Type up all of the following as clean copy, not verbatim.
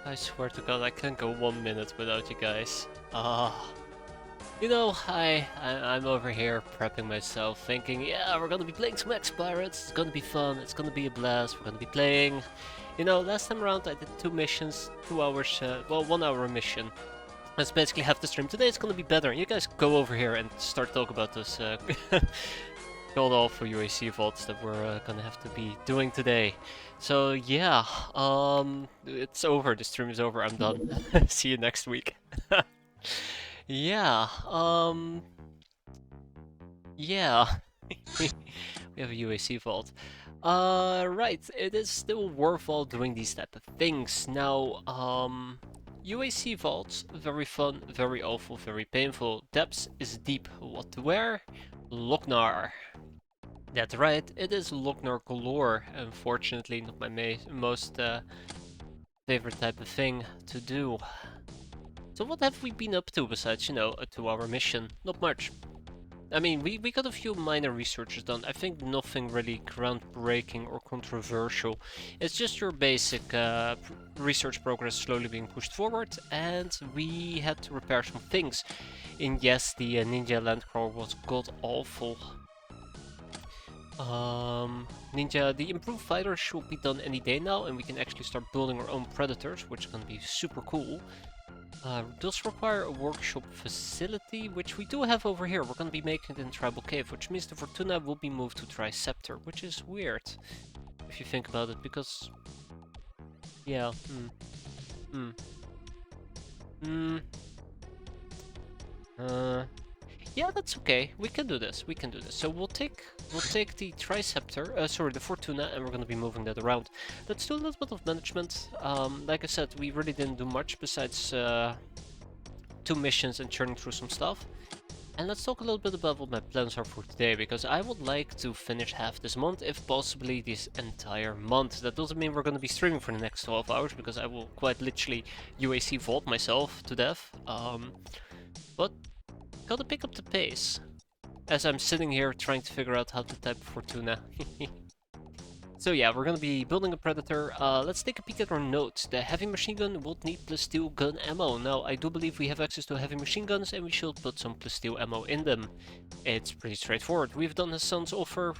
I swear to God, I can't go 1 minute without you guys. I'm over here prepping myself, thinking, yeah, we're gonna be playing some X-Pirates, it's gonna be fun, it's gonna be a blast, we're gonna be playing. Last time around I did 2 missions, 2 hours, 1 hour mission. That's basically half the stream. Today it's gonna be better. You guys go over here and start talk about this god awful UAC vaults that we're gonna have to be doing today. So yeah, it's over. The stream is over. I'm done. See you next week. Yeah, yeah. We have a UAC vault. Right. It is still worthwhile doing these type of things. Now, UAC vaults, very fun, very awful, very painful. Depths is deep. What to wear? Loknar. That's right, it is Loknar galore. Unfortunately, not my most favorite type of thing to do. So what have we been up to besides, a 2-hour mission? Not much. I mean, we got a few minor researches done. I think nothing really groundbreaking or controversial. It's just your basic research progress slowly being pushed forward, and we had to repair some things. And yes, the Ninja Landcrawler was god-awful. Ninja, the improved fighter should be done any day now, and we can actually start building our own predators, which is gonna be super cool. Does require a workshop facility, which we do have over here. We're gonna be making it in Tribal Cave, which means the Fortuna will be moved to Triceptor, which is weird, if you think about it, because... Yeah, yeah, that's okay. We can do this. We can do this. So we'll take the Triceptor, sorry, the Fortuna, and we're gonna be moving that around. Let's do a little bit of management. Like I said, we really didn't do much besides 2 missions and churning through some stuff. And let's talk a little bit about what my plans are for today, because I would like to finish half this month, if possibly this entire month. That doesn't mean we're going to be streaming for the next 12 hours, because I will quite literally UAC vault myself to death. But gotta pick up the pace, as I'm sitting here trying to figure out how to type Fortuna. So yeah, we're gonna be building a Predator. Let's take a peek at our notes. The heavy machine gun will need plasteel gun ammo. Now, I do believe we have access to heavy machine guns, and we should put some plasteel ammo in them. It's pretty straightforward. We've done his son's offer.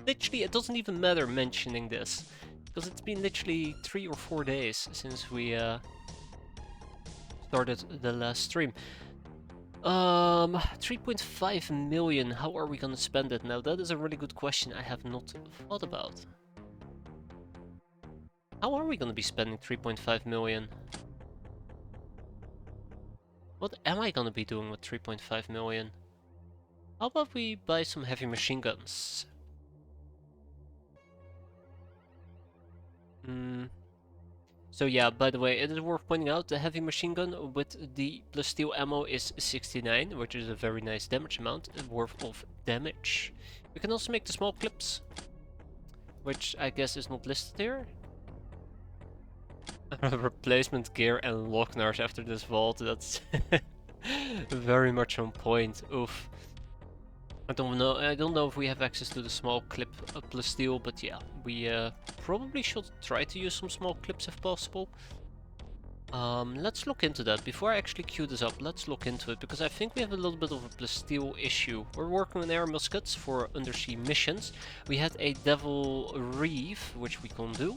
Literally, it doesn't even matter mentioning this, because it's been literally 3 or 4 days since we started the last stream. 3.5 million, how are we gonna spend it? Now that is a really good question I have not thought about. How are we gonna be spending 3.5 million? What am I gonna be doing with 3.5 million? How about we buy some heavy machine guns? So yeah, by the way, it is worth pointing out the heavy machine gun with the plasteel ammo is 69, which is a very nice damage amount, worth of damage. We can also make the small clips, which I guess is not listed here. Replacement gear and Loknars after this vault, that's very much on point. Oof. I don't know if we have access to the small clip plasteel, but yeah, we probably should try to use some small clips if possible. Let's look into that. Before I actually queue this up, let's look into it, because I think we have a little bit of a plasteel issue. We're working on air muskets for undersea missions. We had a Devil Reef, which we can do.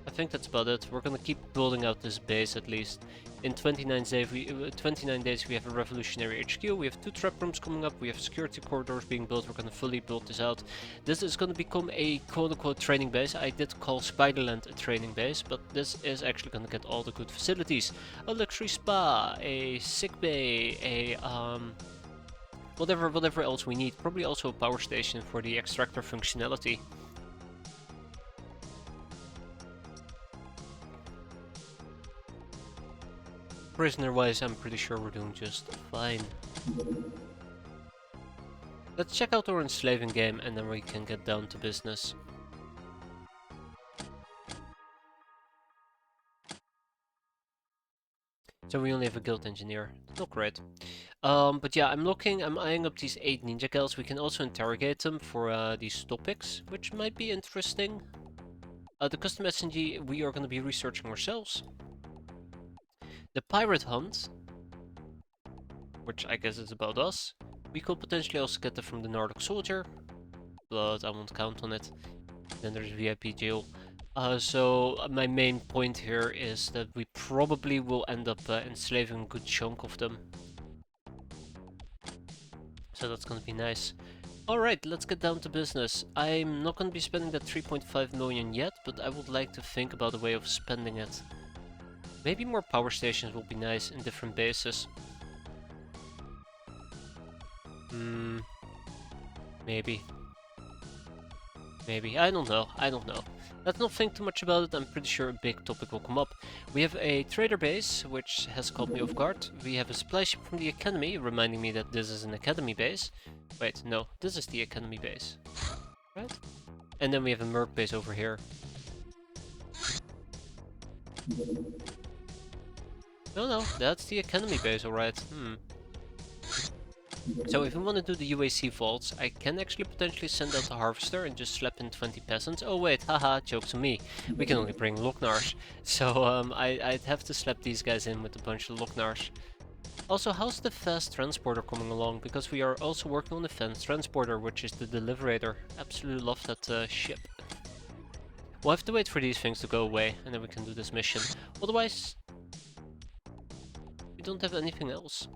I think that's about it. We're gonna keep building out this base at least. In 29 days we have a revolutionary HQ, we have 2 trap rooms coming up, we have security corridors being built, we're gonna fully build this out. This is gonna become a quote-unquote training base. I did call Spiderland a training base, but this is actually gonna get all the good facilities. A luxury spa, a sick bay, a whatever else we need. Probably also a power station for the extractor functionality. Prisoner-wise, I'm pretty sure we're doing just fine. Let's check out our enslaving game, and then we can get down to business. So we only have a guild engineer. Not great. But yeah, I'm eyeing up these 8 ninja gals. We can also interrogate them for these topics, which might be interesting. The custom SNG we are going to be researching ourselves. The pirate hunt, which I guess is about us. We could potentially also get that from the Nordic soldier, but I won't count on it. Then there's VIP jail. So my main point here is that we probably will end up enslaving a good chunk of them. So that's gonna be nice. Alright, let's get down to business. I'm not gonna be spending that 3.5 million yet, but I would like to think about a way of spending it. Maybe more power stations will be nice in different bases. Maybe. Maybe. I don't know. Let's not think too much about it. I'm pretty sure a big topic will come up. We have a trader base, which has caught me off guard. We have a supply ship from the academy, reminding me that this is an academy base. Wait, no, this is the academy base. Right? And then we have a merc base over here. No, that's the academy base, alright. So if we want to do the UAC vaults, I can actually potentially send out the harvester and just slap in 20 peasants. Oh wait, haha, joke to me. We can only bring Locknars. So I'd have to slap these guys in with a bunch of Locknars. Also, how's the fast transporter coming along? Because we are also working on the fast transporter, which is the deliberator. Absolutely love that ship. We'll have to wait for these things to go away, and then we can do this mission. Otherwise, we don't have anything else.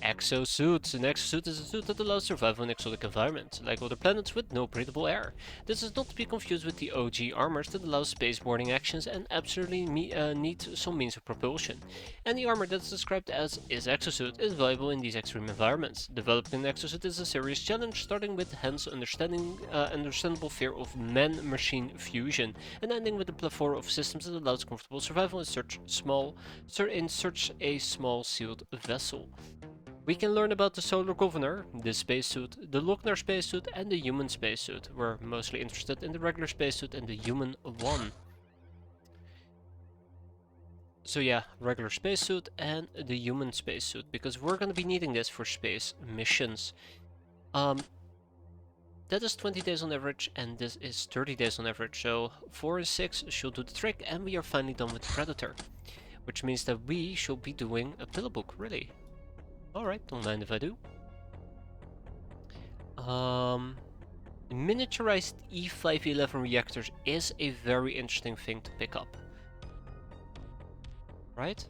Exosuit. An exosuit is a suit that allows survival in exotic environments, like other planets with no breathable air. This is not to be confused with the OG armors that allow spaceboarding actions and absolutely need some means of propulsion. Any armor that's described as is exosuit is valuable in these extreme environments. Developing an exosuit is a serious challenge, starting with hence understandable fear of man-machine fusion, and ending with a plethora of systems that allows comfortable survival in such a small sealed vessel. We can learn about the Solar Governor, the spacesuit, the Lochner spacesuit, and the human spacesuit. We're mostly interested in the regular spacesuit and the human one. So yeah, regular spacesuit and the human spacesuit, because we're gonna be needing this for space missions. That is 20 days on average, and this is 30 days on average, so 4 and 6 should do the trick, and we are finally done with the Predator. Which means that we should be doing a pillow book, really. Alright, don't mind if I do. Miniaturized E511 reactors is a very interesting thing to pick up. Right?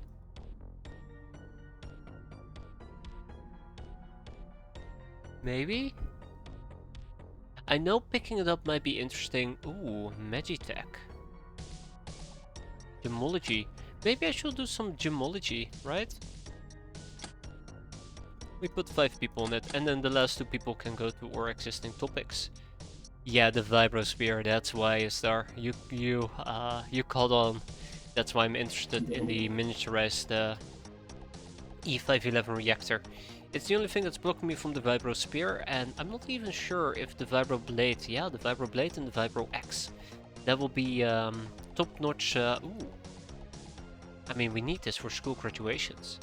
Maybe? I know picking it up might be interesting. Ooh, Magitech. Gemology. Maybe I should do some gemology, right? We put 5 people on it, and then the last 2 people can go to our existing topics. Yeah, the Vibrosphere, that's why, Star. You called on. That's why I'm interested in the miniaturized E511 reactor. It's the only thing that's blocking me from the Vibrosphere, and I'm not even sure if the Vibroblade, yeah, the Vibroblade and the Vibro X, that will be top-notch. Ooh. I mean, we need this for school graduations.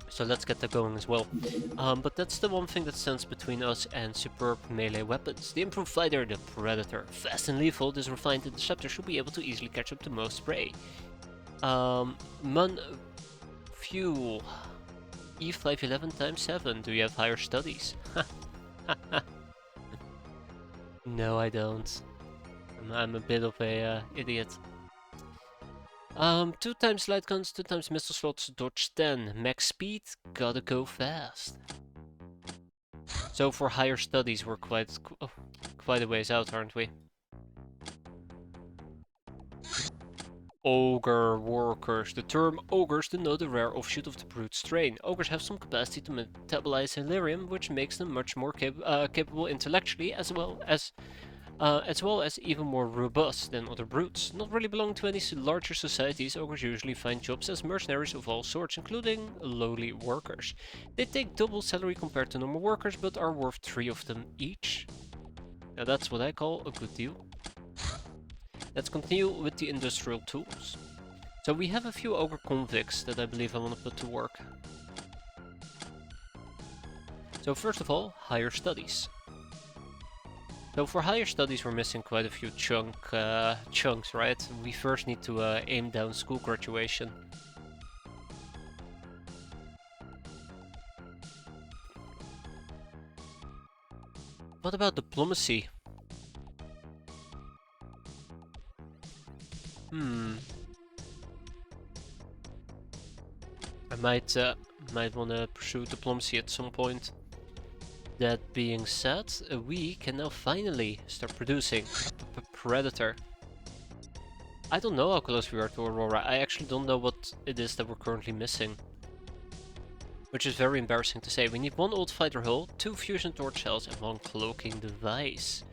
So let's get that going as well. But that's the one thing that stands between us and superb melee weapons. The improved fighter, the Predator. Fast and lethal, this refined interceptor should be able to easily catch up to most prey. Fuel. E511 times 7. Do you have higher studies? No, I don't. I'm a bit of a idiot. 2 times light guns, 2 times missile slots, dodge 10, max speed, gotta go fast. So for higher studies, we're quite a ways out, aren't we? Ogre workers. The term ogres denote a rare offshoot of the brute strain. Ogres have some capacity to metabolize Illyrium, which makes them much more capable intellectually, as well as even more robust than other brutes. Not really belonging to any larger societies, ogres usually find jobs as mercenaries of all sorts, including lowly workers. They take double salary compared to normal workers, but are worth 3 of them each. Now that's what I call a good deal. Let's continue with the industrial tools. So we have a few ogre convicts that I believe I want to put to work. So first of all, higher studies. So for higher studies we're missing quite a few chunks, right? We first need to aim down school graduation. What about diplomacy? I might want to pursue diplomacy at some point. That being said, we can now finally start producing a predator. I don't know how close we are to Aurora. I actually don't know what it is that we're currently missing. Which is very embarrassing to say. We need 1 old fighter hull, 2 fusion torch cells, and 1 cloaking device.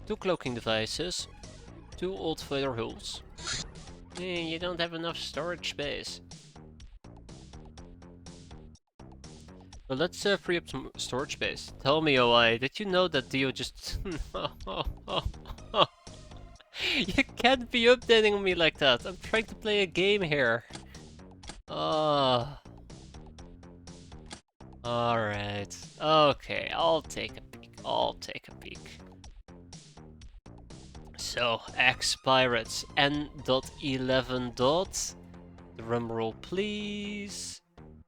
2 cloaking devices, 2 old fighter hulls. You don't have enough storage space. Well, let's free up some storage space. Tell me, OI, did you know that Dio just... You can't be updating on me like that. I'm trying to play a game here. Alright. Okay, I'll take a peek. So, X-piratez N.11. Drum roll, please.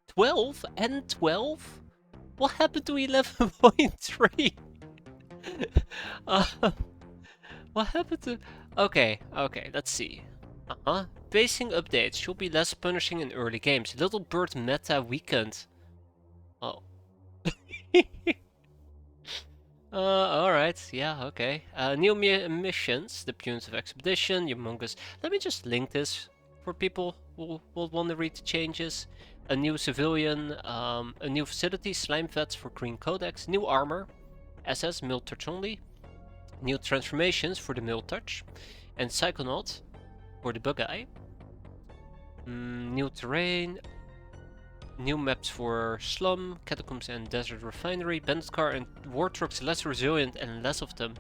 12? N12? What happened to 11.3? What happened to... Okay, let's see. Pacing updates should be less punishing in early games. Little Bird meta weekend. Oh. Alright, yeah, okay. New missions, the Punitive Expedition, Humongous. Let me just link this for people who will want to read the changes. A new civilian, a new facility, Slime Vets for Green Codex, new armor, SS, Mild Touch only, new transformations for the Mild Touch, and Psychonaut for the Bug Eye. New terrain, new maps for Slum, Catacombs and Desert Refinery, Bandit Car and War Trucks less resilient and less of them.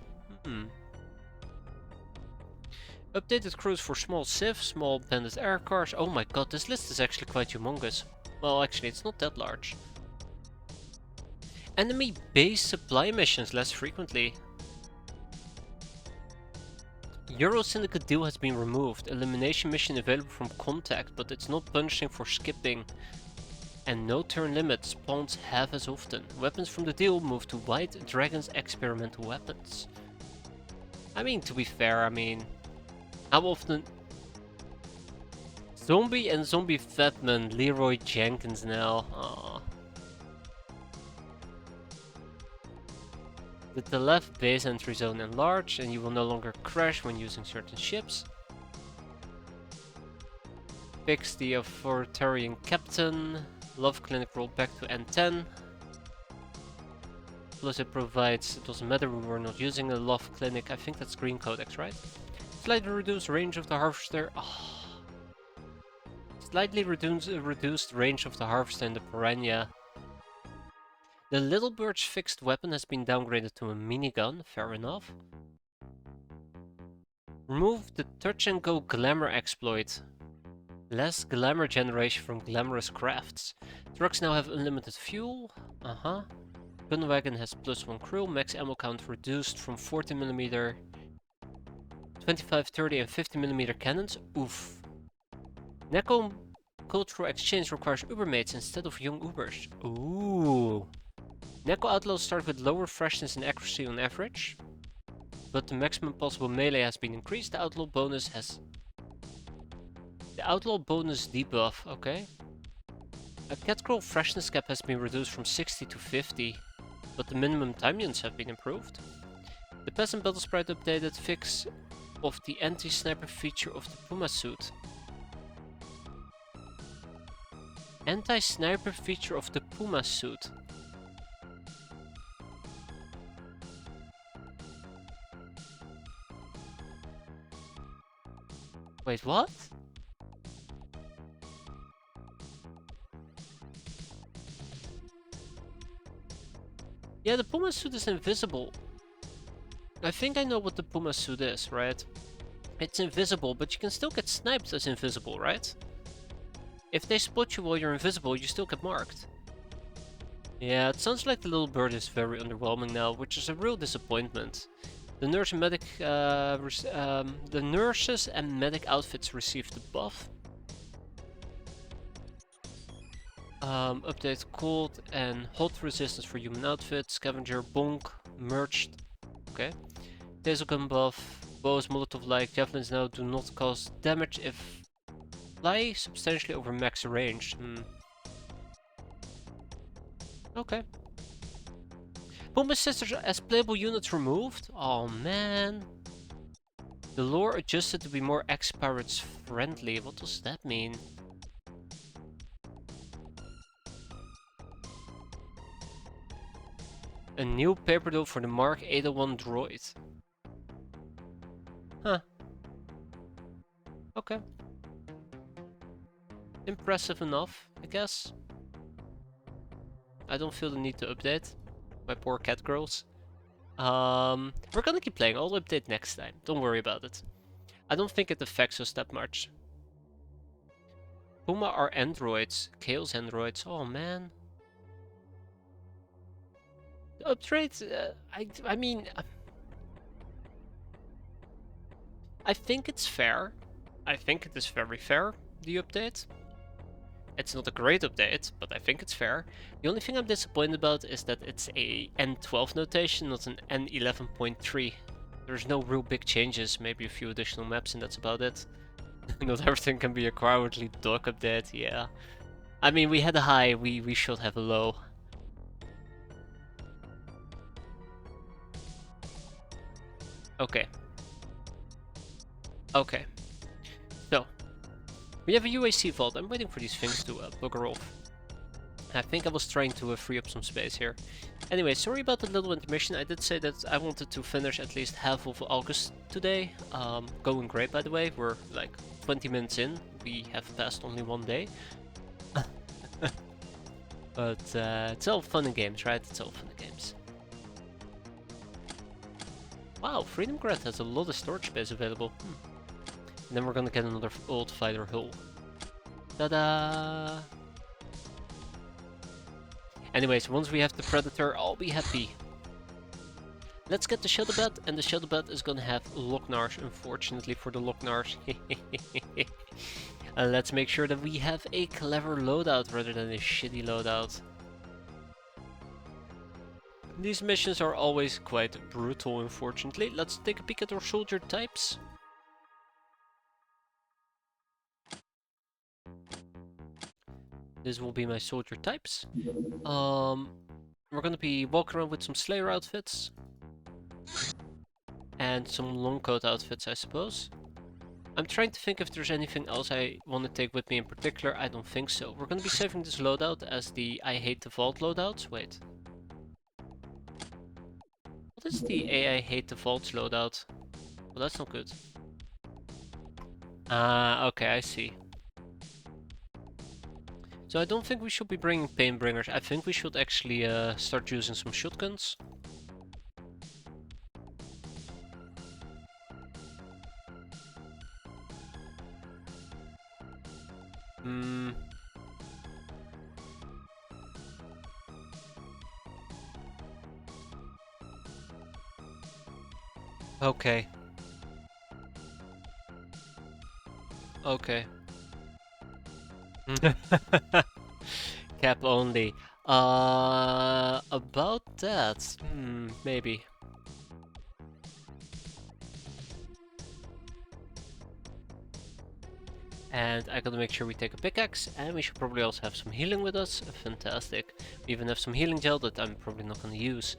Updated crews for small Civ, small Bandit air cars. Oh my god, this list is actually quite humongous. Well, actually, it's not that large. Enemy base supply missions less frequently. Euro Syndicate deal has been removed. Elimination mission available from contact, but it's not punishing for skipping. And no turn limit spawns half as often. Weapons from the deal move to White Dragon's experimental weapons. I mean, to be fair, how often... Zombie and Zombie Fatman, Leroy Jenkins now. Aww. Did the left base entry zone enlarge and you will no longer crash when using certain ships? Fix the authoritarian captain. Love clinic rolled back to N10. Plus it provides, it doesn't matter when we're not using a love clinic. I think that's Green Codex, right? Slightly reduced range of the harvester. Oh. Slightly reduced range of the harvester and the piranha. The Little Bird's fixed weapon has been downgraded to a minigun, fair enough. Remove the touch and go glamour exploit. Less glamour generation from glamorous crafts. Trucks now have unlimited fuel. Gunwagon has +1 crew. Max ammo count reduced from 40mm, 25, 30 and 50mm cannons. Oof. Neko Cultural Exchange requires Ubermates instead of young Ubers. Ooh. Neko Outlaws start with lower freshness and accuracy on average, but the maximum possible melee has been increased. The Outlaw bonus debuff, okay. A Catcrawl freshness cap has been reduced from 60 to 50, but the minimum time units have been improved. The Peasant Battle Sprite updated fix of the anti-sniper feature of the Puma suit. Anti-sniper feature of the Puma suit. Wait, what? Yeah, the Puma suit is invisible. I think I know what the Puma suit is, right? It's invisible, but you can still get sniped as invisible, right? If they spot you while you're invisible, you still get marked. Yeah, it sounds like the little bird is very underwhelming now, which is a real disappointment. The nurse and medic, the nurses and medic outfits received the buff. Update cold and hot resistance for human outfits, scavenger, bonk, merged. Okay. Taser gun buff, bows, molotov-like javelins now do not cause damage if fly substantially over max range. Okay. Puma sisters as playable units removed? Oh man. The lore adjusted to be more X-pirates friendly. What does that mean? A new paper dough for the Mark 801 droid. Huh. Okay. Impressive enough, I guess. I don't feel the need to update. My poor cat girls. We're gonna keep playing. I'll update next time. Don't worry about it. I don't think it affects us that much. Puma are androids. Chaos androids. Oh man. The upgrade, I mean, I think it's fair. I think it is very fair, the update. It's not a great update, but I think it's fair. The only thing I'm disappointed about is that it's a N12 notation, not an N11.3. There's no real big changes, maybe a few additional maps and that's about it. Not everything can be a cowardly dog update, yeah. I mean, we had a high, we should have a low. Okay. Okay. So, we have a UAC vault. I'm waiting for these things to bugger off. I think I was trying to free up some space here. Anyway, sorry about the little intermission. I did say that I wanted to finish at least half of August today. Going great, by the way. We're like 20 minutes in. We have passed only one day. But it's all fun and games, right? It's all fun and games. Wow, Freedom Grad has a lot of storage space available. And then we're gonna get another old fighter hull. Ta-da! Anyways, once we have the Predator, I'll be happy. Let's get the Shuttlebot, and the Shuttlebot is gonna have Locknars, unfortunately for the Locknars. Let's make sure that we have a clever loadout rather than a shitty loadout. These missions are always quite brutal, unfortunately. Let's take a peek at our soldier types. This will be my soldier types. We're gonna be walking around with some Slayer outfits. And some long coat outfits, I suppose. I'm trying to think if there's anything else I want to take with me in particular. I don't think so. We're gonna be saving this loadout as the I hate the vault loadouts. Wait. What is the AI hate the vaults loadout? Well, that's not good. Okay, I see. So I don't think we should be bringing Painbringers. I think we should actually start using some shotguns. Okay. Okay. Cap only. About that. Maybe. And I gotta make sure we take a pickaxe, and we should probably also have some healing with us. Fantastic. We even have some healing gel that I'm probably not gonna use.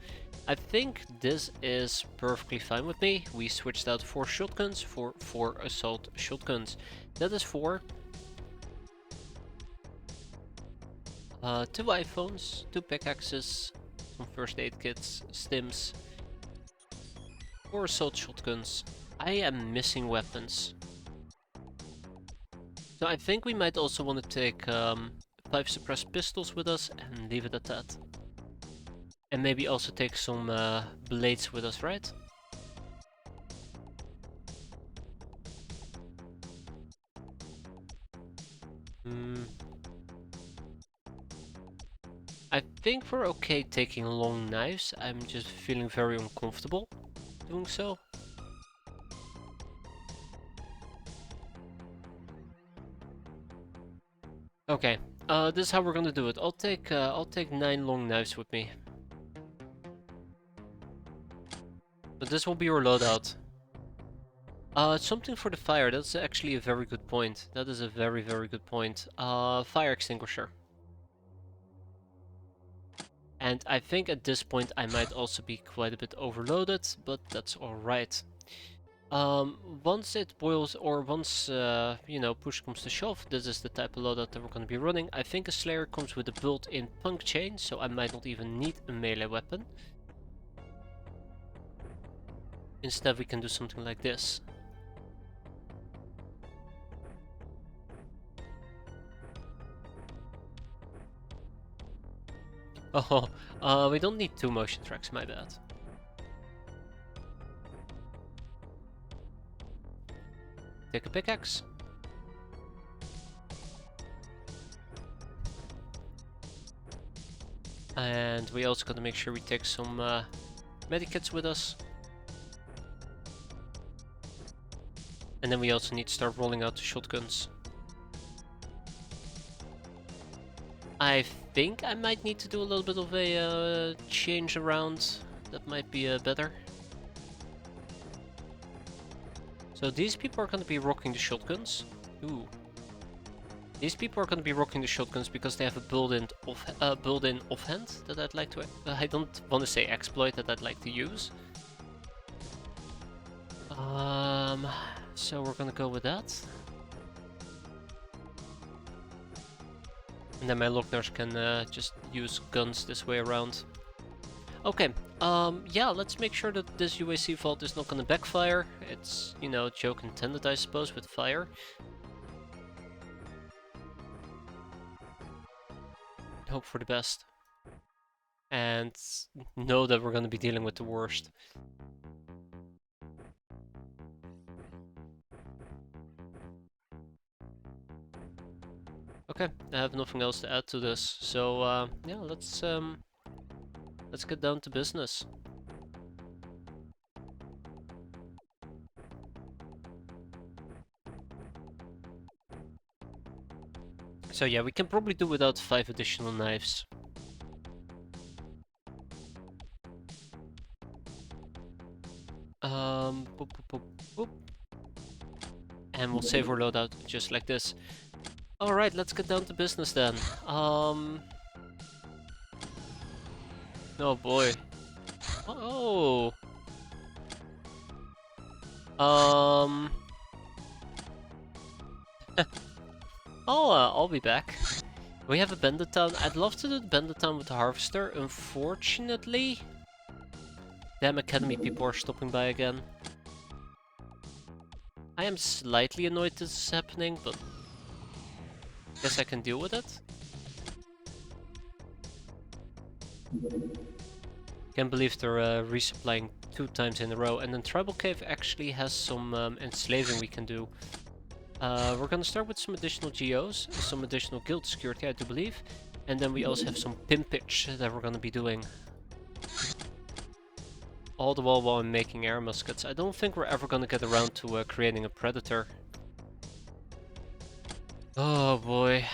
I think this is perfectly fine with me. We switched out 4 shotguns for 4 assault shotguns. That is 4. 2 iPhones, 2 pickaxes, some first aid kits, stims, 4 assault shotguns. I am missing weapons. So I think we might also want to take 5 suppressed pistols with us and leave it at that. And maybe also take some blades with us, right? Hmm. I think we're okay taking long knives. I'm just feeling very uncomfortable doing so. Okay, this is how we're gonna do it. I'll take 9 long knives with me. But this will be your loadout. Something for the fire. That's actually a very good point. That is a very, very good point. Fire extinguisher. And I think at this point I might also be quite a bit overloaded, but that's alright. Once it boils, or once, you know, push comes to shove, this is the type of loadout that we're going to be running. I think a Slayer comes with a built-in punk chain, so I might not even need a melee weapon. Instead we can do something like this. Oh, we don't need 2 motion tracks, my bad. Take a pickaxe. And we also gotta make sure we take some medikits with us. And then we also need to start rolling out the shotguns. I think I might need to do a little bit of a change around. That might be better. So these people are going to be rocking the shotguns. Ooh. These people are going to be rocking the shotguns because they have a built-in offhand that I'd like to... I don't want to say exploit, that I'd like to use. So we're going to go with that. And then my Lockners can just use guns this way around. Okay, yeah, let's make sure that this UAC vault is not gonna backfire. It's, you know, joke intended, I suppose, with fire. Hope for the best. And know that we're gonna be dealing with the worst. Okay, I have nothing else to add to this, so yeah, let's get down to business. So yeah, we can probably do without 5 additional knives. Boop, boop, boop, boop. And we'll save our loadout just like this. Alright, let's get down to business then. Oh boy. Oh. I'll be back. We have a bandit town. I'd love to do the bandit town with the harvester. Unfortunately, damn academy people are stopping by again. I am slightly annoyed this is happening, but guess I can deal with it. Can't believe they're resupplying 2 times in a row. And then Tribal Cave actually has some enslaving we can do. We're gonna start with some additional GOs, some additional guild security, I do believe. And then we also have some pimpage that we're gonna be doing. All the while I'm making air muskets. I don't think we're ever gonna get around to creating a predator. Oh boy.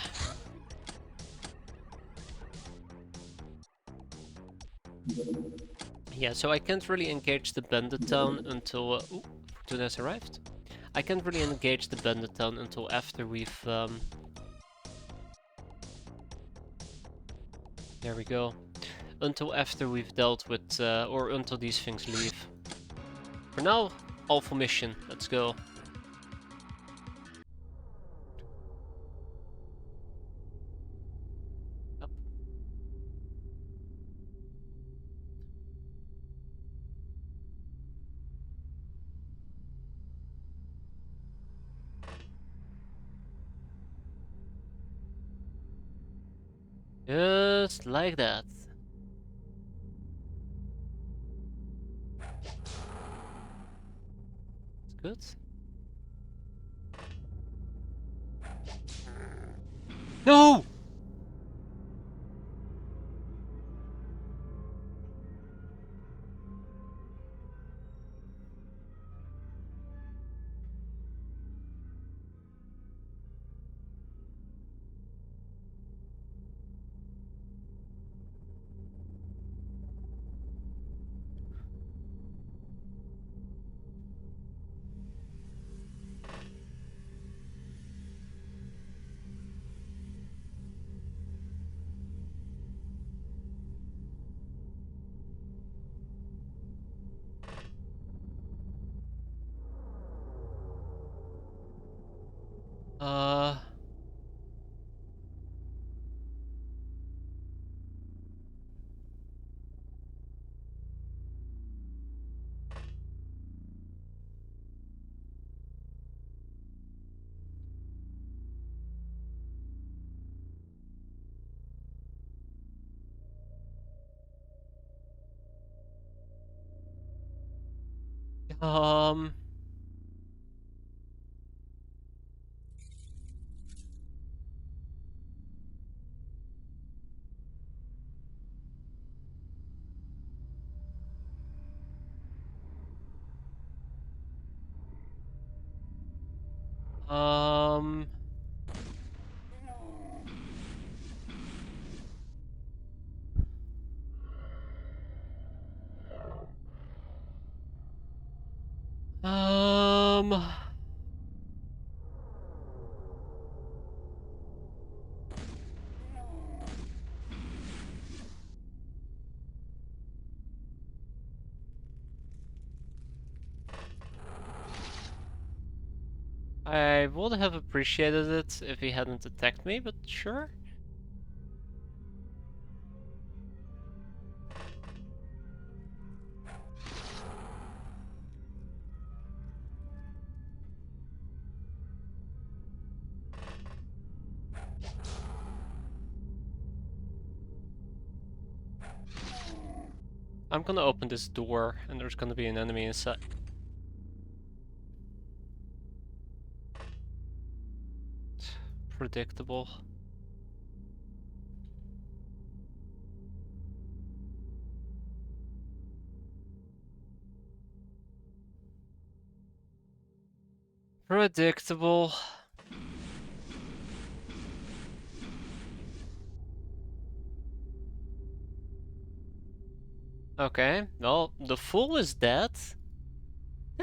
Yeah, so I can't really engage the bandit town until... ooh, Fortuna has arrived. I can't really engage the bandit town until after we've... There we go. Until after we've dealt with... or until these things leave. For now, Alpha mission. Let's go. Up. Just like that. It's good. No! Uh... Um... Um... Um... I would have appreciated it if he hadn't attacked me, but sure. I'm gonna open this door and there's gonna be an enemy inside. Predictable. Predictable. Okay, well, the fool is dead.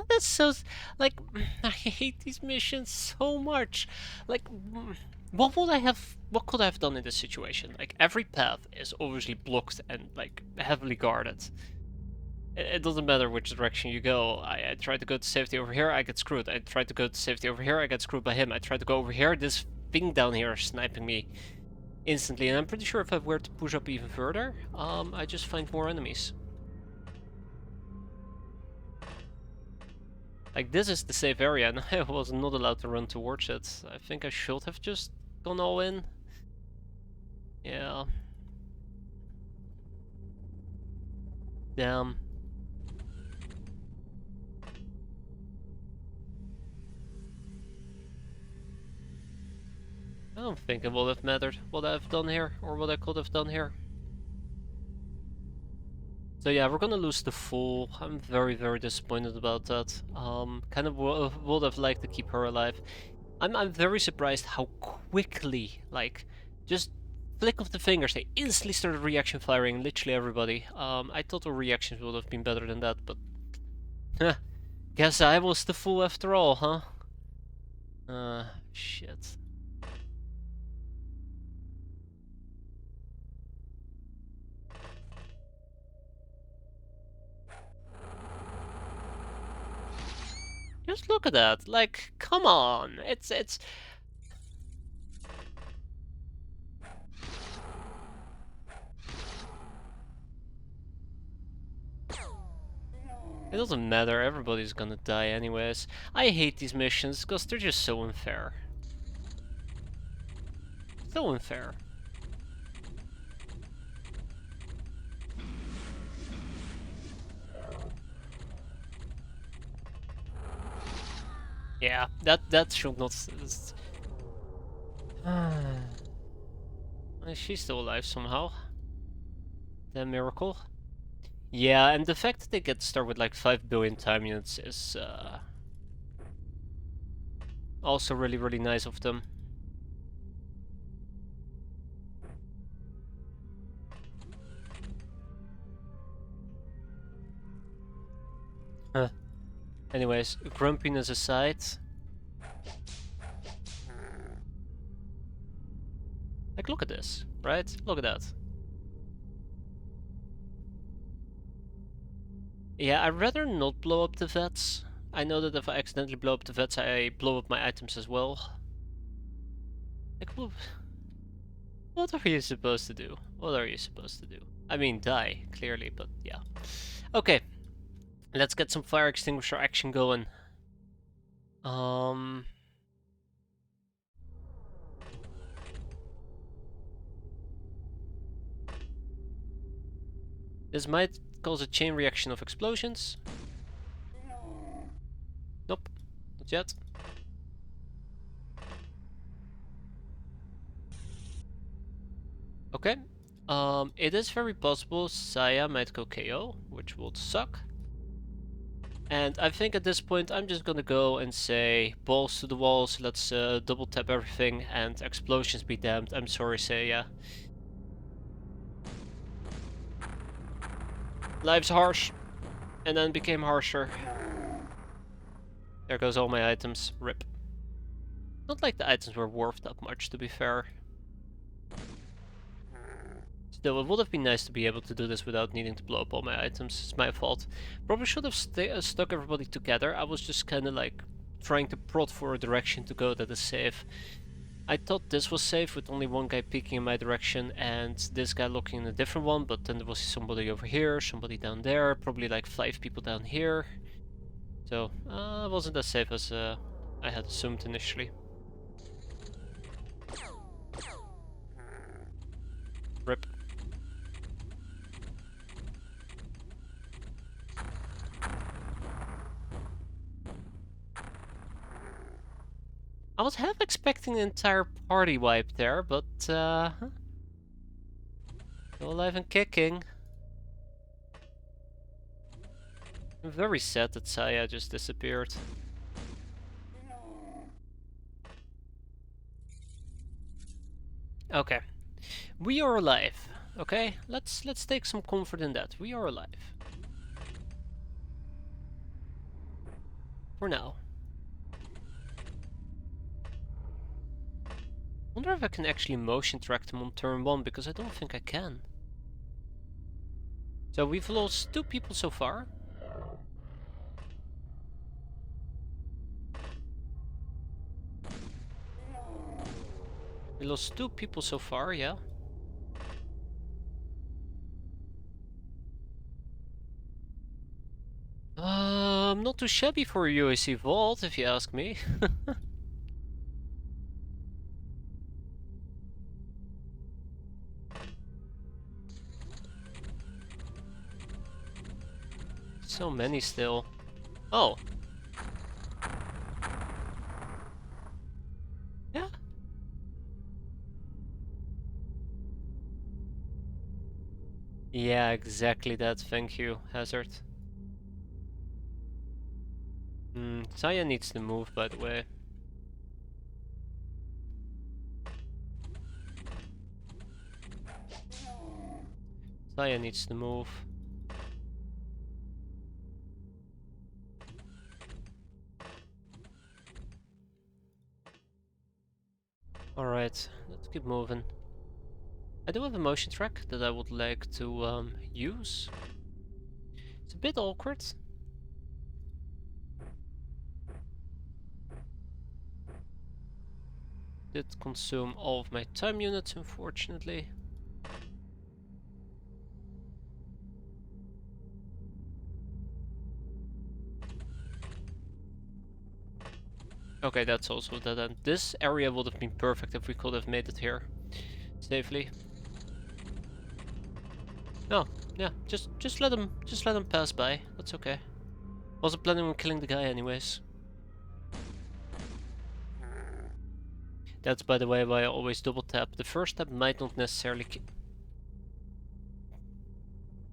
That's so... like, I hate these missions so much. Like, what would I have... what could I have done in this situation? Like, every path is obviously blocked and, like, heavily guarded. It doesn't matter which direction you go. I tried to go to safety over here, I get screwed. I tried to go to safety over here, I get screwed by him. I tried to go over here, this thing down here is sniping me instantly. And I'm pretty sure if I were to push up even further, I just find more enemies. Like, this is the safe area, and I was not allowed to run towards it. I think I should have just gone all in. Yeah. Damn. I don't think it would have mattered what I've done here, or what I could have done here. So yeah, we're gonna lose the Fool. I'm very, very disappointed about that. Kind of would have liked to keep her alive. I'm very surprised how quickly, like, just flick of the fingers, they instantly started reaction firing literally everybody. I thought the reactions would have been better than that, but guess I was the fool after all, huh? Shit. Just look at that, like, come on, it's... It doesn't matter, everybody's gonna die anyways. I hate these missions, because they're just so unfair. So unfair. Yeah, that should not... She's still alive somehow. The miracle. Yeah, and the fact that they get to start with like 5 billion time units is also really, really nice of them. Huh. Anyways, grumpiness aside. Like, look at this, right? Look at that. Yeah, I'd rather not blow up the vets. I know that if I accidentally blow up the vets, I blow up my items as well. Like, what are you supposed to do? What are you supposed to do? I mean, die, clearly, but yeah. Okay, let's get some fire extinguisher action going. This might cause a chain reaction of explosions. Nope, not yet. Okay. It is very possible Saya might go KO, which would suck. And I think at this point I'm just gonna go and say balls to the walls, let's double tap everything and explosions be damned. I'm sorry, Saya. Life's harsh, and then became harsher. There goes all my items. Rip. Not like the items were worth that much, to be fair. Still, it would have been nice to be able to do this without needing to blow up all my items. It's my fault. Probably should have stuck everybody together. I was just kind of like trying to prod for a direction to go that is safe. I thought this was safe with only one guy peeking in my direction and this guy looking in a different one, but then there was somebody over here, somebody down there, probably like 5 people down here. So, it wasn't as safe as I had assumed initially. Rip. I was half expecting an entire party wipe there, but still alive and kicking. I'm very sad that Saya just disappeared. Okay, we are alive. Okay, let's take some comfort in that. We are alive. For now. Wonder if I can actually motion track them on turn 1, because I don't think I can. So we've lost 2 people so far. We lost 2 people so far, yeah. Not too shabby for a UAC vault, if you ask me. So many still. Oh. Yeah. Yeah, exactly that. Thank you, Hazard. Saya needs to move, by the way. Saya needs to move. Alright, let's keep moving. I do have a motion track that I would like to use. It's a bit awkward. Did consume all of my time units, unfortunately. Okay, that's also dead end. This area would have been perfect if we could have made it here safely. No, yeah, just let him pass by. That's okay. Wasn't planning on killing the guy anyways. That's, by the way, why I always double tap. The first tap might not necessarily...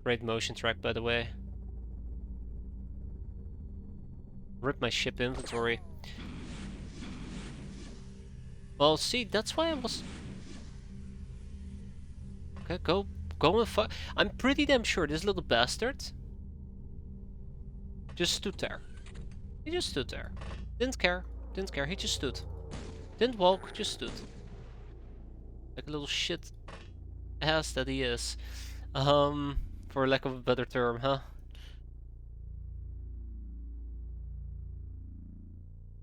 Great motion track, by the way. Rip my ship inventory. Well, see, that's why I was... Okay, go and fight. I'm pretty damn sure this little bastard just stood there. He just stood there. Didn't care. Didn't care. He just stood. Didn't walk, just stood. Like a little shit ass that he is. For lack of a better term, huh?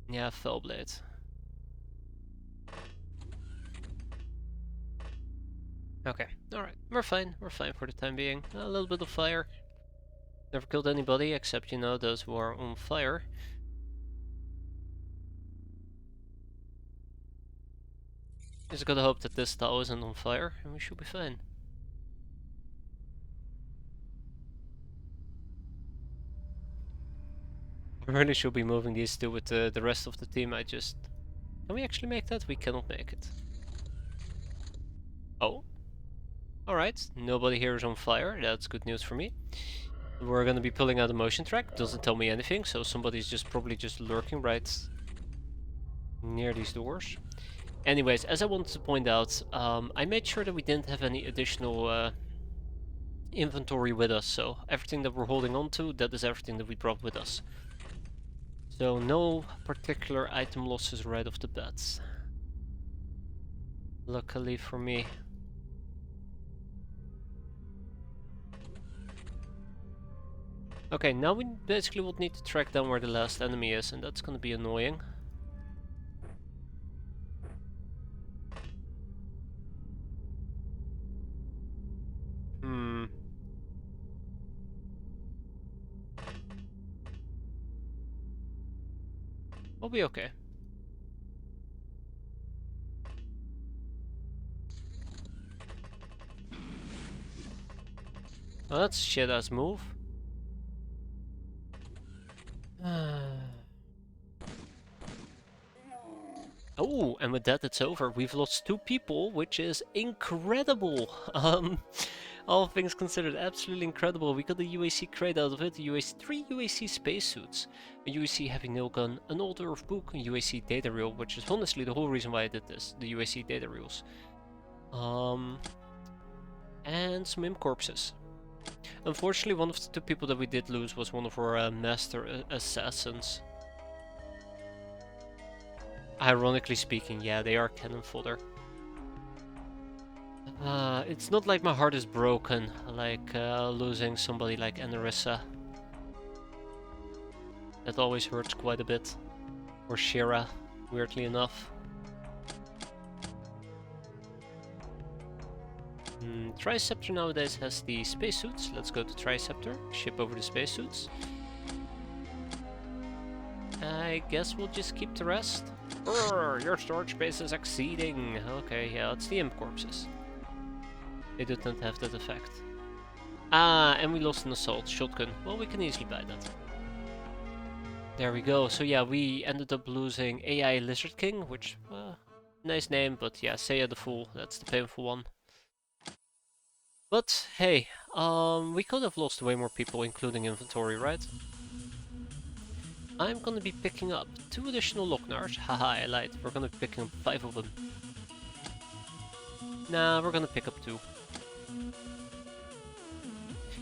Yeah, Fellblade. Okay, alright. We're fine for the time being. A little bit of fire. Never killed anybody except, you know, those who are on fire. Just gotta hope that this tile isn't on fire, and we should be fine. I really should be moving these two with the rest of the team. Can we actually make that? We cannot make it. Oh. Alright, nobody here is on fire. That's good news for me. We're gonna be pulling out a motion track. Doesn't tell me anything, so somebody's probably just lurking right near these doors. Anyways, as I wanted to point out, I made sure that we didn't have any additional inventory with us, so everything that we're holding on to, that is everything that we brought with us. So no particular item losses right off the bat. Luckily for me. Okay, now we basically would need to track down where the last enemy is, and that's gonna be annoying. We'll be okay. Well, that's a shit-ass move. Oh, and with that it's over. We've lost 2 people, which is incredible. All things considered, absolutely incredible. We got a UAC crate out of it, 3 UAC spacesuits, a UAC heavy nail gun, an old Earth book, a UAC data reel, which is honestly the whole reason why I did this, the UAC data reels. And some imp corpses. Unfortunately, one of the 2 people that we did lose was one of our master assassins. Ironically speaking, yeah, they are cannon fodder. It's not like my heart is broken, like losing somebody like Anarissa. That always hurts quite a bit. Or Shira, weirdly enough. Triceptor nowadays has the spacesuits. Let's go to Triceptor, ship over the spacesuits. I guess we'll just keep the rest. Your storage space is exceeding. Okay, yeah, it's the imp corpses. They didn't have that effect. Ah, and we lost an assault shotgun. Well, we can easily buy that. There we go. So yeah, we ended up losing AI Lizard King, which, nice name, but yeah, Seiya the Fool, that's the painful one. But hey, we could have lost way more people, including inventory, right? I'm gonna be picking up 2 additional Locknars. Haha, I lied. We're gonna be picking up 5 of them. Nah, we're gonna pick up 2.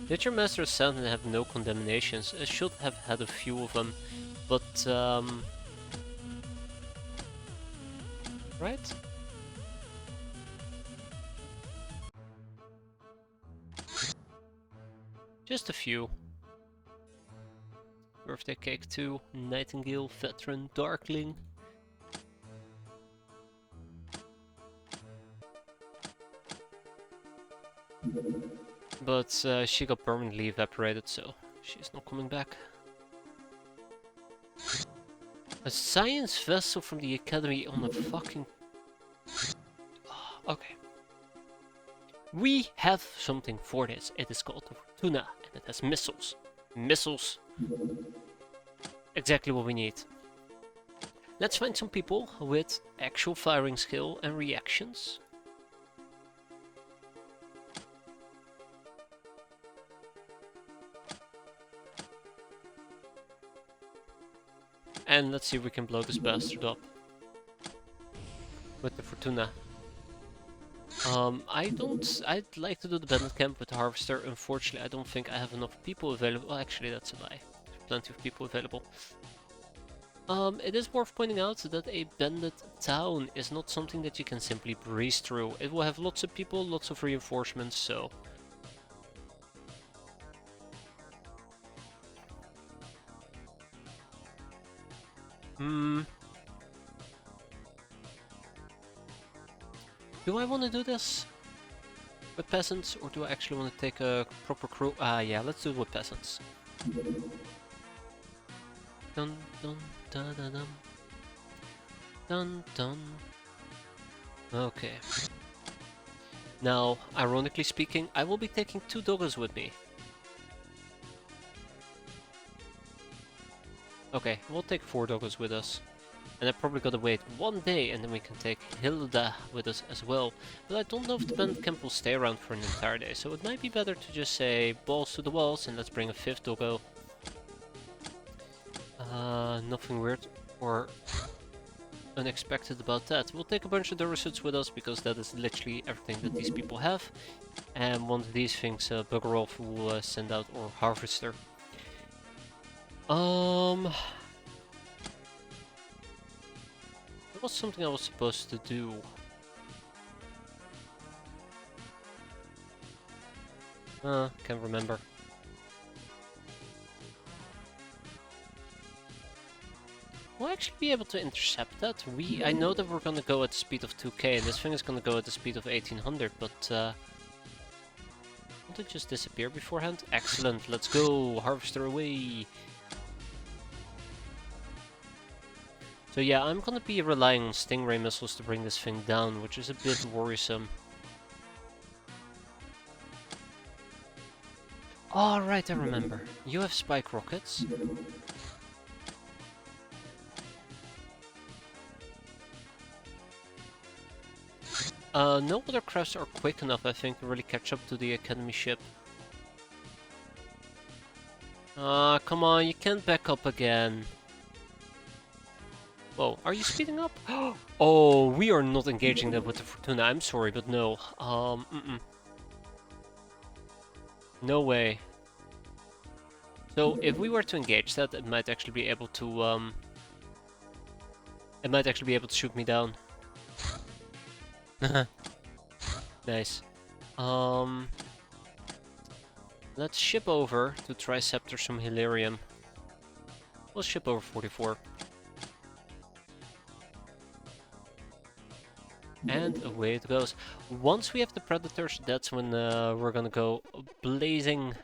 Did your master ascend and have no condemnations? I should have had a few of them, but right? Just a few. Birthday cake 2, Nightingale, Veteran, Darkling. But she got permanently evaporated, so she's not coming back. A science vessel from the Academy on a fucking... Okay. We have something for this. It is called Fortuna, and it has missiles. Missiles. Exactly what we need. Let's find some people with actual firing skill and reactions. And let's see if we can blow this bastard up with the Fortuna. I'd like to do the bandit camp with the harvester. Unfortunately, I don't think I have enough people available. Well, actually, that's a lie. There's plenty of people available. It is worth pointing out that a bandit town is not something that you can simply breeze through. It will have lots of people, lots of reinforcements, so... Do I want to do this with peasants, or do I actually want to take a proper crew? Yeah, let's do it with peasants. Dun dun dun dun dun. Dun dun. Okay. Now, ironically speaking, I will be taking 2 doggers with me. Okay, we'll take 4 doggers with us. And I probably gotta wait 1 day and then we can take Hilda with us as well. But I don't know if the bandit camp will stay around for an entire day, so it might be better to just say balls to the walls and let's bring a 5th doggo. Nothing weird or unexpected about that. We'll take a bunch of Durasuits with us because that is literally everything that these people have. And one of these things, Bugger Wolf will send out our Harvester. That was something I was supposed to do. Can't remember. We'll actually be able to intercept that. I know that we're gonna go at the speed of 2k, and this thing is gonna go at the speed of 1800, but won't it just disappear beforehand? Excellent, let's go! Harvester away! So yeah, I'm gonna be relying on Stingray missiles to bring this thing down, which is a bit worrisome. Oh, right, I remember. You have spike rockets. No other crafts are quick enough, I think, to really catch up to the Academy ship. Come on, you can't back up again. Whoa, are you speeding up? Oh, we are not engaging that with the Fortuna, I'm sorry, but no. No way. So, if we were to engage that, it might actually be able to, shoot me down. Nice. Let's ship over to Triceptor some Hilarium. We'll ship over 44. And away it goes. Once we have the Predators, that's when we're gonna go blazing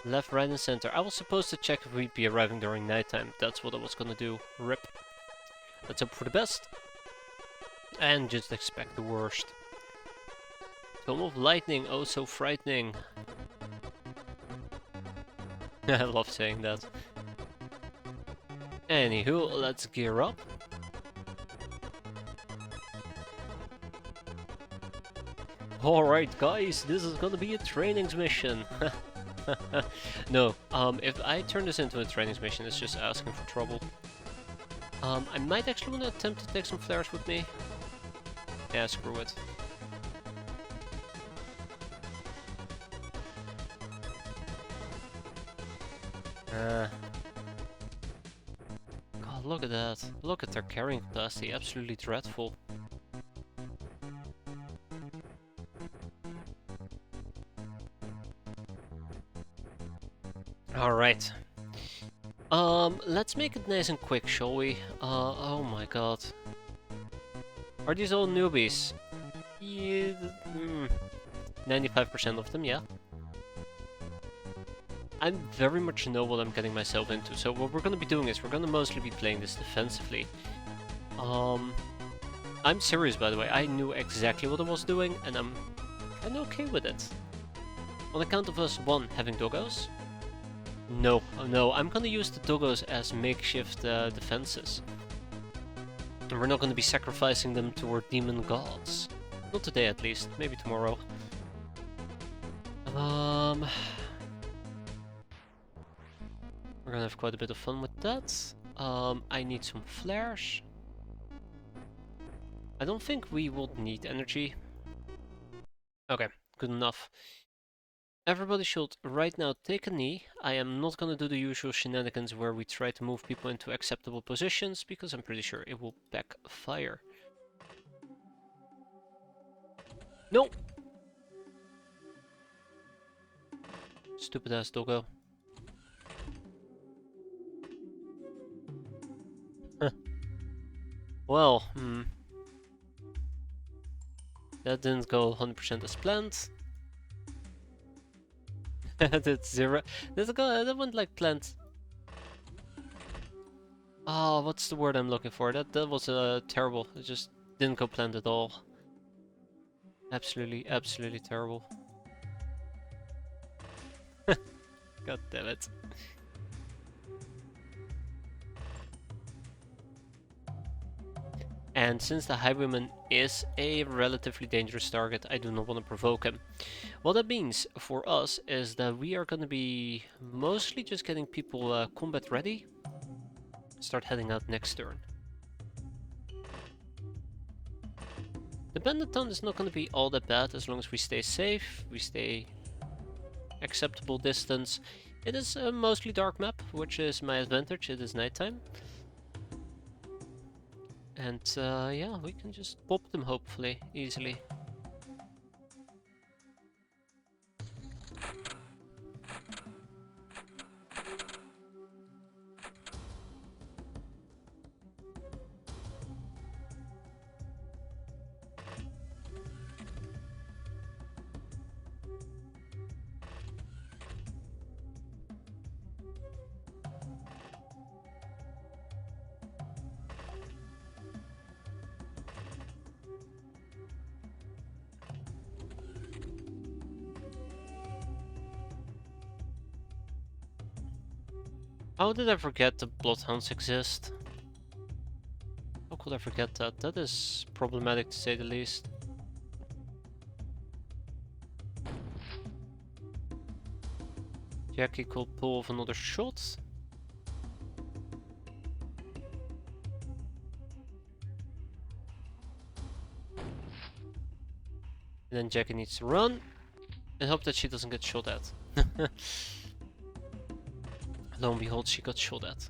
left, right, and center. I was supposed to check if we'd be arriving during nighttime. That's what I was gonna do. RIP. Let's hope for the best. And just expect the worst. Storm of lightning, oh so frightening. I love saying that. Anywho, let's gear up. Alright guys, this is gonna be a trainings mission. No, if I turn this into a trainings mission, it's just asking for trouble. I might actually want to attempt to take some flares with me. Yeah, screw it. God, look at that. Look at their carrying capacity, absolutely dreadful. Alright. Let's make it nice and quick, shall we? Oh my god. Are these all newbies? Yeah, 95% of them, yeah. I very much know what I'm getting myself into, so what we're gonna be doing is we're gonna mostly be playing this defensively. I'm serious, by the way. I knew exactly what I was doing, and I'm kinda okay with it. On account of us, 1, having doggos, No, no, I'm gonna use the doggos as makeshift defenses. And we're not gonna be sacrificing them to our demon gods. Not today at least, maybe tomorrow. We're gonna have quite a bit of fun with that. I need some flares. I don't think we will need energy. Okay, good enough. Everybody should right now take a knee. I am not gonna do the usual shenanigans where we try to move people into acceptable positions, because I'm pretty sure it will backfire. No! Stupid ass doggo. Well, that didn't go 100% as planned. That's 0. That went like planned. Oh, what's the word I'm looking for? That was terrible. It just didn't go planned at all. Absolutely, absolutely terrible. God damn it. And since the Highwayman is a relatively dangerous target, I do not want to provoke him. What that means for us is that we are going to be mostly just getting people combat ready. Start heading out next turn. The bandit town is not going to be all that bad as long as we stay safe, we stay acceptable distance. It is a mostly dark map, which is my advantage. It is nighttime. And yeah, we can just pop them hopefully, easily. How did I forget the bloodhounds exist? How could I forget that? That is problematic to say the least. Jackie could pull off another shot. And then Jackie needs to run and hope that she doesn't get shot at. Lo and behold, she got shot at.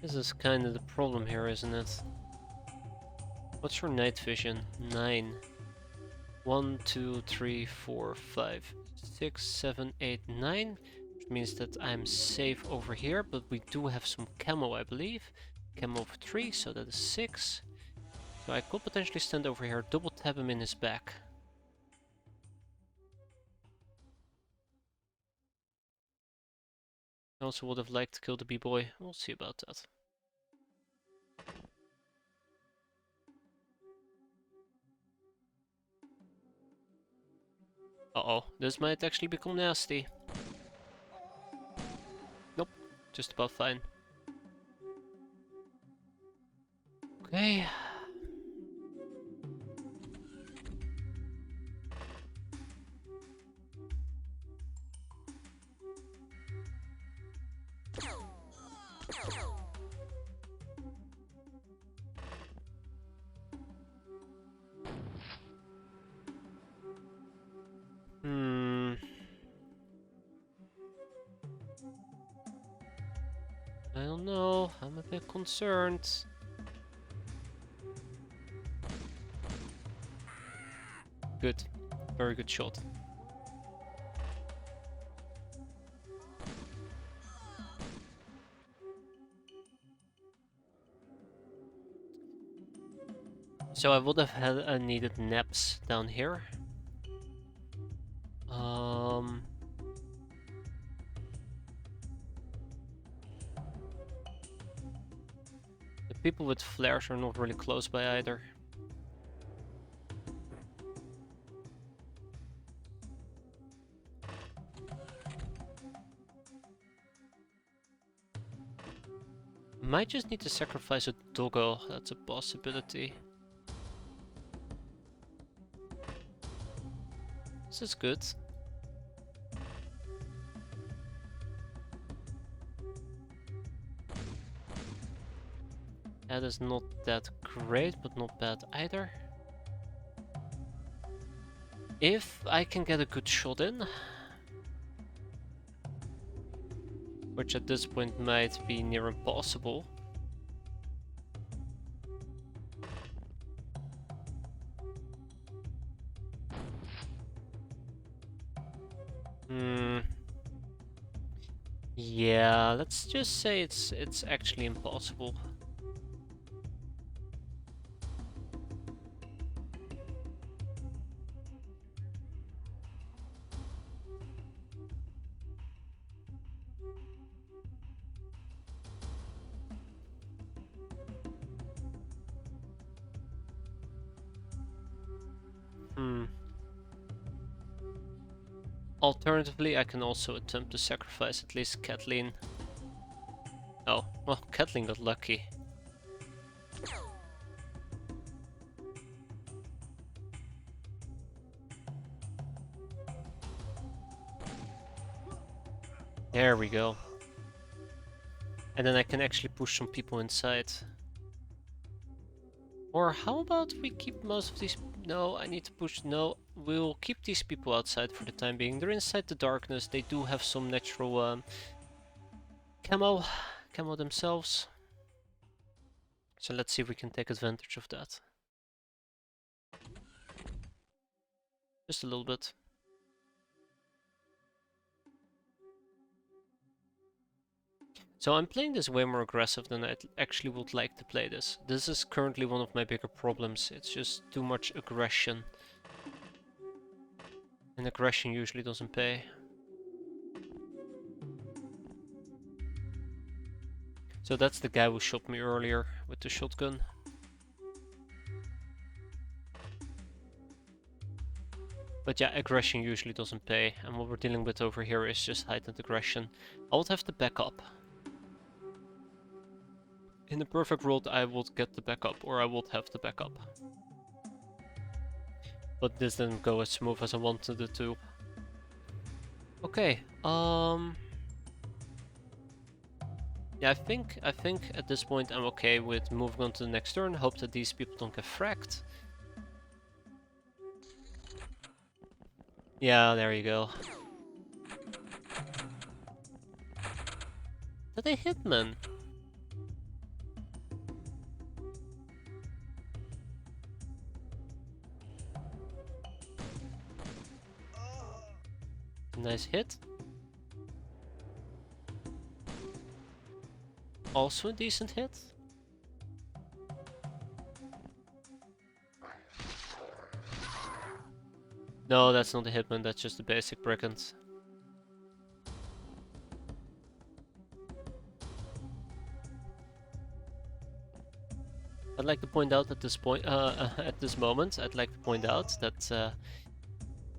This is kind of the problem here, isn't it? What's your night vision? 9. 1, 2, 3, 4, 5, 6, 7, 8, 9. Which means that I'm safe over here, but we do have some camo, I believe. Camo of 3, so that is 6. So I could potentially stand over here, double tap him in his back. I also would have liked to kill the B-boy. We'll see about that. Uh-oh, this might actually become nasty. Nope, just about fine. Okay. I don't know, I'm a bit concerned. Good, very good shot. So I would have had needed naps down here. people with flares are not really close by either. Might just need to sacrifice a doggo, that's a possibility. This is good. That is not that great, but not bad either. If I can get a good shot in, which at this point might be near impossible. Yeah, let's just say it's actually impossible. Alternatively, I can also attempt to sacrifice at least Kathleen. Oh, well, Kathleen got lucky. There we go. And then I can actually push some people inside. Or how about we keep most of these... No, I need to push... No, we'll keep these people outside for the time being. They're inside the darkness. They do have some natural camo themselves. So let's see if we can take advantage of that. Just a little bit. So I'm playing this way more aggressive than I actually would like to play this. This is currently one of my bigger problems. It's just too much aggression. And aggression usually doesn't pay. So that's the guy who shot me earlier with the shotgun. But yeah, aggression usually doesn't pay. And what we're dealing with over here is just heightened aggression. I would have to back up. In the perfect world, I would get the backup, or I would have the backup. But this didn't go as smooth as I wanted it to. Okay, yeah, I think at this point I'm okay with moving on to the next turn. Hope that these people don't get fracked. Yeah, there you go. Did they hit, man? Nice hit. Also a decent hit. No, that's not a hitman, that's just a basic brigand. I'd like to point out at this point, at this moment, I'd like to point out that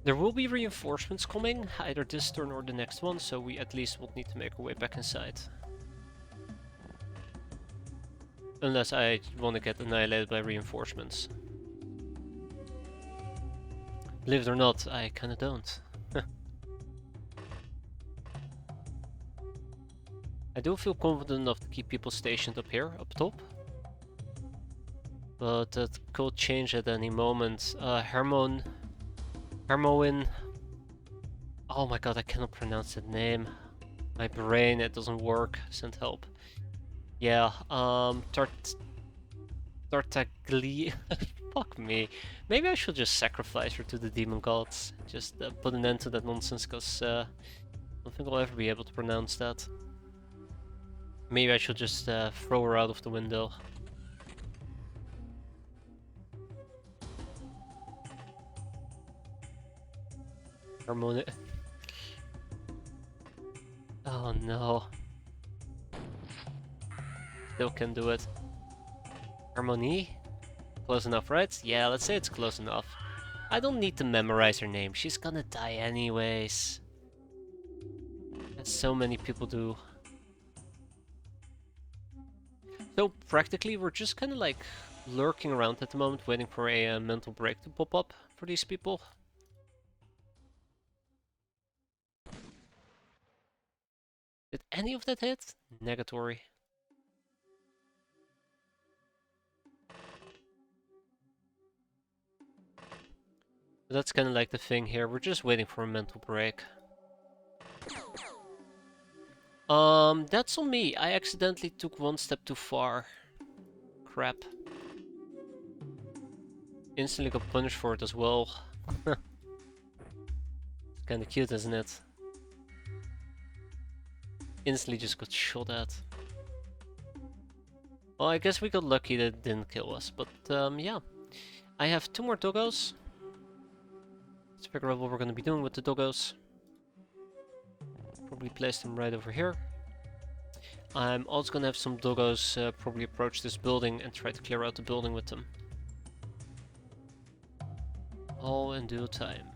there will be reinforcements coming, either this turn or the next one, so we at least will need to make our way back inside. Unless I want to get annihilated by reinforcements. Believe it or not, I kinda don't. I do feel confident enough to keep people stationed up here, up top. But that could change at any moment. Hermoin. Oh my god, I cannot pronounce that name. My brain, it doesn't work. Send help. Yeah, Tartagli. Fuck me. Maybe I should just sacrifice her to the demon gods. Just put an end to that nonsense, because I don't think I'll ever be able to pronounce that. Maybe I should just throw her out of the window. Harmonic. Oh no. Still can do it. Harmonie? Close enough, right? Yeah, let's say it's close enough. I don't need to memorize her name. She's gonna die anyways. As so many people do. So practically we're just kind of like lurking around at the moment, waiting for a mental break to pop up for these people. Did any of that hit? Negatory. That's kind of like the thing here. We're just waiting for a mental break. That's on me. I accidentally took one step too far. Crap. Instantly got punished for it as well. It's kinda cute, isn't it? Instantly just got shot at. Well, I guess we got lucky that it didn't kill us, but yeah. I have 2 more doggos. Let's figure out what we're gonna be doing with the doggos. Probably place them right over here. I'm also gonna have some doggos probably approach this building and try to clear out the building with them. All in due time.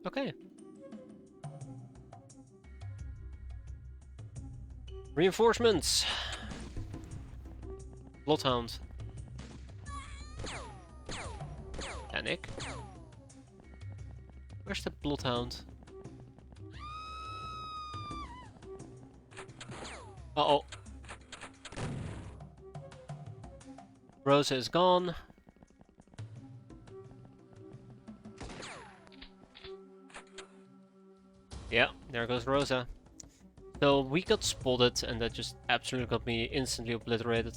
Okay. Reinforcements! Bloodhound. Panic. Where's the Bloodhound? Uh-oh. Rosa is gone. Yeah, there goes Rosa. So we got spotted and that just absolutely got me instantly obliterated.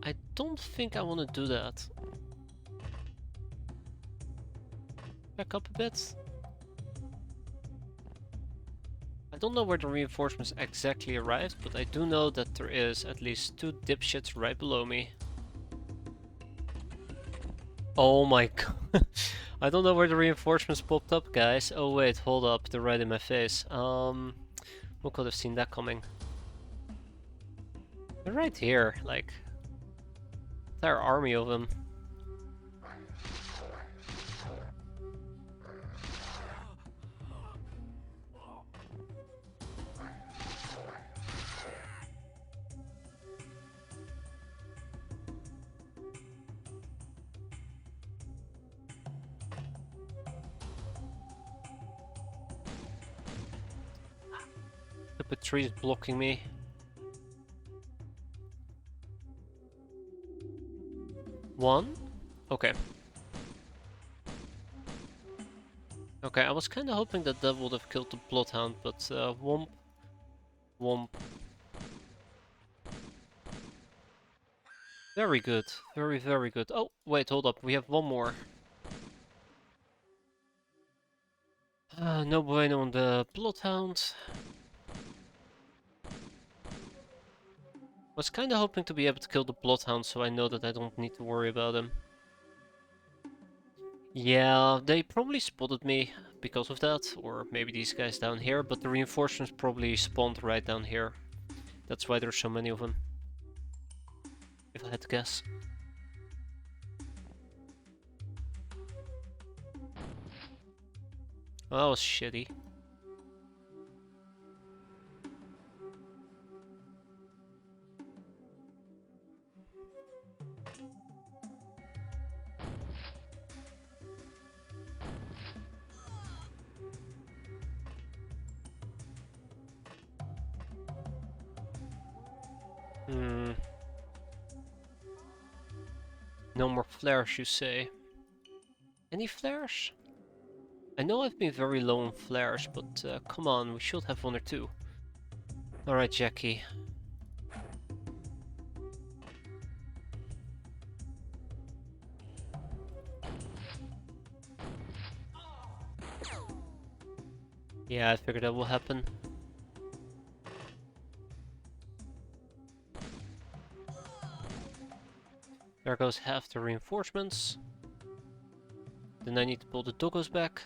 I don't think I want to do that. Back up a bit. I don't know where the reinforcements exactly arrived, but I do know that there is at least 2 dipshits right below me. Oh my god. I don't know where the reinforcements popped up, guys. Oh wait, hold up, they're right in my face. Who could have seen that coming? They're right here, like, entire army of them. Stupid trees blocking me. One? Okay. Okay, I was kinda hoping that that would have killed the Bloodhound, but womp. Womp. Very good. Very, very good. Oh, wait, hold up. We have one more. No bueno on the Bloodhound. Was kinda hoping to be able to kill the Bloodhound so I know that I don't need to worry about him. Yeah, they probably spotted me because of that, or maybe these guys down here, but the reinforcements probably spawned right down here. That's why there's so many of them. If I had to guess. Well, that was shitty. No more flares, you say? Any flares? I know I've been very low on flares, but come on, we should have 1 or 2. Alright, Jackie. Yeah, I figured that will happen. There goes half the reinforcements. Then I need to pull the doggos back.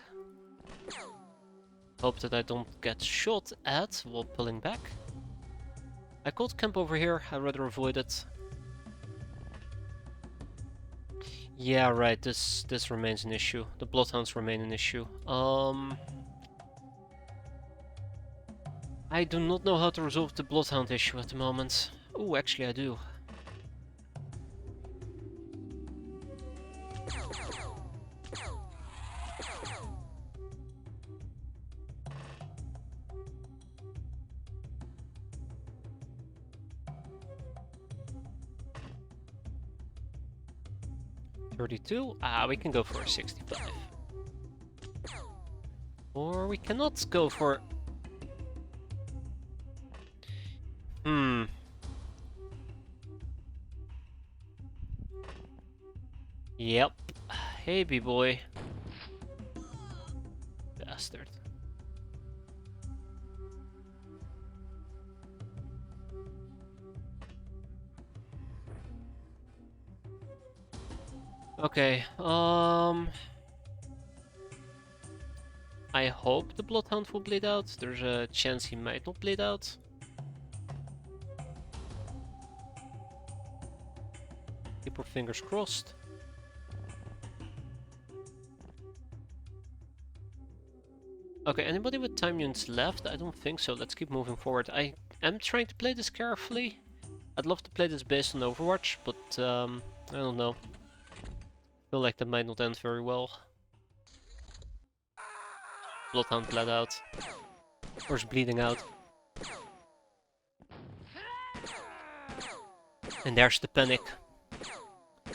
Hope that I don't get shot at while pulling back. I could camp over here, I'd rather avoid it. Yeah, right, this remains an issue. The bloodhounds remain an issue. I do not know how to resolve the bloodhound issue at the moment. Oh, actually I do. $32. Ah, we can go for a 65. Or we cannot go for... Yep. Hey, B-boy. Bastard. Okay, I hope the Bloodhound will bleed out. There's a chance he might not bleed out. Keep our fingers crossed. Okay, anybody with time units left? I don't think so. Let's keep moving forward. I am trying to play this carefully. I'd love to play this based on Overwatch, but I don't know. I feel like that might not end very well. Bloodhound bled out. Or is bleeding out. And there's the panic.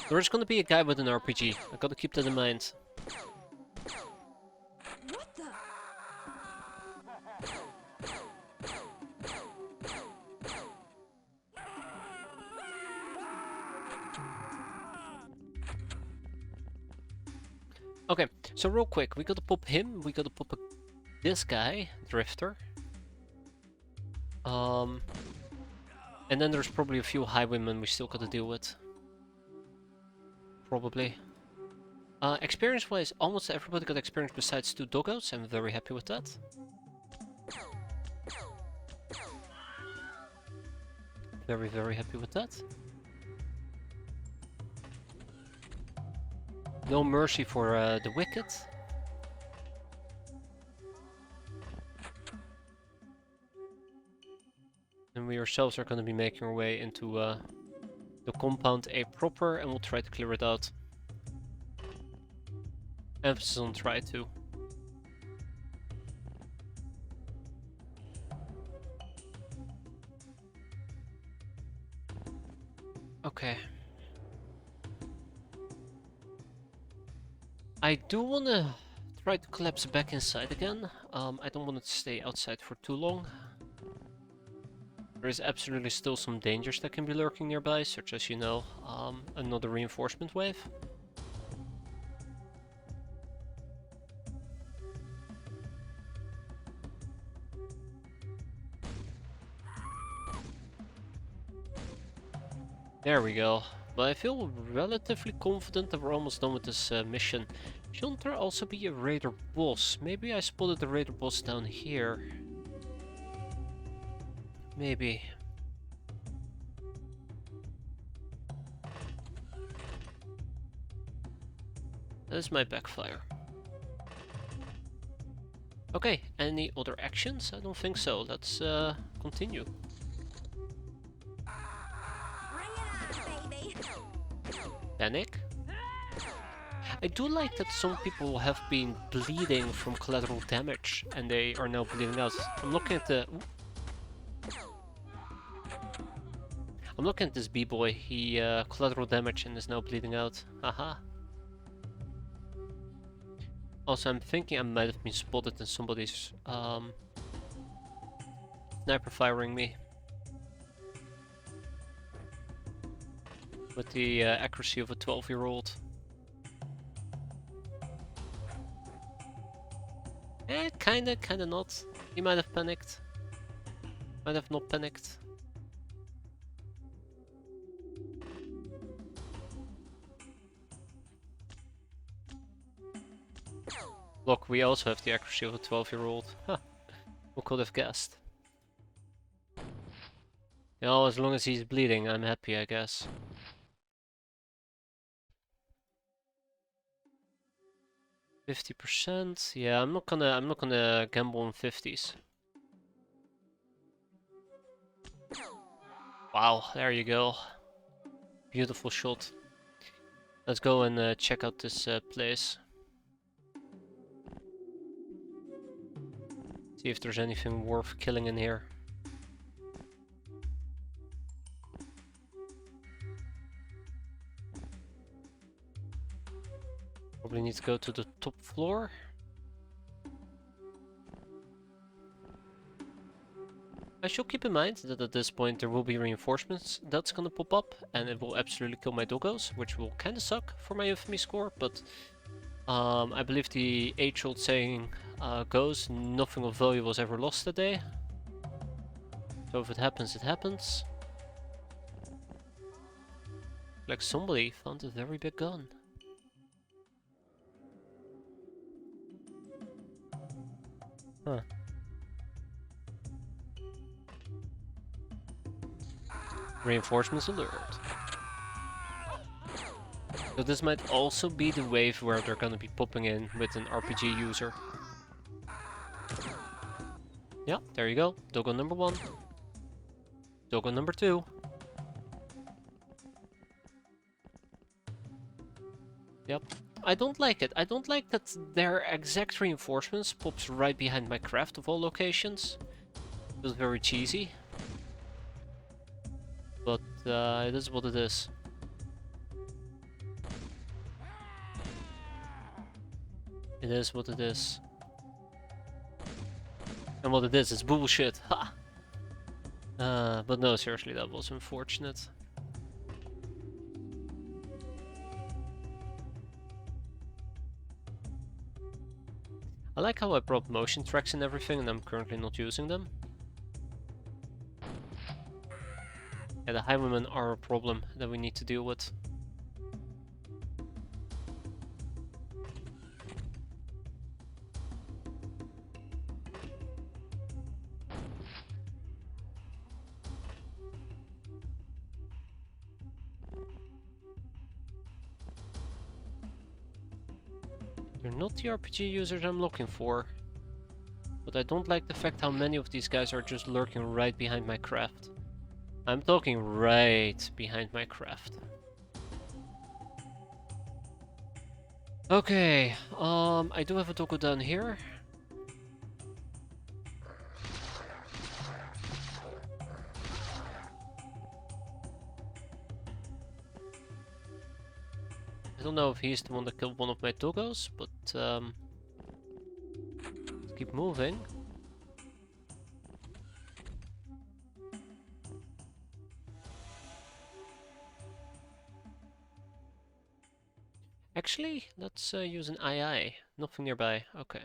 There's gonna be a guy with an RPG. I gotta keep that in mind. Okay, so real quick, we gotta pop him, we gotta pop this guy, Drifter. And then there's probably a few highwaymen we still gotta deal with. Probably. Experience-wise, almost everybody got experience besides 2 doggos. I'm very happy with that. Very, very happy with that. No mercy for the wicked. And we ourselves are going to be making our way into the compound A proper, and we'll try to clear it out. Emphasis on try to. Okay. I do want to try to collapse back inside again. I don't want it to stay outside for too long. There is absolutely still some dangers that can be lurking nearby, such as, you know, another reinforcement wave. There we go. But I feel relatively confident that we're almost done with this mission. Shouldn't there also be a raider boss? Maybe I spotted the raider boss down here. Maybe. This might backfire. Okay, any other actions? I don't think so. Let's continue. Panic? I do like that some people have been bleeding from collateral damage and they are now bleeding out. I'm looking at the... I'm looking at this B-boy. He collateral damage and is now bleeding out. Haha. Also, I'm thinking I might have been spotted and somebody's sniper firing me. With the accuracy of a 12-year-old. Kinda not. He might have panicked. Might have not panicked. Look, we also have the accuracy of a 12-year-old. Huh. Who could have guessed? You know, as long as he's bleeding, I'm happy, I guess. %. Yeah, I'm not gonna gamble on 50s. Wow, there you go. Beautiful shot. Let's go and check out this place. See if there's anything worth killing in here. Probably need to go to the top floor. I should keep in mind that at this point there will be reinforcements that's gonna pop up, and it will absolutely kill my doggos, which will kinda suck for my infamy score, but I believe the age-old saying goes, nothing of value was ever lost today. So if it happens, it happens. Like somebody found a very big gun. Huh. Reinforcements alert. So this might also be the wave where they're gonna be popping in with an RPG user. Yeah, there you go. Doggo number 1. Doggo number 2. Yep. I don't like it. I don't like that their exact reinforcements pops right behind my craft of all locations. It was very cheesy. But it is what it is. It is what it is. And what it is bullshit. Ha! But no, seriously, that was unfortunate. I like how I brought motion tracks and everything, and I'm currently not using them. Yeah, the highwaymen are a problem that we need to deal with. They're not the RPG users I'm looking for. But I don't like the fact how many of these guys are just lurking right behind my craft. I'm talking right behind my craft. Okay, I do have a doggo down here. I don't know if he's the one that killed one of my doggos, but let's keep moving. Actually, let's use an II. Nothing nearby. Okay.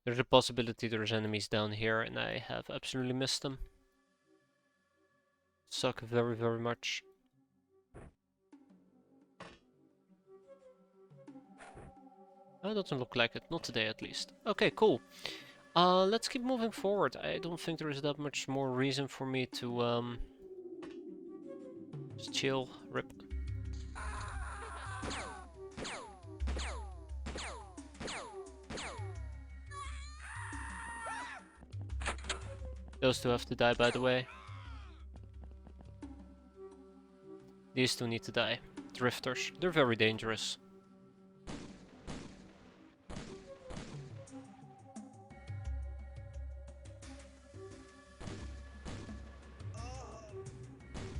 There's a possibility there's enemies down here and I have absolutely missed them. Suck very, very much. That doesn't look like it. Not today, at least. Okay, cool. Let's keep moving forward. I don't think there is that much more reason for me to just chill. Rip. Those two have to die, by the way. These two need to die. Drifters. They're very dangerous.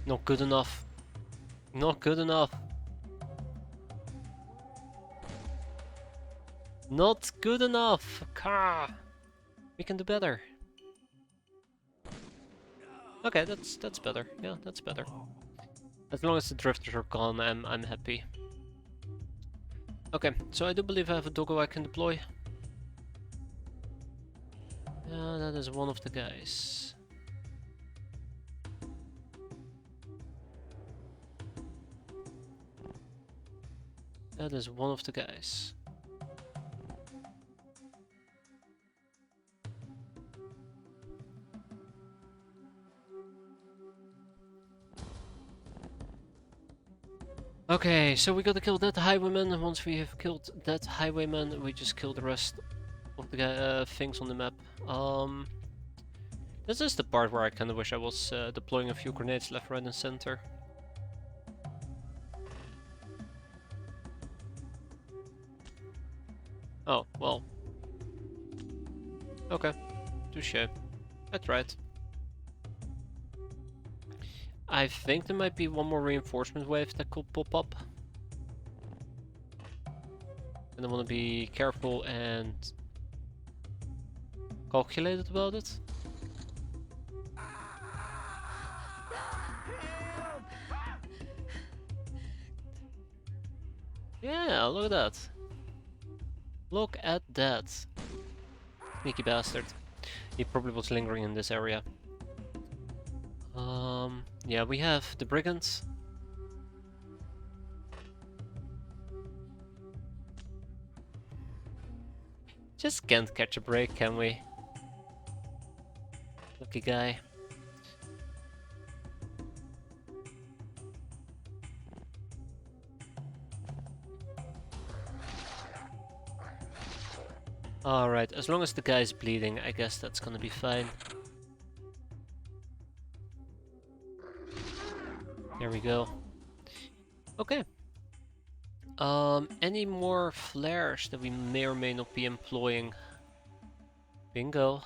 Not good enough. Not good enough. Not good enough. Kah. We can do better. Okay, that's better. Yeah, that's better. As long as the drifters are gone, I'm happy. Okay, so I do believe I have a doggo I can deploy. That is one of the guys. That is one of the guys. Okay, so we gotta kill that highwayman, and once we have killed that highwayman, we just kill the rest of the things on the map. This is the part where I kinda wish I was deploying a few grenades left, right, and center. Oh, well. Okay, touché. I tried. I think there might be one more reinforcement wave that could pop up. And I want to be careful and calculated about it. Yeah, look at that. Look at that. Sneaky bastard. He probably was lingering in this area. Yeah, we have the brigands. Just can't catch a break, can we? Lucky guy. Alright, as long as the guy's bleeding, I guess that's gonna be fine. There we go. Okay. Any more flares that we may or may not be employing? Bingo.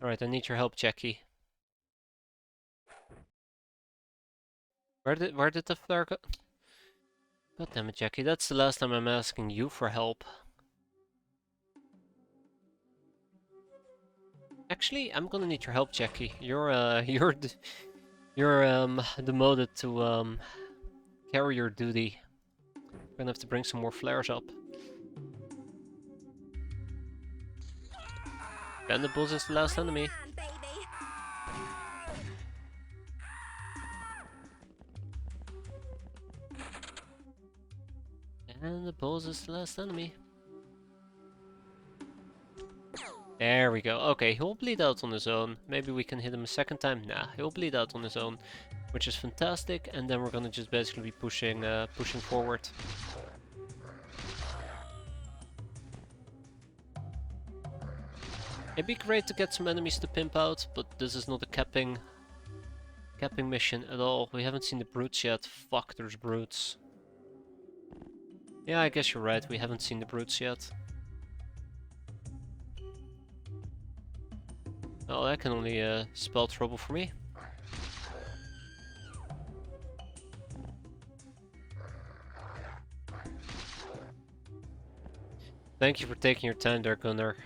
Alright, I need your help, Jackie. Where did the flare go? God damn it, Jackie, that's the last time I'm asking you for help. Actually, I'm gonna need your help, Jackie. You're demoted to carrier duty. We're gonna have to bring some more flares up. Vendables is the last enemy. And the bulls is the last enemy. There we go. Okay, he'll bleed out on his own. Maybe we can hit him a second time. Nah, he'll bleed out on his own, which is fantastic. And then we're gonna just basically be pushing forward. It'd be great to get some enemies to pimp out, but this is not a capping mission at all. We haven't seen the brutes yet. Fuck, there's brutes. Yeah, I guess you're right. We haven't seen the brutes yet. Oh, that can only spell trouble for me. Thank you for taking your time there, Gunnar.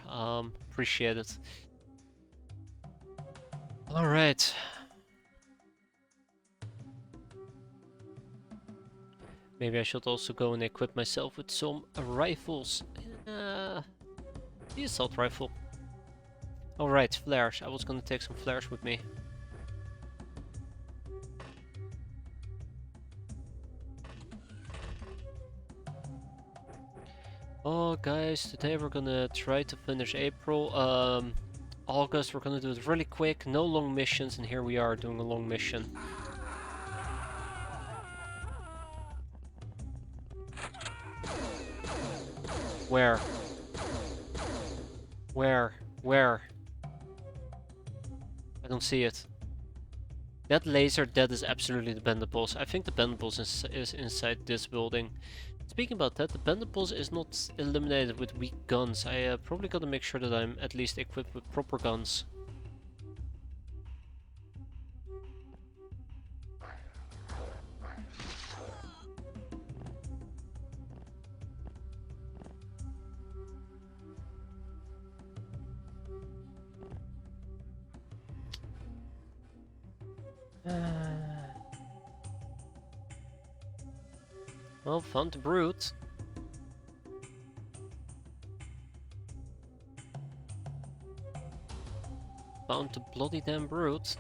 Appreciate it. Alright. Maybe I should also go and equip myself with some rifles. The assault rifle. Alright, flares. I was gonna take some flares with me. Oh guys, today we're gonna try to finish April. August we're gonna do it really quick, no long missions, and here we are doing a long mission. Where? Where? Where? I don't see it. That laser, that is absolutely the Bendables. I think the Bendables is inside this building. Speaking about that, the Bendables is not eliminated with weak guns. I probably gotta make sure that I'm at least equipped with proper guns. Well, found the brute. found the bloody damn brute.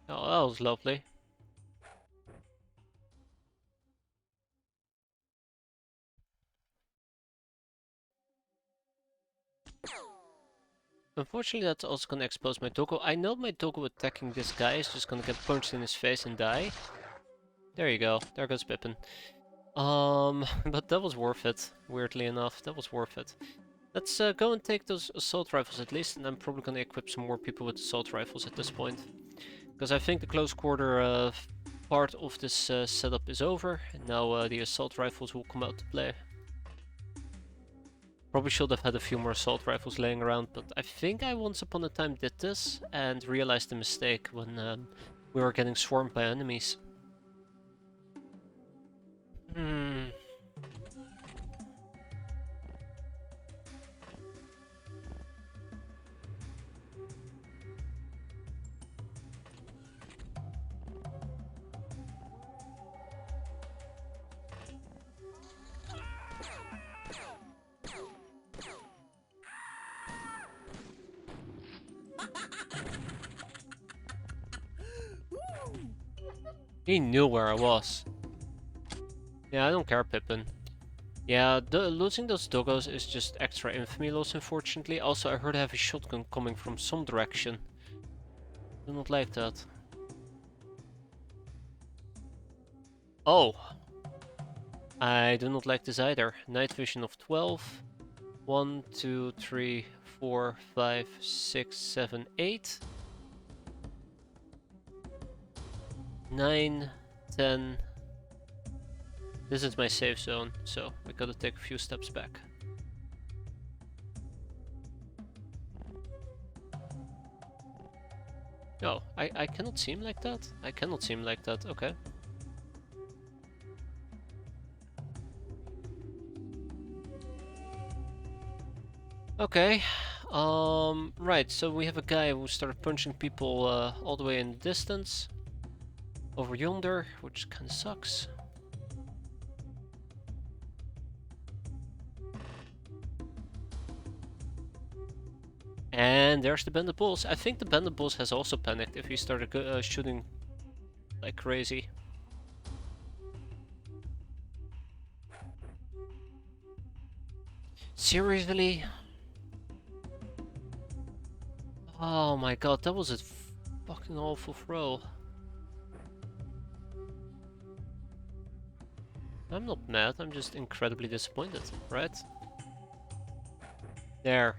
Oh, that was lovely. Unfortunately, that's also gonna expose my doggo. I know my doggo attacking this guy is just gonna get punched in his face and die. There you go. There goes Pippin. But that was worth it. Weirdly enough, that was worth it. Let's go and take those assault rifles at least, and I'm probably gonna equip some more people with assault rifles at this point. Because I think the close quarter part of this setup is over, and now the assault rifles will come out to play. Probably should have had a few more assault rifles laying around, but I think I once upon a time did this and realized the mistake when we were getting swarmed by enemies. Hmm. He knew where I was. Yeah, I don't care, Pippin. Yeah, losing those doggos is just extra infamy loss, unfortunately. Also, I heard a heavy shotgun coming from some direction. Do not like that. Oh! I do not like this either. Night vision of 12. 1, 2, 3, 4, 5, 6, 7, 8. 9, 10. This is my safe zone, so we gotta take a few steps back. No, I cannot see him like that? I cannot see him like that, okay. Okay, right, so we have a guy who started punching people all the way in the distance. Over yonder, which kinda sucks. And there's the Bandit Bulls. I think the Bandit Bulls has also panicked if he started shooting like crazy. Seriously? Oh my god, that was a fucking awful throw. I'm not mad, I'm just incredibly disappointed, right? There.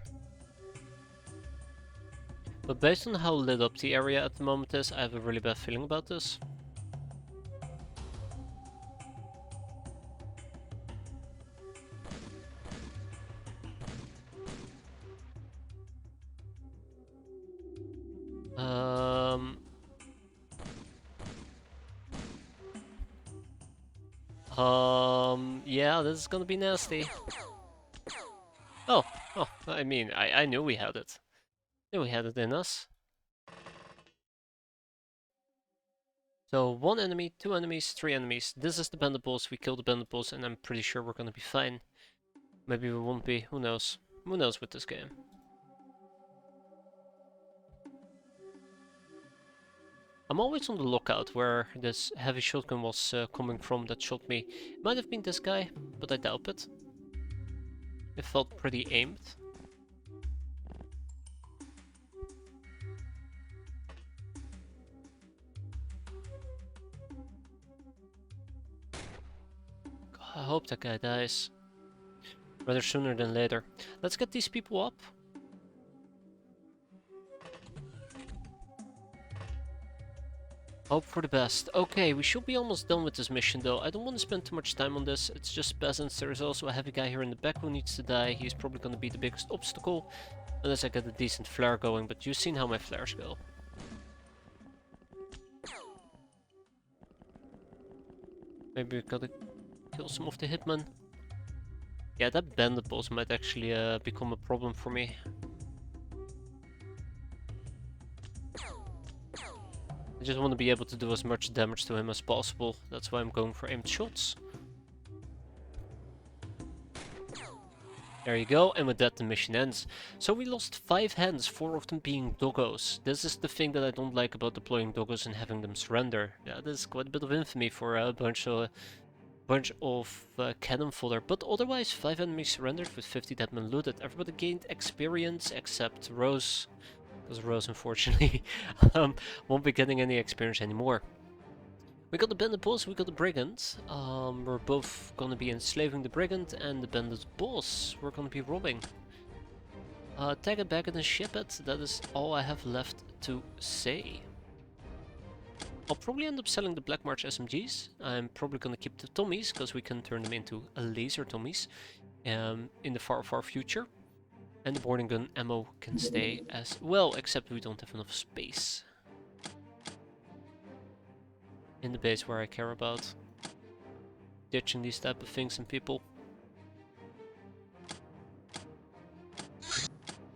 But based on how lit up the area at the moment is, I have a really bad feeling about this. Yeah, this is gonna be nasty. Oh, I mean, I knew we had it. Knew we had it in us. So, 1 enemy, 2 enemies, 3 enemies. This is the Bandit Bulls, we kill the Bandit Bulls, and I'm pretty sure we're gonna be fine. Maybe we won't be, who knows? Who knows with this game? I'm always on the lookout where this heavy shotgun was coming from that shot me. It might have been this guy, but I doubt it. It felt pretty aimed. God, I hope that guy dies. Rather sooner than later. Let's get these people up. Hope for the best. Okay, we should be almost done with this mission though. I don't want to spend too much time on this. It's just peasants. There is also a heavy guy here in the back who needs to die. He's probably going to be the biggest obstacle. Unless I get a decent flare going, but you've seen how my flares go. Maybe we gotta kill some of the hitmen. Yeah, that bandit boss might actually become a problem for me. just want to be able to do as much damage to him as possible. That's why I'm going for aimed shots. There you go, and with that the mission ends. So we lost 5 hands, 4 of them being doggos. This is the thing that I don't like about deploying doggos and having them surrender. Yeah, there's quite a bit of infamy for a bunch of cannon fodder. But otherwise, 5 enemies surrendered with 50 dead men looted. Everybody gained experience except Rose. Because Rose, unfortunately, won't be getting any experience anymore. We got the bandit boss, we got the brigand. We're both gonna be enslaving the brigand, and the bandit boss we're gonna be robbing. Tag it, bag it, and ship it. That is all I have left to say. I'll probably end up selling the Black March SMGs. I'm probably gonna keep the Tommies, because we can turn them into laser Tommies in the far, far future. And the boarding gun ammo can stay as well, except we don't have enough space in the base where I care about ditching these type of things and people.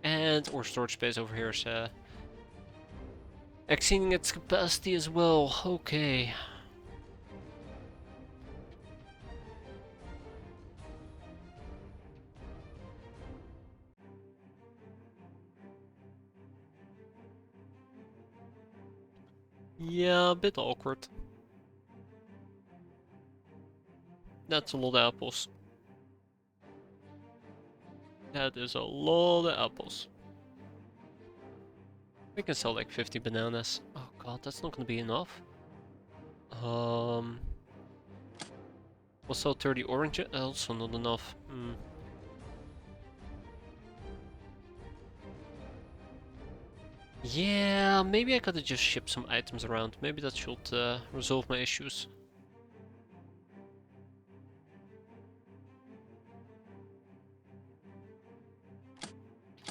And our storage space over here is exceeding its capacity as well. Okay. Yeah, a bit awkward. That's a lot of apples. That is a lot of apples. We can sell like 50 bananas. Oh god, that's not gonna be enough. We'll sell 30 oranges. Also not enough. Yeah, maybe I could have just shipped some items around. Maybe that should resolve my issues.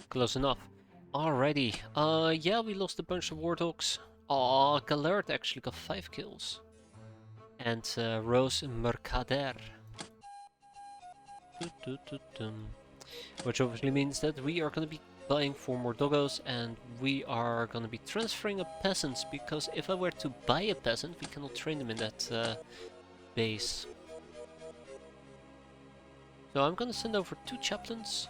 Close enough. Alrighty. Yeah, we lost a bunch of warthogs. Aw, Galert actually got 5 kills. And Rose Mercader. Which obviously means that we are gonna be buying 4 more doggos, and we are gonna be transferring a peasant, because if I were to buy a peasant, we cannot train them in that base. So I'm gonna send over 2 chaplains.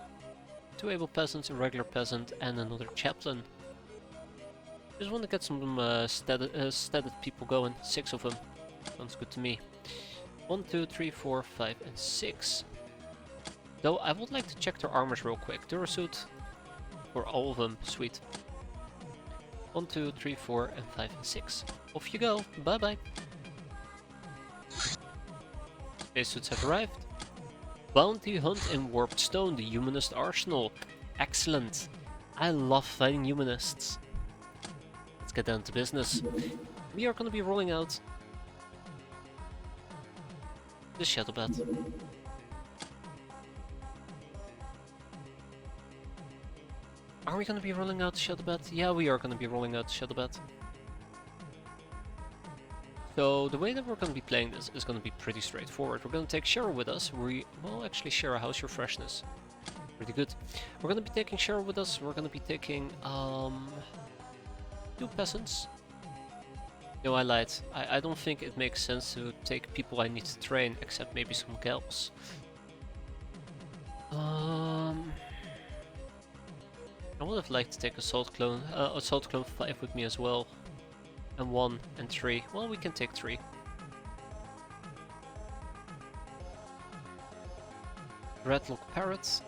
2 able peasants, a regular peasant, and another chaplain. Just want to get some stated people going. 6 of them. Sounds good to me. 1, 2, 3, 4, 5, and 6. Though I would like to check their armors real quick. Durasuit for all of them. Sweet. 1, 2, 3, 4, and 5, and 6. Off you go. Bye bye. Spacesuits have arrived. Bounty hunt in Warped Stone, the Humanist Arsenal. Excellent. I love fighting humanists. Let's get down to business. We are going to be rolling out the Shadow Bat. Are we going to be rolling out the Shadow Bat? Yeah, we are going to be rolling out the Shadow Bat. So the way that we're going to be playing this is going to be pretty straightforward. We're going to take Cheryl with us. Well, actually, Cheryl, how's your freshness? Pretty good. We're going to be taking Cheryl with us. We're going to be taking 2 peasants. No, I lied. I don't think it makes sense to take people I need to train, except maybe some gals. I would have liked to take Assault Clone 5 with me as well. And 1 and 3. Well, we can take 3. Redlock Parrots.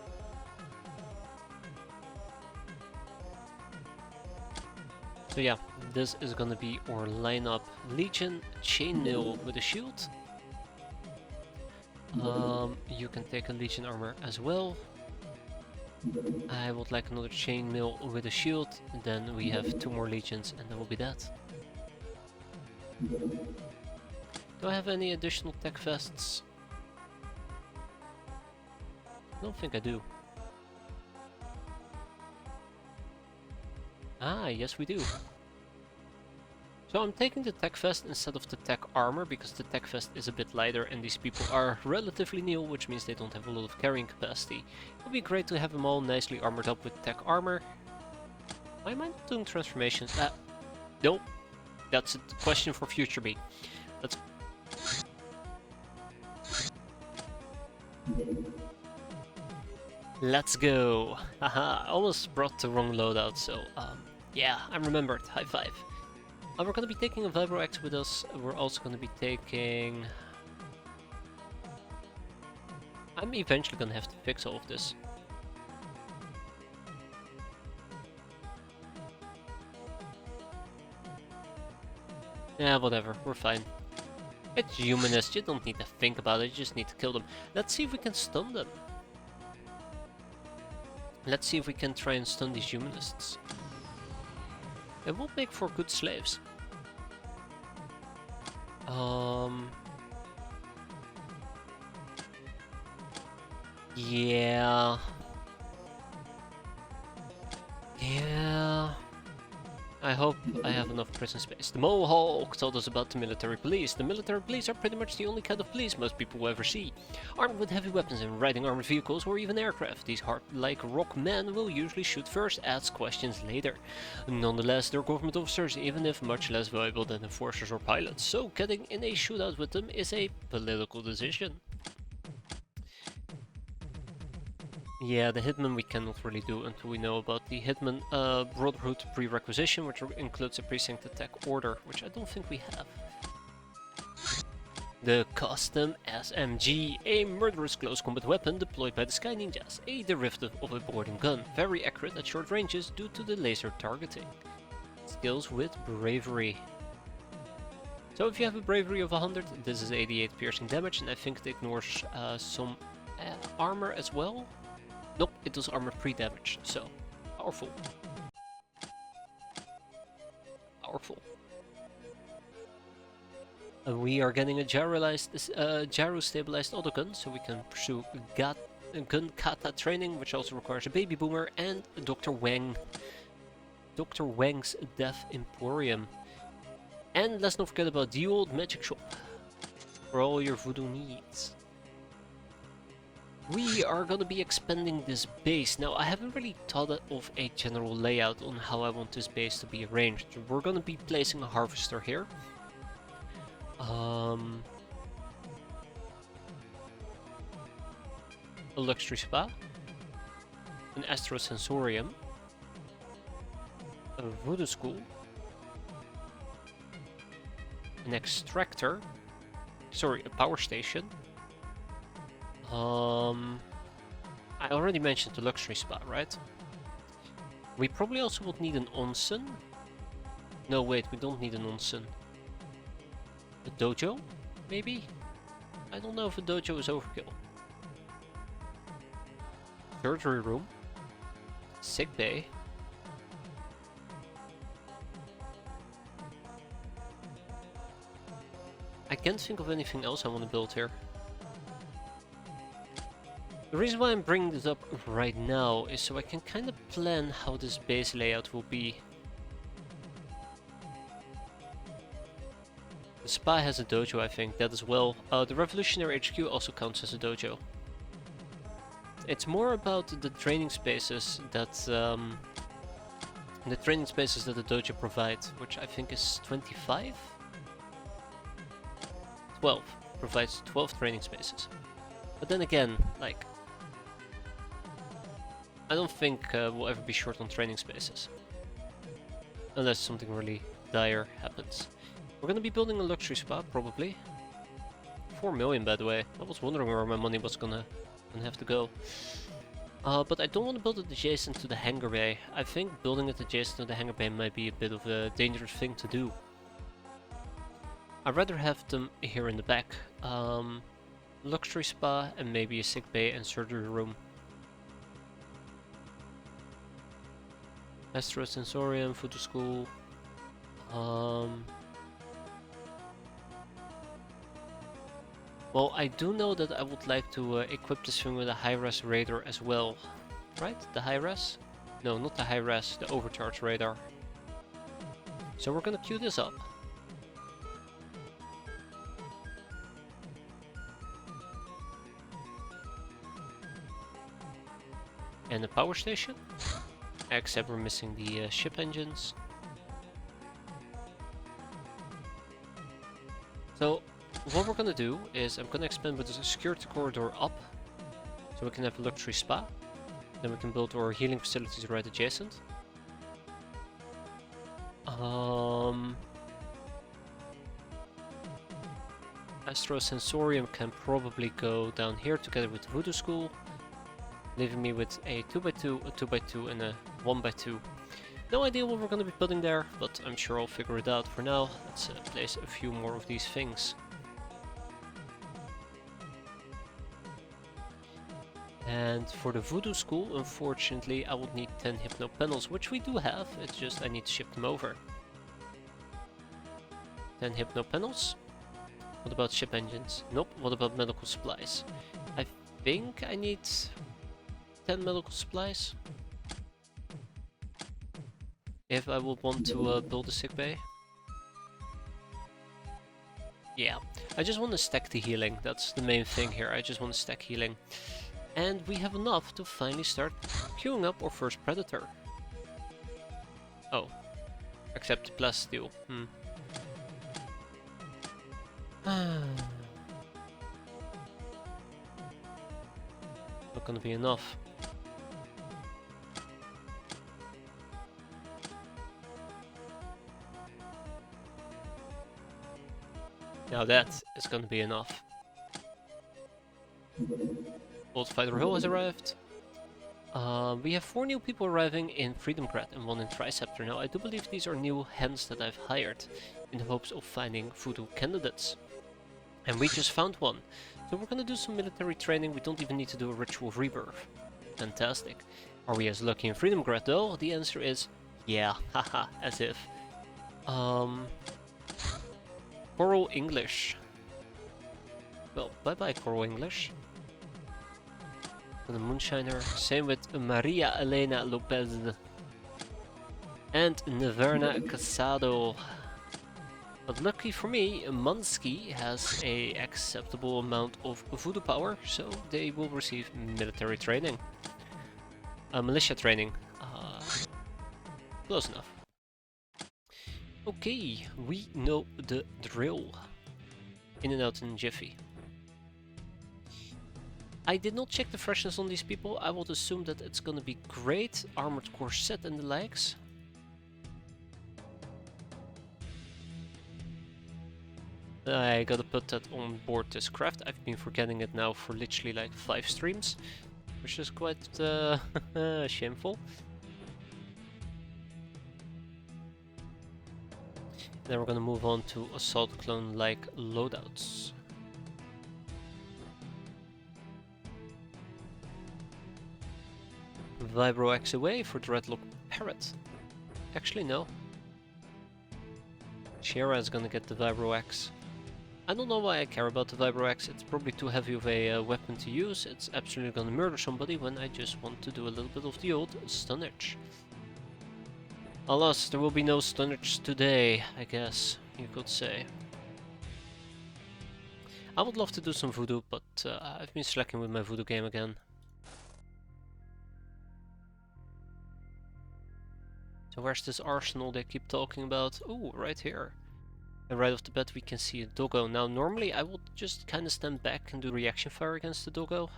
So yeah, this is gonna be our lineup. Legion, Chainmail with a shield. You can take a Legion armor as well. I would like another Chainmail with a shield. And then we have 2 more Legions, and that will be that. Do I have any additional tech vests? I don't think I do. Ah, yes we do. So I'm taking the tech vest instead of the tech armor, because the tech vest is a bit lighter and these people are relatively new, which means they don't have a lot of carrying capacity. It would be great to have them all nicely armored up with tech armor. Why am I not doing transformations? No. That's a question for future me. Let's... Let's go. Haha, I almost brought the wrong loadout, so yeah, I remembered. High five. We're gonna be taking a Vibro X with us. We're also gonna be taking... I'm eventually gonna have to fix all of this. Yeah, whatever, we're fine. It's humanist, you don't need to think about it, you just need to kill them. Let's see if we can stun them. Let's see if we can try and stun these humanists. It will make for good slaves. Yeah. Yeah. I hope I have enough prison space. The Mohawk told us about the military police. The military police are pretty much the only kind of police most people will ever see. Armed with heavy weapons and riding armored vehicles or even aircraft, these hard-like rock men will usually shoot first, ask questions later. Nonetheless, they're government officers, even if much less valuable than enforcers or pilots, so getting in a shootout with them is a political decision. Yeah, the Hitman we cannot really do until we know about the Hitman Brotherhood prerequisition, which includes a precinct attack order, which I don't think we have. The Custom SMG, a murderous close combat weapon deployed by the Sky Ninjas, a derivative of a boarding gun, very accurate at short ranges due to the laser targeting. Skills with Bravery. So if you have a Bravery of 100, this is 88 piercing damage, and I think it ignores some armor as well. Nope, it does armor pre-damage, so powerful. Powerful. We are getting a gyro-stabilized autogun, so we can pursue gun kata training, which also requires a baby boomer, and Dr. Wang. Dr. Wang's Death Emporium. And let's not forget about the old magic shop for all your voodoo needs. We are gonna be expanding this base. Now, I haven't really thought of a general layout on how I want this base to be arranged. We're gonna be placing a harvester here. A luxury spa. An astrosensorium. A voodoo school. An extractor. Sorry, a power station. I already mentioned the luxury spa, right? We probably also would need an onsen. No, wait, we don't need an onsen. A dojo, maybe? I don't know if a dojo is overkill. Surgery room. Sick bay. I can't think of anything else I want to build here. The reason why I'm bringing this up right now is so I can kind of plan how this base layout will be. The spa has a dojo, I think, that as well. The Revolutionary HQ also counts as a dojo. It's more about the training spaces that the dojo provides, which I think is 25? 12. Provides 12 training spaces. But then again, like, I don't think we'll ever be short on training spaces. Unless something really dire happens. We're gonna be building a luxury spa, probably. 4 million, by the way. I was wondering where my money was gonna have to go. But I don't want to build it adjacent to the hangar bay. I think building it adjacent to the hangar bay might be a bit of a dangerous thing to do. I'd rather have them here in the back. Luxury spa and maybe a sick bay and surgery room. Astrosensorium, photo school. Well, I do know that I would like to equip this thing with a high-res radar as well. Right? The high-res? No, not the high-res, the overcharge radar. So we're gonna queue this up. And the power station. Except we're missing the ship engines. So what we're gonna do is I'm gonna expand with the security corridor up, so we can have a luxury spa. Then we can build our healing facilities right adjacent. Astro Sensorium can probably go down here together with Voodoo School, leaving me with a 2x2, a 2x2, and a 1x2. No idea what we're going to be putting there, but I'm sure I'll figure it out. For now, let's place a few more of these things. And for the Voodoo School, unfortunately, I would need 10 Hypno panels, which we do have, it's just I need to ship them over. 10 Hypno panels. What about ship engines? Nope. What about medical supplies? I think I need 10 medical supplies if I would want to build a sick bay. Yeah, I just want to stack the healing. That's the main thing here. I just want to stack healing. And we have enough to finally start queuing up our first predator. Oh, except plasteel. Not gonna be enough. Now that is gonna be enough. Old Fighter Hill has arrived. We have 4 new people arriving in Freedomgrad and 1 in Triceptor. Now I do believe these are new hens that I've hired in the hopes of finding voodoo candidates. And we just found one. So we're gonna do some military training. We don't even need to do a ritual of rebirth. Fantastic. Are we as lucky in Freedomgrad though? The answer is yeah, haha, as if. Coral English. Well, bye bye Coral English. The Moonshiner. Same with Maria Elena Lopez. And Neverna Casado. But lucky for me, Mansky has a acceptable amount of voodoo power, so they will receive military training. Militia training. Close enough. Okay, we know the drill. In and out in a jiffy. I did not check the freshness on these people. I would assume that it's gonna be great. Armored corset and the legs. I gotta put that on board this craft. I've been forgetting it now for literally like 5 streams, which is quite shameful. Then we're gonna move on to assault clone-like loadouts. Vibro X away for Dreadlock Parrot. Actually, no. Shira is gonna get the Vibro X. I don't know why I care about the Vibro X. It's probably too heavy of a weapon to use. It's absolutely gonna murder somebody when I just want to do a little bit of the old stunnage. Alas, there will be no stunnage today, I guess you could say. I would love to do some voodoo, but I've been slacking with my voodoo game again. So where's this arsenal they keep talking about? Ooh, right here. And right off the bat we can see a doggo. Now normally I would just kind of stand back and do reaction fire against the doggo.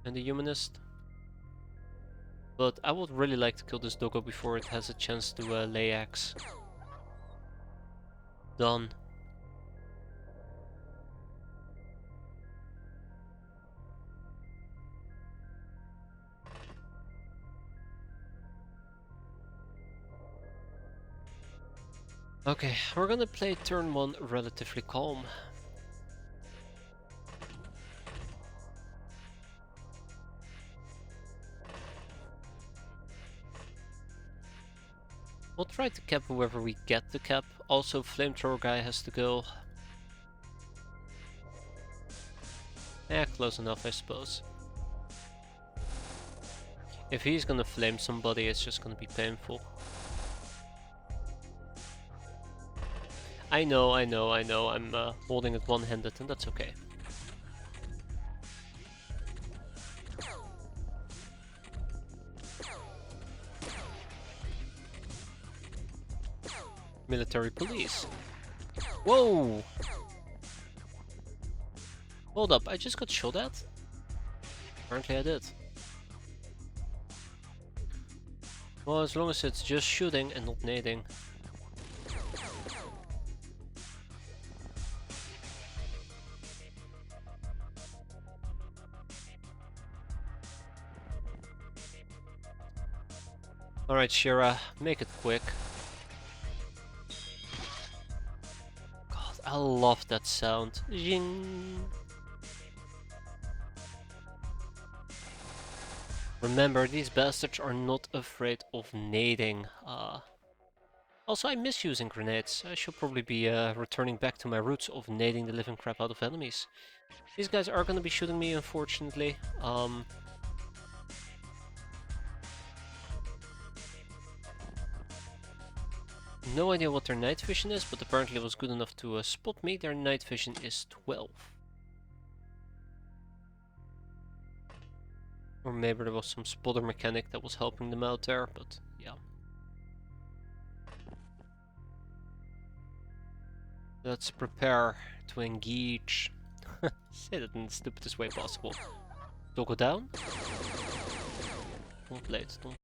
And the humanist. But I would really like to kill this doggo before it has a chance to lay axe. Done. Okay, we're gonna play turn 1 relatively calm. We'll try to cap whoever we get to cap. Also, flamethrower guy has to go. Yeah, close enough, I suppose. If he's gonna flame somebody, it's just gonna be painful. I know, I'm holding it one-handed, and that's okay. Military police. Whoa! Hold up, I just got shot at? Apparently I did. Well, as long as it's just shooting and not nading. Alright, Shira, make it quick. God, I love that sound. Zing! Remember, these bastards are not afraid of nading. Also, I miss using grenades. I should probably be returning back to my roots of nading the living crap out of enemies. These guys are gonna be shooting me, unfortunately. No idea what their night vision is, but apparently it was good enough to spot me. Their night vision is 12. Or maybe there was some spotter mechanic that was helping them out there, but yeah. Let's prepare to engage. Say that in the stupidest way possible. Toggle down. Don't play it, don't.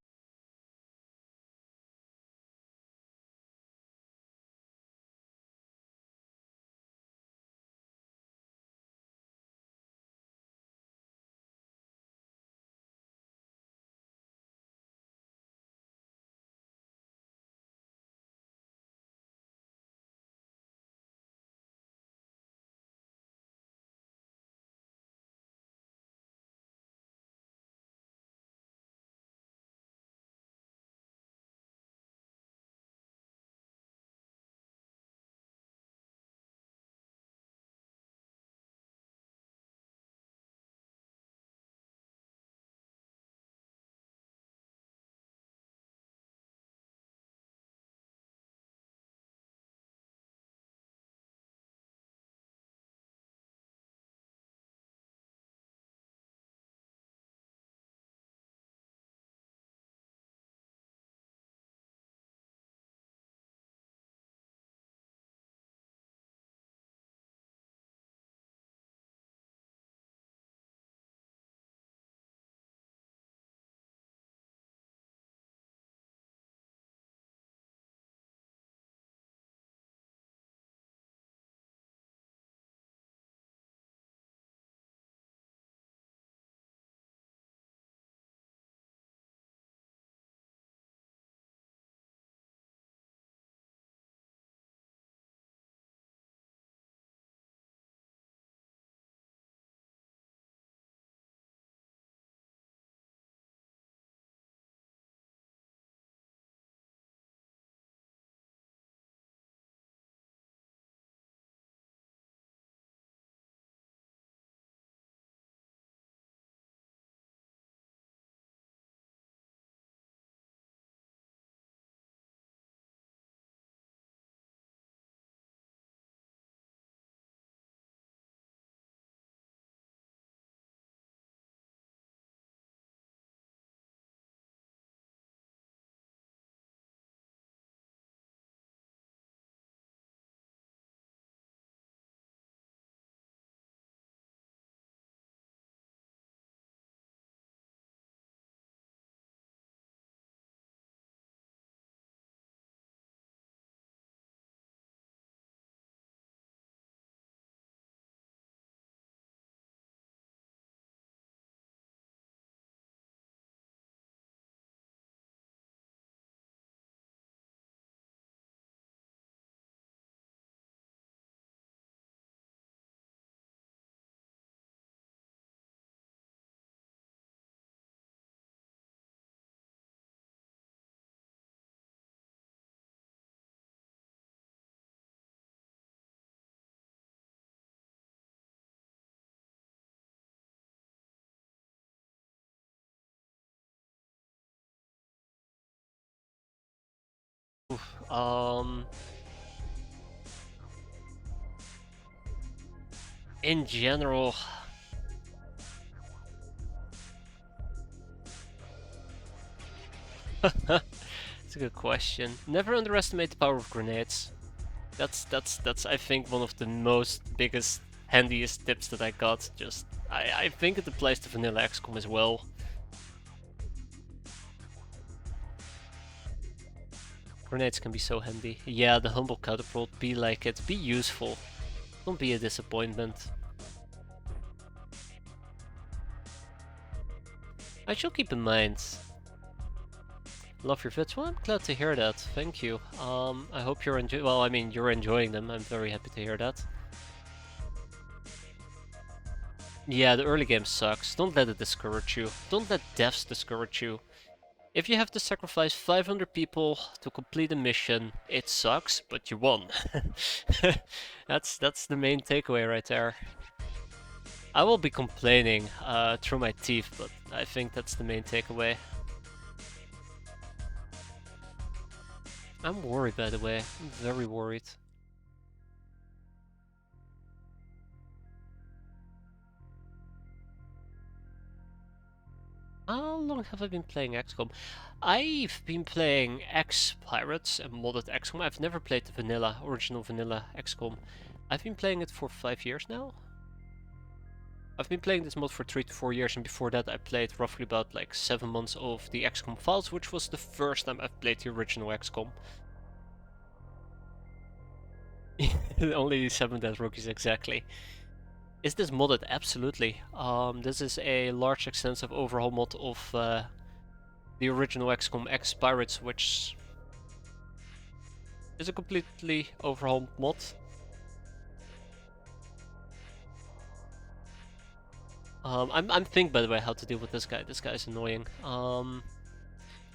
Oof. In general, It's a good question. Never underestimate the power of grenades. That's I think one of the most biggest, handiest tips that I got. Just I think it applies to vanilla XCOM as well. Grenades can be so handy. Yeah, the humble catapult, be like it, be useful. Don't be a disappointment. I shall keep in mind. Love your vids. Well, I'm glad to hear that. Thank you. I hope you're enjoying. Well, I mean, you're enjoying them. I'm very happy to hear that. Yeah, the early game sucks. Don't let it discourage you. Don't let deaths discourage you. If you have to sacrifice 500 people to complete a mission, it sucks, but you won. That's the main takeaway right there. I will be complaining through my teeth, but I think that's the main takeaway. I'm worried, by the way. I'm very worried. How long have I been playing XCOM? I've been playing X-Pirates and modded XCOM. I've never played the original vanilla XCOM. I've been playing it for 5 years now. I've been playing this mod for 3 to 4 years, and before that I played roughly about like 7 months of the XCOM Files, which was the first time I've played the original XCOM. Only 7 dead rookies, exactly. Is this modded? Absolutely. This is a large extensive overhaul mod of the original XCOM X-Pirates, which is a completely overhauled mod. I'm thinking, by the way, how to deal with this guy. This guy is annoying.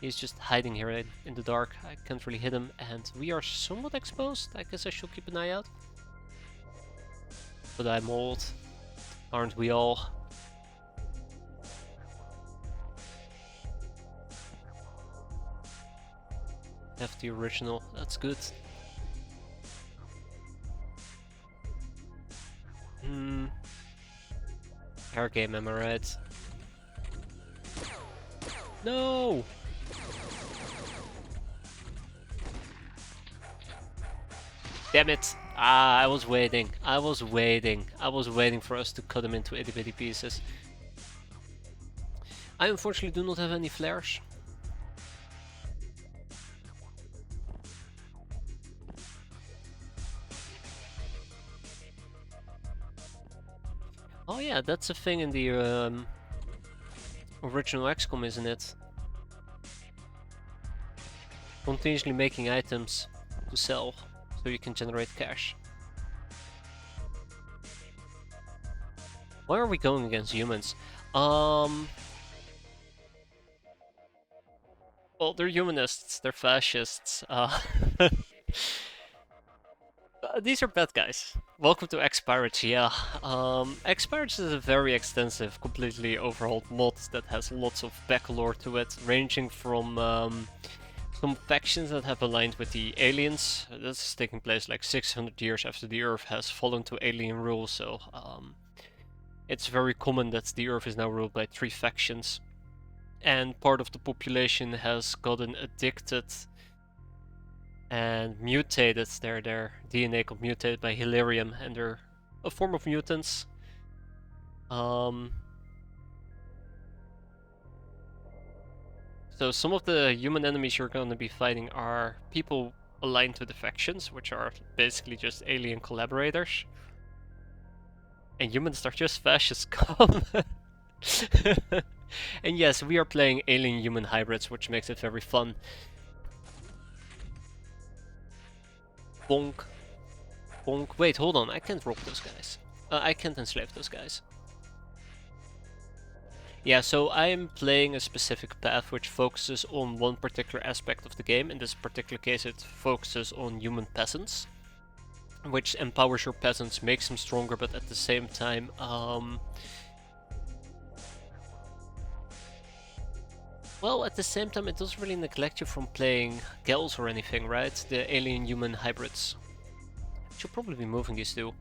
He's just hiding here in the dark. I can't really hit him, and we are somewhat exposed. I guess I should keep an eye out. But I'm old. Aren't we all? Have the original. That's good. Air game, am I right? No! Damn it! Ah, I was waiting. I was waiting for us to cut them into itty bitty pieces. I unfortunately do not have any flares. Oh yeah, that's a thing in the original XCOM, isn't it? Continuously making items to sell, so you can generate cash. Why are we going against humans? Well, they're humanists, they're fascists. These are bad guys. Welcome to X-Pirates, yeah. X-Pirates is a very extensive, completely overhauled mod that has lots of backlore to it, ranging from some factions that have aligned with the aliens. This is taking place like 600 years after the Earth has fallen to alien rule, so it's very common that the Earth is now ruled by 3 factions. And part of the population has gotten addicted and mutated. Their DNA got mutated by Hilarium, and they're a form of mutants. So some of the human enemies you're going to be fighting are people aligned to the factions, which are basically just alien collaborators. And humans are just fascist scum. And yes, we are playing alien-human hybrids, which makes it very fun. Bonk. Bonk. Wait, hold on. I can't rope those guys. I can't enslave those guys. Yeah, so I am playing a specific path which focuses on one particular aspect of the game. In this particular case, it focuses on human peasants, which empowers your peasants, makes them stronger, but at the same time, well, at the same time, it doesn't really neglect you from playing Gels or anything, right? The alien-human hybrids. I should probably be moving these two.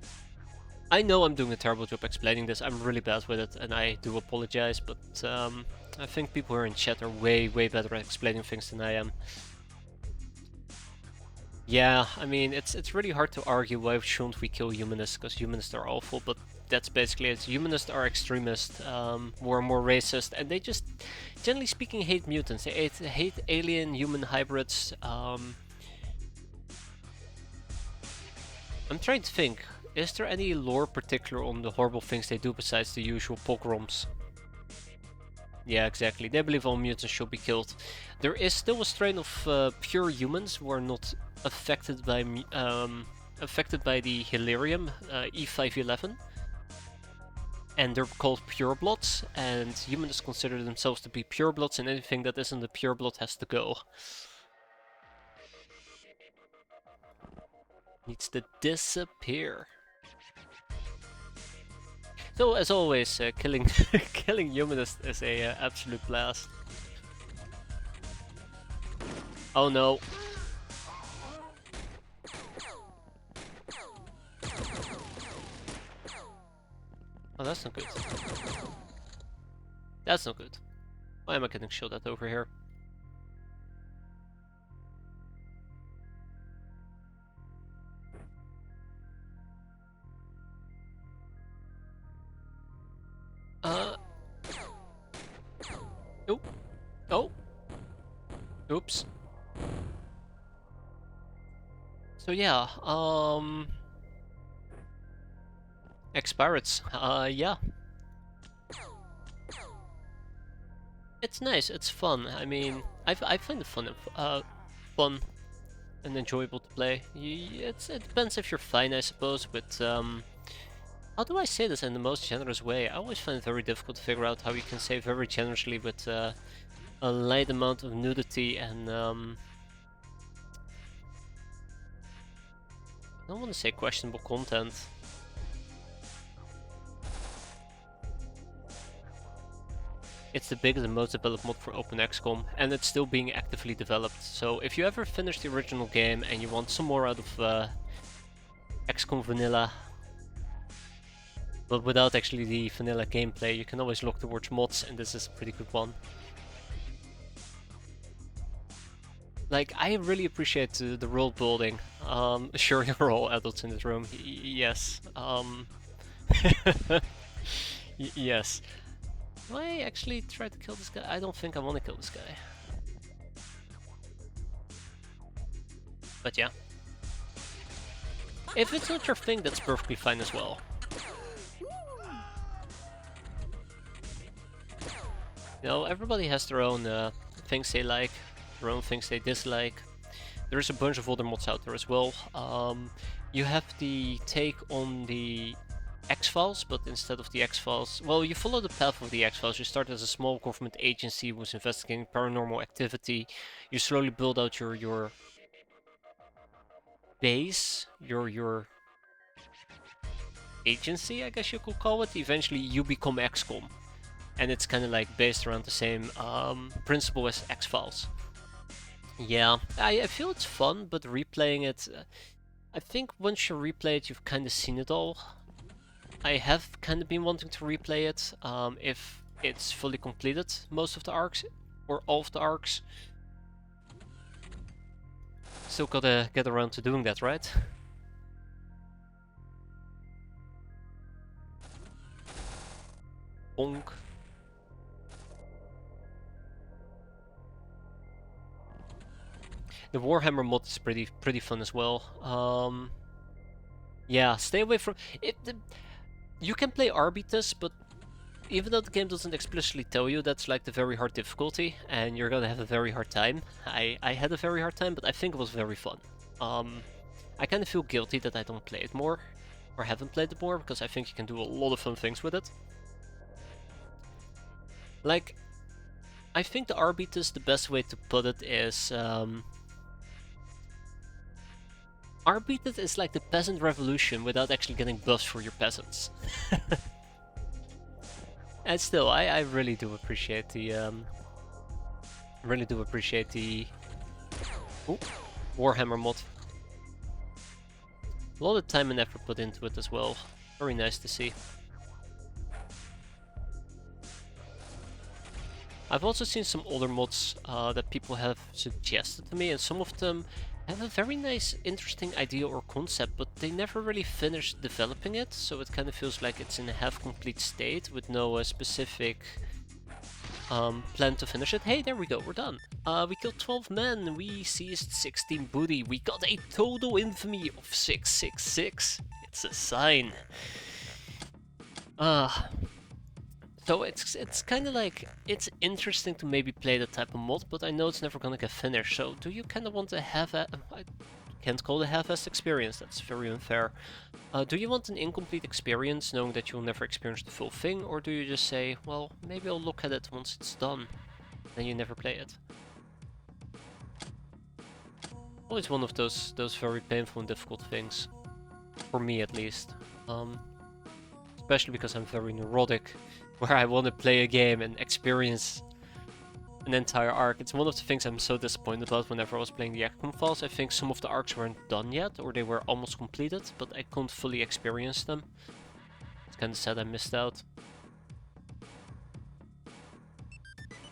I know I'm doing a terrible job explaining this. I'm really bad with it, and I do apologize, but I think people here in chat are way better at explaining things than I am. Yeah, I mean, it's really hard to argue why shouldn't we kill humanists, because humanists are awful, but that's basically it. Humanists are extremists, more and more racist, and they just, generally speaking, hate mutants. They hate alien human hybrids. I'm trying to think, is there any lore particular on the horrible things they do besides the usual pogroms? Yeah, exactly. They believe all mutants should be killed. There is still a strain of pure humans who are not affected by affected by the Hilarium E511, and they're called purebloods. And humans consider themselves to be purebloods, and anything that isn't a pureblood has to go. Needs to disappear. So as always, killing killing humanists is a absolute blast. Oh no. Oh, that's not good. That's not good. Why am I getting shot at over here? Oh. Oh. Oops. So yeah, X-piratez. Yeah. It's nice, it's fun. I mean, I find it fun and enjoyable to play. It depends if you're fine, I suppose, but how do I say this in the most generous way? I always find it very difficult to figure out how you can say very generously with a light amount of nudity and I don't want to say questionable content. It's the biggest and most developed mod for Open XCOM, and it's still being actively developed. So if you ever finish the original game and you want some more out of XCOM Vanilla, but without actually the vanilla gameplay, you can always look towards mods, and this is a pretty good one. Like, I really appreciate the world building. Sure, you're all adults in this room. Yes. Yes. Do I actually try to kill this guy? I don't think I want to kill this guy. But yeah. If it's not your thing, that's perfectly fine as well. You know, everybody has their own things they like, their own things they dislike. There's a bunch of other mods out there as well. You have the take on the X-Files, but instead of the X-Files, well, you follow the path of the X-Files. You start as a small government agency who's investigating paranormal activity. You slowly build out your base, your agency, I guess you could call it. Eventually, you become XCOM, and it's kind of like based around the same principle as X-Files. Yeah, I feel it's fun, but replaying it, I think once you replay it, you've kind of seen it all. I have kind of been wanting to replay it if it's fully completed, most of the arcs, or all of the arcs. Still gotta get around to doing that, right? Bonk. The Warhammer mod is pretty fun as well. Yeah, stay away from it. You can play Arbitrus, but even though the game doesn't explicitly tell you that's like the very hard difficulty, and you're gonna have a very hard time. I had a very hard time, but I think it was very fun. I kind of feel guilty that I don't play it more, or haven't played it more, because I think you can do a lot of fun things with it. Like, I think the Arbitrus, the best way to put it is, Arbitrus is like the peasant revolution without actually getting buffs for your peasants. And still, I really do appreciate the ooh, Warhammer mod. A lot of time and effort put into it as well. Very nice to see. I've also seen some older mods that people have suggested to me, and some of them have a very nice, interesting idea or concept, but they never really finished developing it, so it kind of feels like it's in a half-complete state with no specific plan to finish it. Hey, there we go, we're done. We killed 12 men, we seized 16 booty, we got a total infamy of 666. It's a sign. So it's kind of like, it's interesting to maybe play that type of mod, but I know it's never gonna get finished. So do you kind of want to have a, I can't call it a half-assed experience, that's very unfair. Do you want an incomplete experience, knowing that you'll never experience the full thing, or do you just say, well, maybe I'll look at it once it's done, then you never play it? Always one of those very painful and difficult things, for me at least. Especially because I'm very neurotic, where I want to play a game and experience an entire arc. It's one of the things I'm so disappointed about whenever I was playing the XCOM files. I think some of the arcs weren't done yet, or they were almost completed, but I couldn't fully experience them. It's kinda sad I missed out.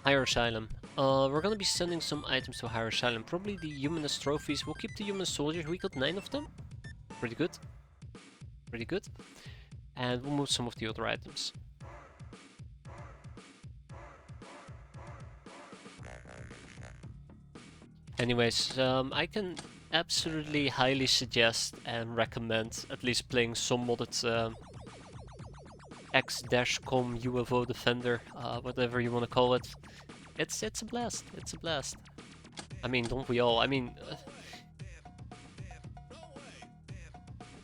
Higher Asylum. We're gonna be sending some items to Higher Asylum. Probably the Humanist trophies. We'll keep the Humanist soldiers. We got 9 of them. Pretty good. Pretty good. And we'll move some of the other items. Anyways, I can absolutely highly suggest and recommend at least playing some modded X-com UFO Defender, whatever you want to call it. It's a blast. It's a blast. I mean, don't we all? I mean,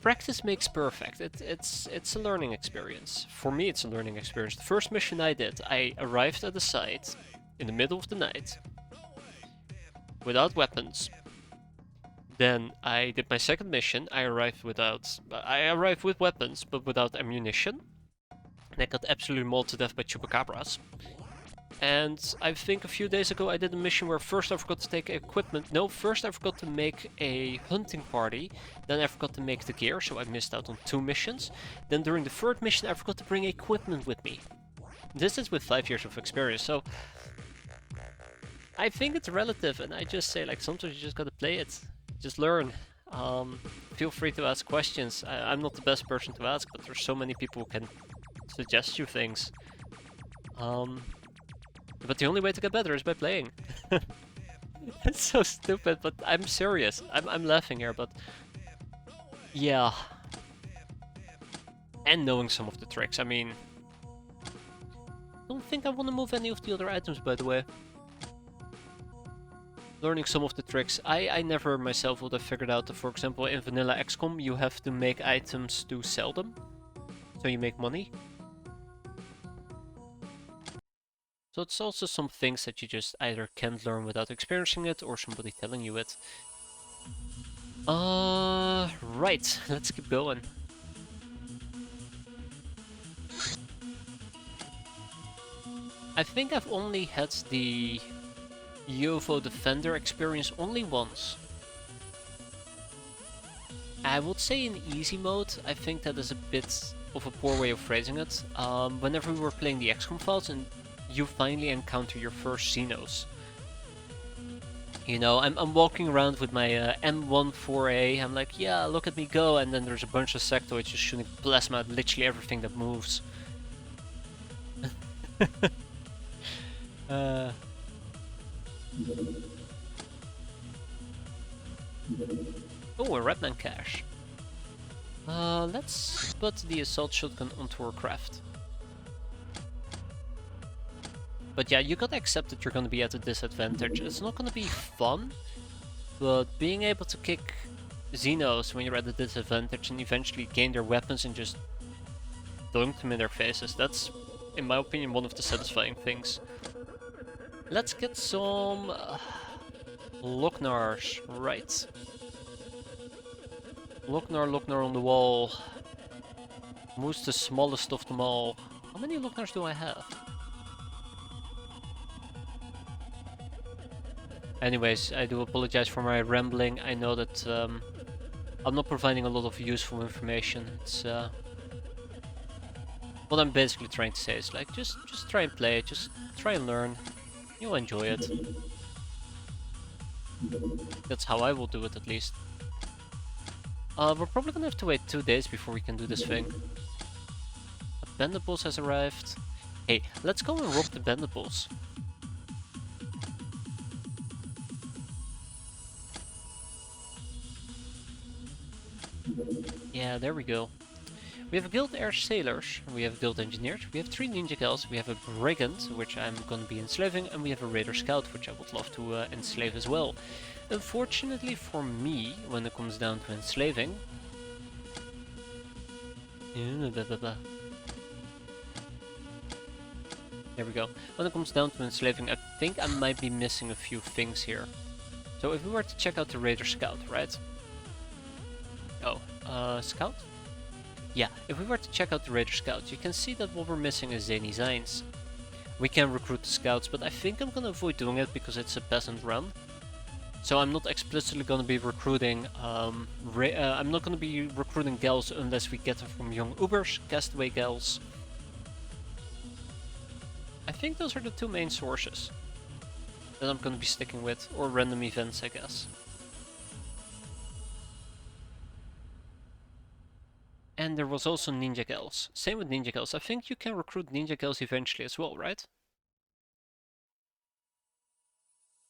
practice makes perfect. It's a learning experience. For me, it's a learning experience. The first mission I did, I arrived at the site in the middle of the night without weapons. Then I did my second mission. I arrived with weapons, but without ammunition. And I got absolutely mauled to death by chupacabras. And I think a few days ago I did a mission where first I forgot to take equipment. No, first I forgot to make a hunting party. Then I forgot to make the gear, so I missed out on 2 missions. Then during the third mission I forgot to bring equipment with me. This is with 5 years of experience, so I think it's relative, and I just say, like, sometimes you just gotta play it. Just learn. Feel free to ask questions. I'm not the best person to ask, but there's so many people who can suggest you things. But the only way to get better is by playing. It's so stupid, but I'm serious. I'm laughing here, but yeah. And knowing some of the tricks. I mean, I don't think I want to move any of the other items, by the way. Learning some of the tricks. I never myself would have figured out that, for example, in vanilla XCOM you have to make items to sell them, so you make money. So it's also some things that you just either can't learn without experiencing it, or somebody telling you it. Right, let's keep going. I think I've only had the UFO Defender experience only once. I would say in easy mode. I think that is a bit of a poor way of phrasing it. Whenever we were playing the XCOM files and you finally encounter your first Xenos. You know, I'm walking around with my M14A, I'm like, yeah, look at me go, and then there's a bunch of sectoids just shooting plasma at literally everything that moves. Oh, a Redman cache. Let's put the assault shotgun onto our craft. But yeah, you gotta accept that you're gonna be at a disadvantage. It's not gonna be fun, but being able to kick Xenos when you're at a disadvantage and eventually gain their weapons and just dunk them in their faces, that's, in my opinion, one of the satisfying things. Let's get some Locknars, right. Locknar on the wall. Who's the smallest of them all? How many Locknars do I have? Anyways, I do apologize for my rambling. I know that I'm not providing a lot of useful information. It's what I'm basically trying to say is like just try and play it, just try and learn. You'll enjoy it. That's how I will do it, at least. We're probably gonna have to wait 2 days before we can do this thing. Bendables has arrived. Hey, let's go and rob the Bendables. Yeah, there we go. We have Guild Air Sailors, we have Guild Engineers, we have 3 Ninja Gals, we have a Brigand, which I'm gonna be enslaving, and we have a Raider Scout, which I would love to enslave as well. Unfortunately for me, when it comes down to enslaving... There we go. When it comes down to enslaving, I think I might be missing a few things here. So if we were to check out the Raider Scout, right? Oh, Scout? Yeah, if we were to check out the Raider Scout, you can see that what we're missing is Zany Zines. We can recruit the Scouts, but I think I'm gonna avoid doing it because it's a peasant run. So I'm not explicitly gonna be recruiting, I'm not gonna be recruiting Gals unless we get them from young Ubers, Castaway Gals. I think those are the 2 main sources that I'm gonna be sticking with, or random events, I guess. And there was also Ninja Gals. Same with Ninja Gals. I think you can recruit Ninja Gals eventually as well, right?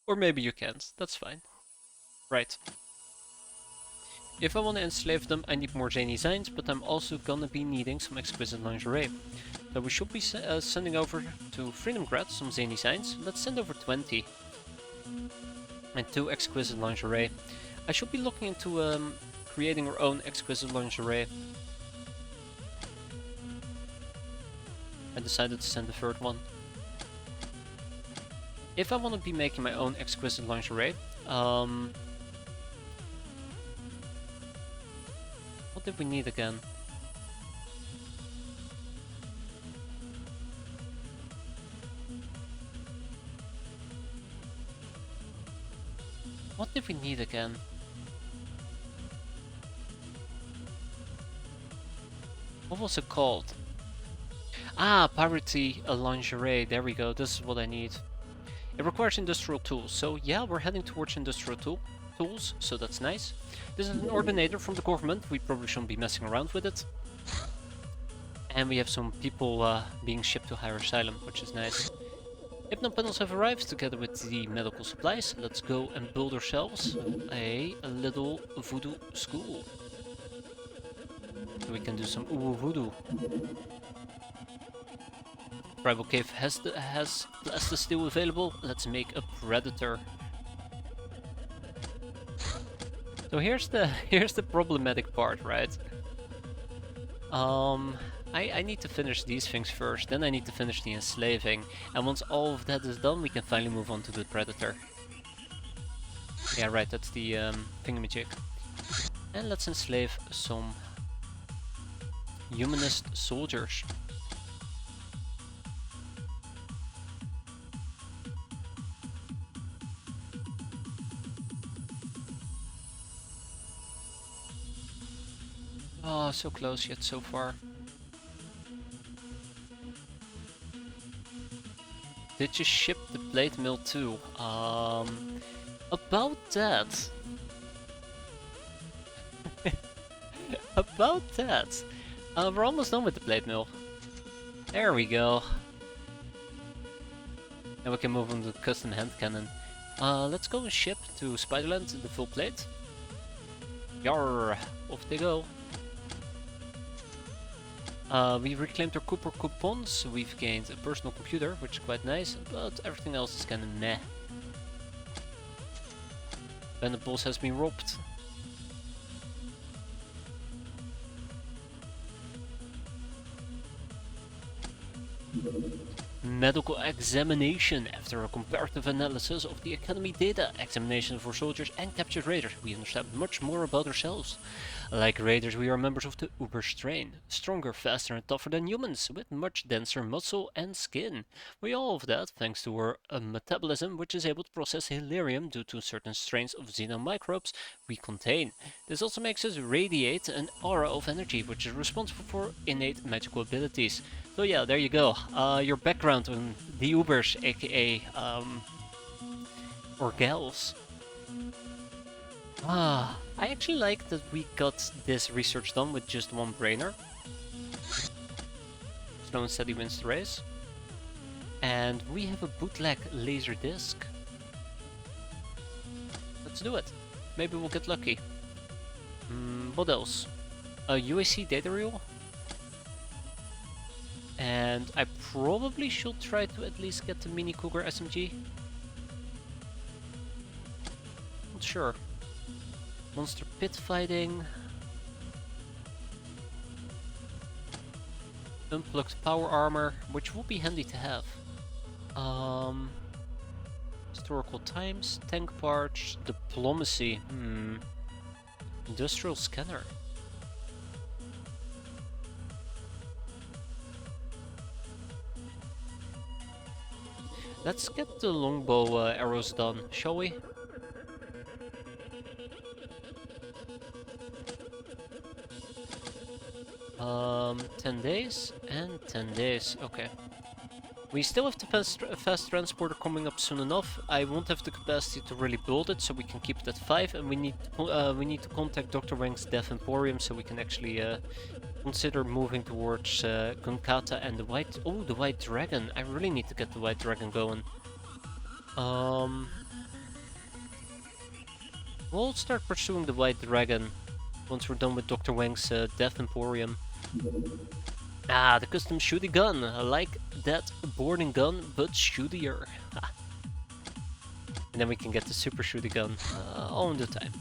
Or maybe you can't. That's fine. Right. If I want to enslave them, I need more Zany Zines, but I'm also gonna be needing some exquisite lingerie. So we should be sending over to Freedomgrad some Zany Zines. Let's send over 20. And 2 exquisite lingerie. I should be looking into creating our own exquisite lingerie. I decided to send the 3rd one. If I want to be making my own exquisite lingerie, what did we need again? What did we need again? What was it called? Ah, Piracy lingerie. There we go. This is what I need. It requires industrial tools. So yeah, we're heading towards industrial tools. So that's nice. This is an ordinator from the government. We probably shouldn't be messing around with it. And we have some people being shipped to higher asylum, which is nice. Hypno panels have arrived together with the medical supplies. Let's go and build ourselves a little voodoo school. So we can do some voodoo. Tribal Cave has plastic steel available. Let's make a predator. So here's the problematic part, right? I need to finish these things first, then I need to finish the enslaving, and once all of that is done, we can finally move on to the predator. Yeah, right, that's the thingamajig. And let's enslave some humanist soldiers. Oh, so close yet so far. Did you ship the plate mill too? About that. About that. We're almost done with the plate mill. There we go. Now we can move on to the custom hand cannon. Let's go and ship to Spiderland the full plate. Yarr, off they go. We reclaimed our Cooper coupons, we've gained a personal computer, which is quite nice, but everything else is kinda meh. Venables has been robbed. Medical examination. After a comparative analysis of the Academy data, examination for soldiers and captured raiders, we understand much more about ourselves. Like raiders, we are members of the Uber strain, stronger, faster and tougher than humans, with much denser muscle and skin. We all have that thanks to our metabolism, which is able to process helium due to certain strains of xenomicrobes we contain. This also makes us radiate an aura of energy, which is responsible for innate magical abilities. So yeah, there you go. Your background on the Ubers, aka or gals. I actually like that we got this research done with just one brainer. Slow and steady wins the race. And we have a bootleg laser disc. Let's do it. Maybe we'll get lucky. What else? A UAC data reel. And I probably should try to at least get the Mini Cougar SMG. Not sure. Monster pit fighting. Unplugged power armor, which would be handy to have. Historical times, tank parts, diplomacy. Industrial scanner. Let's get the longbow arrows done, shall we? Um, 10 days and 10 days, okay. We still have the fast transporter coming up soon enough. I won't have the capacity to really build it, so we can keep it at 5, and we need to contact Dr. Wang's Death Emporium so we can actually consider moving towards Gunkata and the White... Oh, the White Dragon! I really need to get the White Dragon going. We'll start pursuing the White Dragon once we're done with Dr. Wang's Death Emporium. Ah, the custom shooty gun. I like that boarding gun, but shootier. And then we can get the super shooty gun all in the time.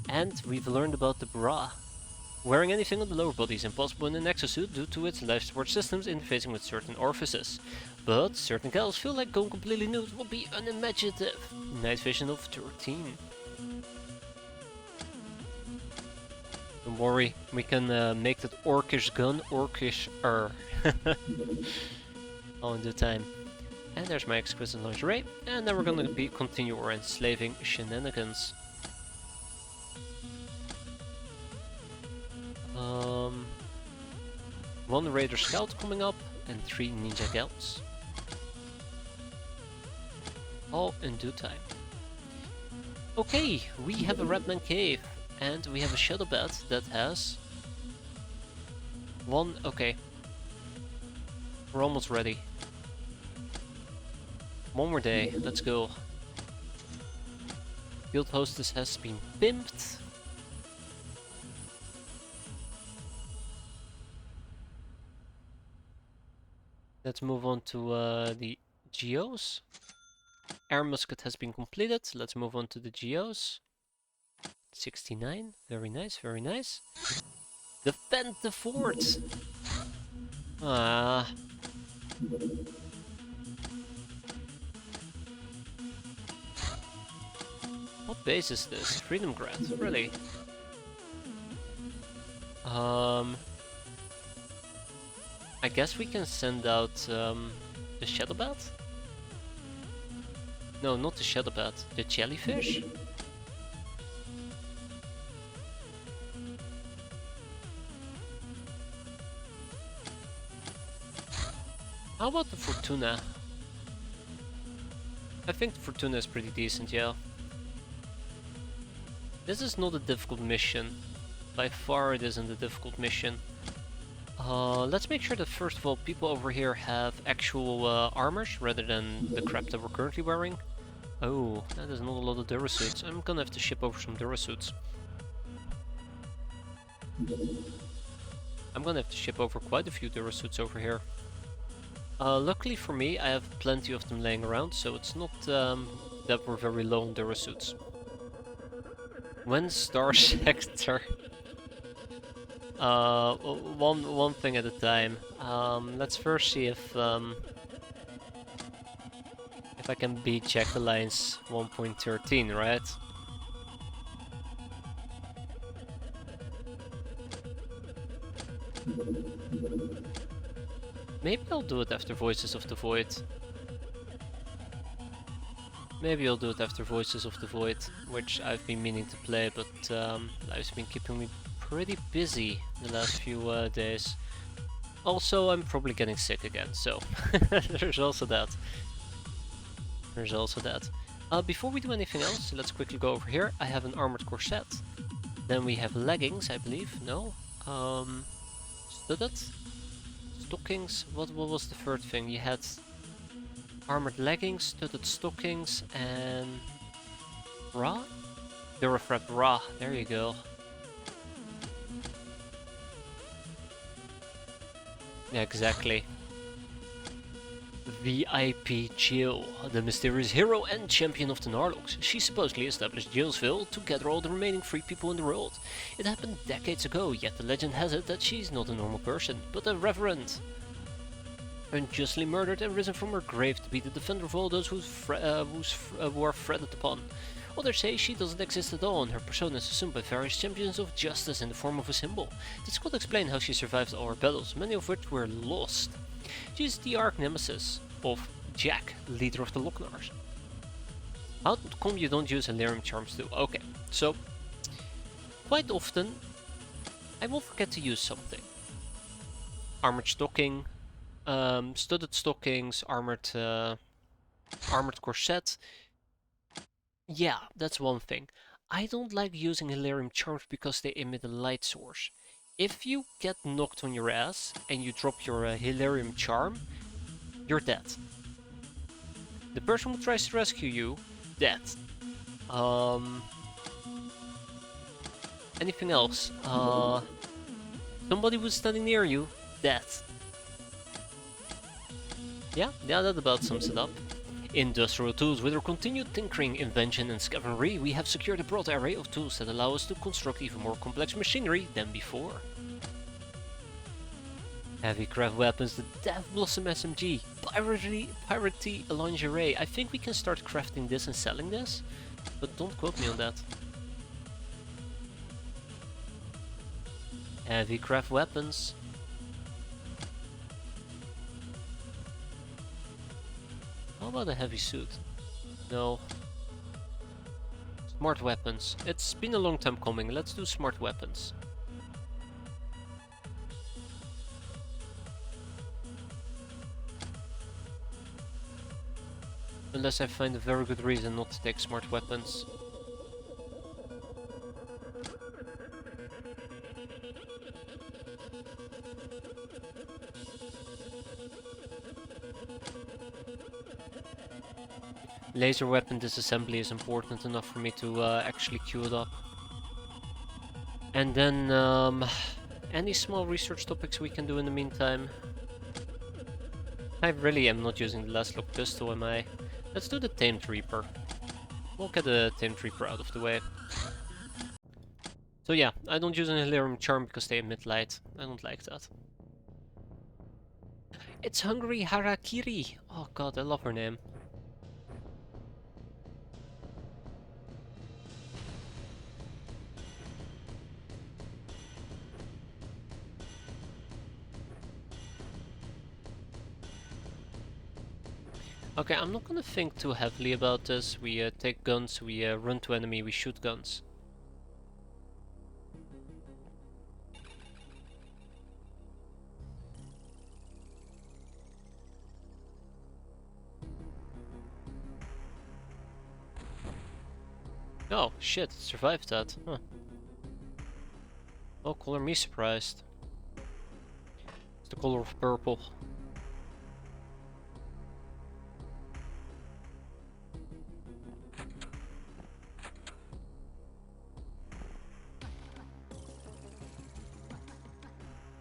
And we've learned about the bra. Wearing anything on the lower body is impossible in an exosuit due to its life support systems interfacing with certain orifices. But certain gals feel like going completely nude would be unimaginative. Night vision of 13. Don't worry, we can make that orcish gun orcish-er. All in due time. And there's my exquisite lingerie, and then we're gonna continue our enslaving shenanigans. One Raider Scout coming up, and 3 Ninja Scouts. All in due time. Okay, we have a Redman Cave. And we have a shadow bed that has one. Okay, we're almost ready. One more day, let's go. Guild Hostess has been pimped. Let's move on to the Geos. Air Musket has been completed. Let's move on to the Geos. 69, very nice, very nice. Defend the fort! Ah. What base is this? Freedom Grant, really? I guess we can send out the Shadow Bat? No, not the Shadow Bat, the Jellyfish? How about the Fortuna? I think the Fortuna is pretty decent, yeah. This is not a difficult mission. By far it isn't a difficult mission. Let's make sure that first of all people over here have actual armors rather than the crap that we're currently wearing. Oh, that is not a lot of Durasuits. I'm gonna have to ship over some Durasuits. I'm gonna have to ship over quite a few Durasuits over here. Luckily for me, I have plenty of them laying around, so it's not that we're very low on Durasuits. When Star Sector? One thing at a time. Let's first see if I can beat Jack Alliance 1.13, right? Maybe I'll do it after Voices of the Void. Maybe I'll do it after Voices of the Void, which I've been meaning to play, but life's been keeping me pretty busy the last few days. Also, I'm probably getting sick again, so there's also that. There's also that. Before we do anything else, let's quickly go over here. I have an armored corset. Then we have leggings, I believe. No. Studded? Stockings? What was the third thing? You had armored leggings, studded stockings, and bra? Durafrap bra. There you go. Yeah, exactly. VIP Jill, the mysterious hero and champion of the Narloks. She supposedly established Jillsville to gather all the remaining free people in the world. It happened decades ago, yet the legend has it that she's not a normal person, but a reverend. Unjustly murdered and risen from her grave to be the defender of all those who are fretted upon. Others say she doesn't exist at all, and her persona is assumed by various champions of justice in the form of a symbol. This could explain how she survived all her battles, many of which were lost. She is the arch-nemesis of Jack, leader of the Locknars. How come you don't use Hilarium Charms too? Okay, so quite often I will forget to use something. Armored stocking, studded stockings, armored corset. Yeah, that's one thing. I don't like using Hilarium Charms because they emit a light source. If you get knocked on your ass and you drop your Hilarium Charm, you're dead. The person who tries to rescue you, dead. Anything else? Somebody who's standing near you, dead. Yeah, that about sums it up. Industrial tools. With our continued tinkering, invention and scavenger, we have secured a broad array of tools that allow us to construct even more complex machinery than before. Heavy craft weapons, the Death Blossom SMG, piratey lingerie. I think we can start crafting this and selling this, but don't quote me on that. Heavy craft weapons. How about a heavy suit? No. Smart weapons. It's been a long time coming. Let's do smart weapons. Unless I find a very good reason not to take smart weapons. Laser weapon disassembly is important enough for me to actually queue it up. And then any small research topics we can do in the meantime. I really am not using the last lock pistol, am I? Let's do the Tamed Reaper. We'll get the Tamed Reaper out of the way. So yeah, I don't use an Hilarium Charm because they emit light. I don't like that. It's Hungry Harakiri! Oh god, I love her name. Okay, I'm not gonna think too heavily about this. We take guns, we run to enemy, we shoot guns. Oh, shit, it survived that. Huh. Oh, color me surprised. It's the color of purple.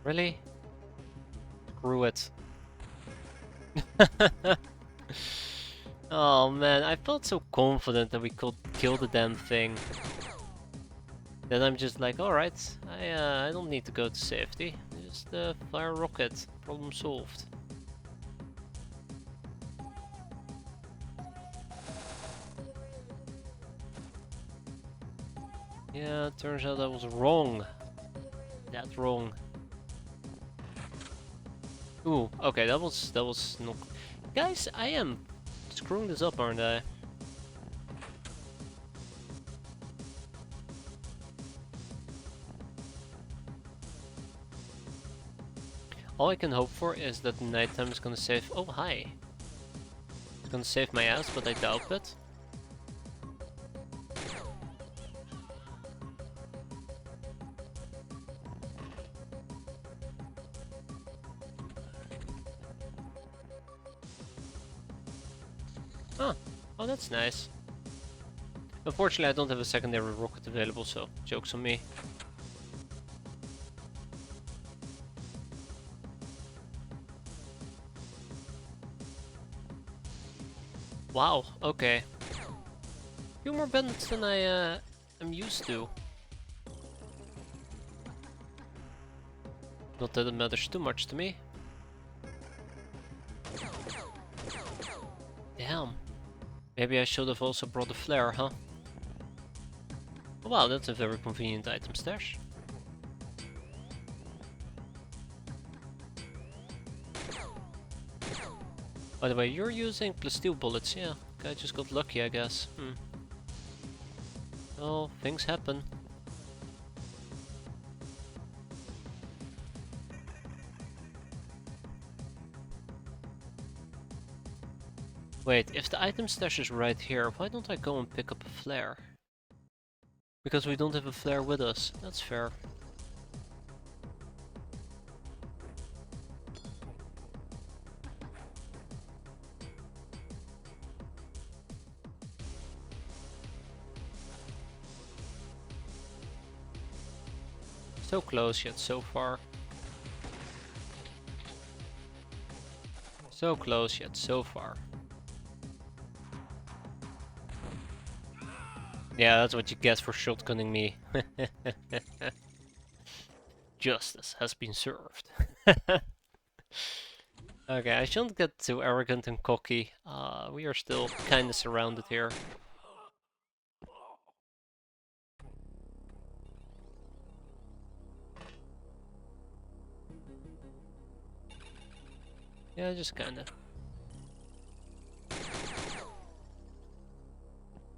Really? Screw it. Oh man, I felt so confident that we could kill the damn thing. Then I'm just like, alright, I don't need to go to safety. Just fire a rocket. Problem solved. Yeah, turns out I was wrong. That's wrong. Ooh, okay, that was not... Guys, I am screwing this up, aren't I? All I can hope for is that nighttime is gonna save... Oh, hi! It's gonna save my ass, but I doubt it. Oh, that's nice. Unfortunately, I don't have a secondary rocket available, so joke's on me. Wow, okay. Few more bandits than I am used to. Not that it matters too much to me. Damn. Maybe I should have also brought a flare, huh? Oh, wow, that's a very convenient item stash. By the way, you're using +2 bullets, yeah. Guy just got lucky, I guess. Oh, things happen. Wait, if the item stash is right here, why don't I go and pick up a flare? Because we don't have a flare with us. That's fair. So close yet so far. So close yet so far. Yeah, that's what you get for shotgunning me. Justice has been served. Okay, I shouldn't get too arrogant and cocky. We are still kinda surrounded here. Yeah, just kinda.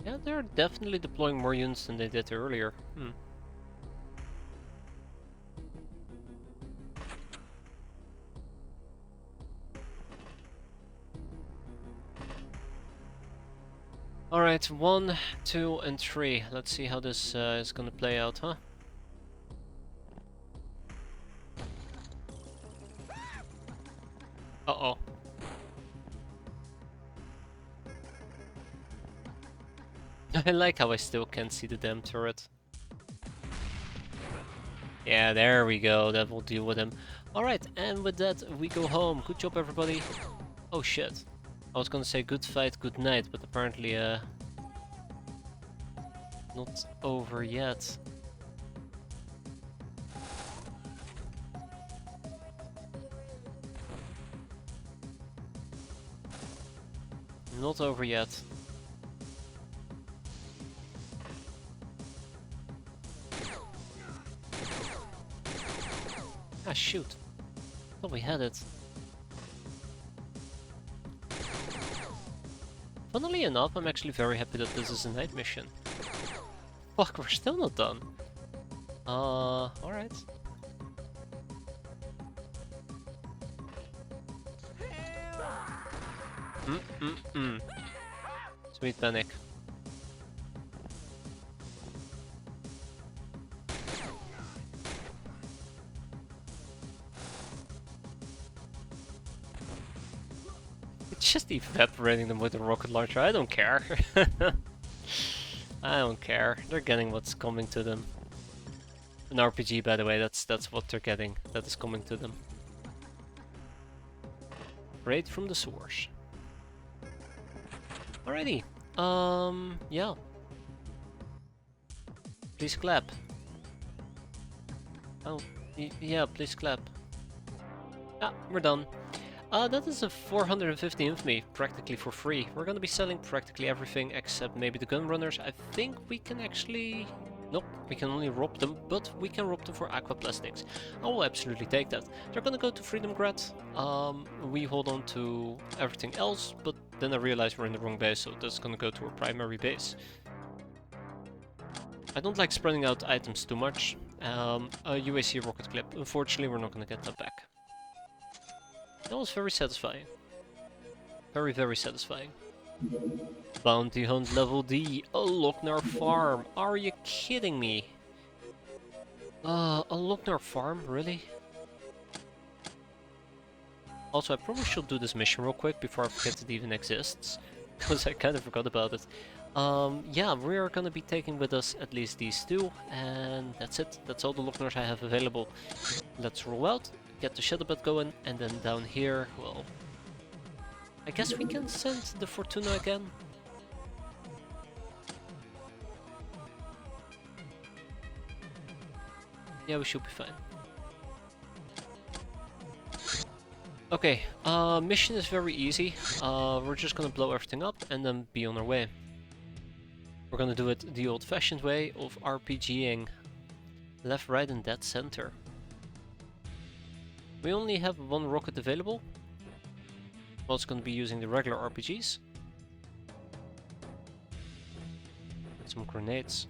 Yeah, they're definitely deploying more units than they did earlier. Alright, 1, 2, and 3. Let's see how this is gonna play out, huh? Uh-oh. I like how I still can't see the damn turret. Yeah, there we go. That will deal with him. Alright, and with that, we go home. Good job, everybody. Oh, shit. I was gonna say good fight, good night, but apparently, not over yet. Not over yet. Ah, shoot. Thought we had it. Funnily enough, I'm actually very happy that this is a night mission. Fuck, we're still not done. Alright. Sweet panic. It's just evaporating them with a rocket launcher. I don't care. I don't care. They're getting what's coming to them. An RPG, by the way. That's what they're getting. That is coming to them. Right from the source. Alrighty. Yeah. Please clap. Oh, yeah, please clap. Ah, we're done. That is a 450 infamy, practically for free. We're gonna be selling practically everything except maybe the gun runners. I think we can actually... Nope, we can only rob them, but we can rob them for aqua plastics. I will absolutely take that. They're gonna go to Freedomgrad. We hold on to everything else, but then I realize we're in the wrong base, so that's gonna go to our primary base. I don't like spreading out items too much. A UAC rocket clip. Unfortunately, we're not gonna get that back. That was very satisfying. Very, very satisfying. Bounty hunt level D. A Lochnar farm. Are you kidding me? A Lochnar farm? Really? Also, I probably should do this mission real quick before I forget it even exists. because I kind of forgot about it. Yeah, we are gonna be taking with us at least these two, and that's it. That's all the Lockners I have available. Let's roll out, get the shuttle bed going, and then down here, well, I guess we can send the Fortuna again. Yeah, we should be fine. Okay, mission is very easy. We're just gonna blow everything up and then be on our way. We're gonna do it the old-fashioned way of RPGing. Left, right, and dead center. We only have one rocket available. Well, it's gonna be using the regular RPGs. Some grenades.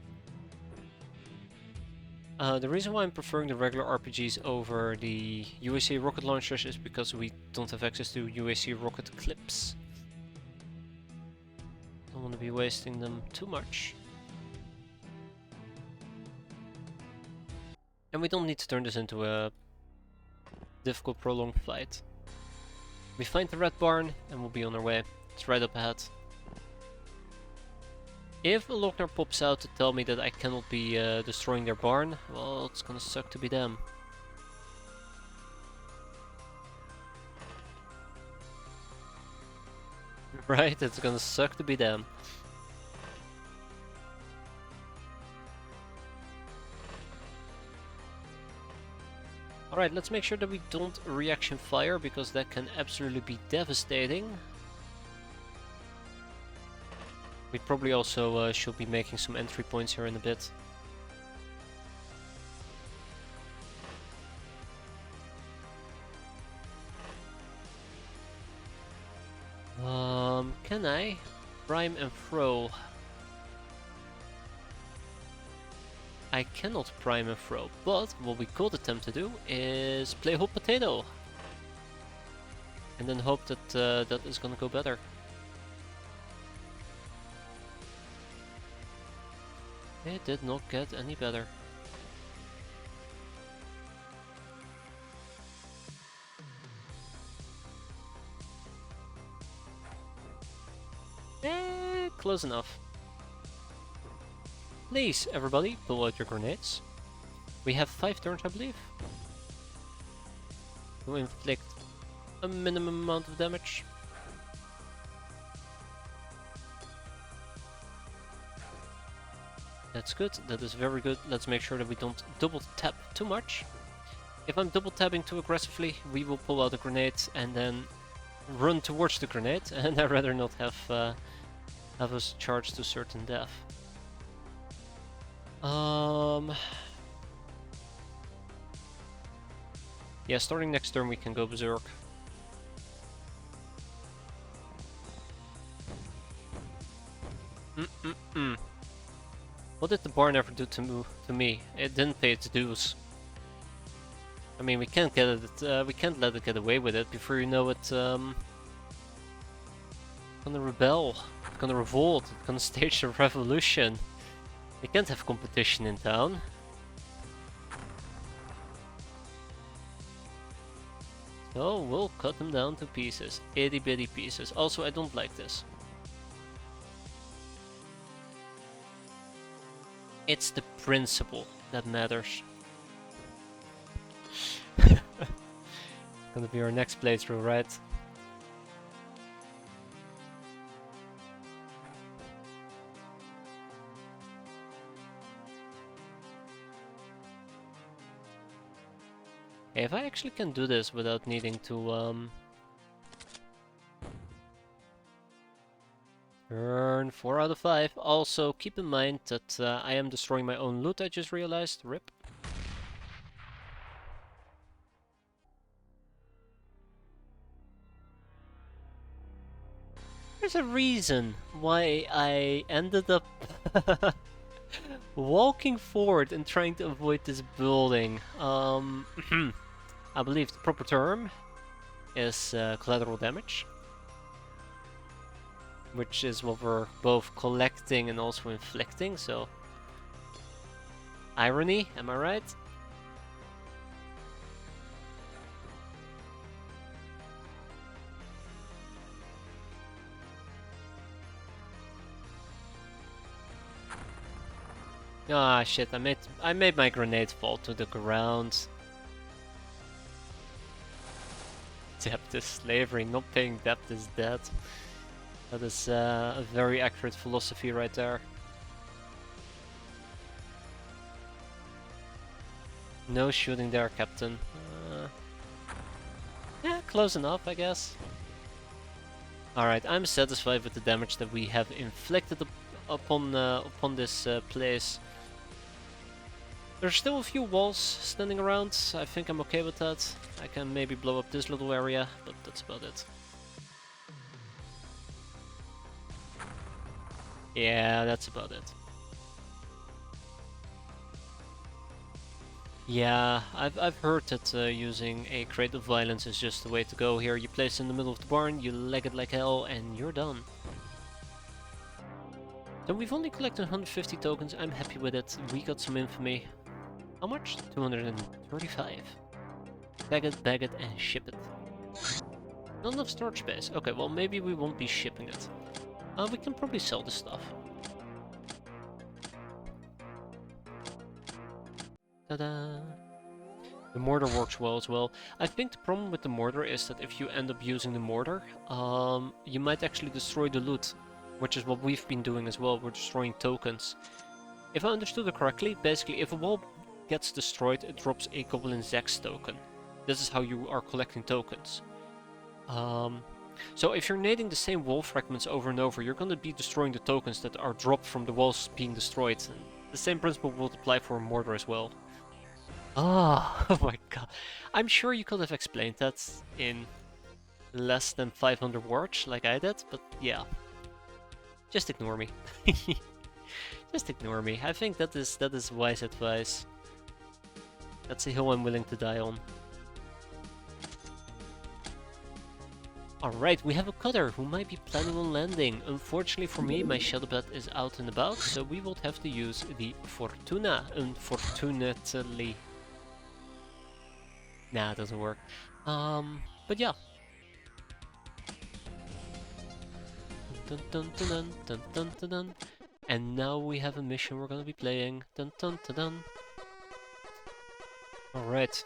The reason why I'm preferring the regular RPGs over the UAC rocket launchers is because we don't have access to UAC rocket clips. Don't want to be wasting them too much. And we don't need to turn this into a difficult prolonged flight. We find the red barn and we'll be on our way. It's right up ahead. If a Lochner pops out to tell me that I cannot be destroying their barn, well, it's gonna suck to be them. Right, it's gonna suck to be them. Alright, let's make sure that we don't reaction fire, because that can absolutely be devastating. We probably also should be making some entry points here in a bit. Can I? Prime and throw. I cannot prime and throw, but what we could attempt to do is play hot potato. And then hope that that is gonna go better. It did not get any better. Close enough. Please, everybody, pull out your grenades. We have 5 turns, I believe, to inflict a minimum amount of damage. That's good, that is very good. Let's make sure that we don't double tap too much. If I'm double tapping too aggressively, we will pull out a grenade and then run towards the grenade, and I'd rather not have us charged to certain death. Yeah, starting next turn we can go berserk. What did the barn ever do to me? It didn't pay its dues. I mean, we can't get it. We can't let it get away with it. Before you know it, gonna rebel. It's gonna revolt. It's gonna stage a revolution. We can't have competition in town. So we'll cut them down to pieces. Itty bitty pieces. Also, I don't like this. It's the principle that matters. Gonna be our next playthrough, right? If I actually can do this without needing to turn 4 out of 5. Also, keep in mind that I am destroying my own loot, I just realized. RIP. There's a reason why I ended up walking forward and trying to avoid this building. I believe the proper term is collateral damage, which is what we're both collecting and also inflicting, so... Irony, am I right? Ah, shit, I made my grenade fall to the ground. Debt is slavery, not paying debt is debt. That is a very accurate philosophy right there. No shooting there, Captain. Yeah, close enough, I guess. Alright, I'm satisfied with the damage that we have inflicted upon this place. There's still a few walls standing around. I think I'm okay with that. I can maybe blow up this little area, but that's about it. Yeah, that's about it. Yeah, I've heard that using a Crate of Violence is just the way to go here. You place it in the middle of the barn, you leg it like hell, and you're done. Then we've only collected 150 tokens, I'm happy with it. We got some infamy. How much? 235. Bag it, and ship it. Not enough storage space. Okay, well maybe we won't be shipping it. We can probably sell this stuff. Ta-da! The mortar works well as well. I think the problem with the mortar is that if you end up using the mortar, you might actually destroy the loot, which is what we've been doing as well. We're destroying tokens. If I understood it correctly, basically if a wall gets destroyed, it drops a Goblin Zex token. This is how you are collecting tokens. So if you're nading the same wall fragments over and over, you're going to be destroying the tokens that are dropped from the walls being destroyed. And the same principle will apply for a mortar as well. Ah, oh my god. I'm sure you could have explained that in less than 500 words, like I did, but yeah. Just ignore me. Just ignore me. I think that is wise advice. That's a hill I'm willing to die on. Alright, we have a cutter who might be planning on landing. Unfortunately for me, my Shadowbat is out and about, so we will have to use the Fortuna, unfortunately. Nah, it doesn't work. But yeah. Dun dun dun dun dun dun dun dun. And now we have a mission we're gonna be playing. Dun dun dun dun. Alright.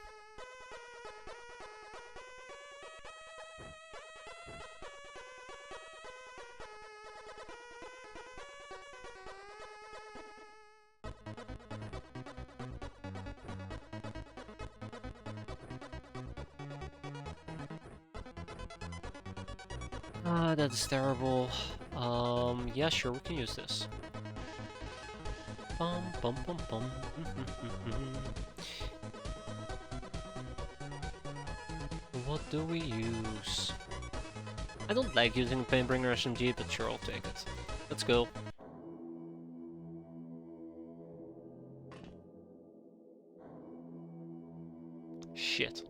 Ah, that is terrible. Yeah, sure, we can use this. Bum bum bum bum. What do we use? I don't like using Painbringer SMG, but sure, I'll take it. Let's go. Shit.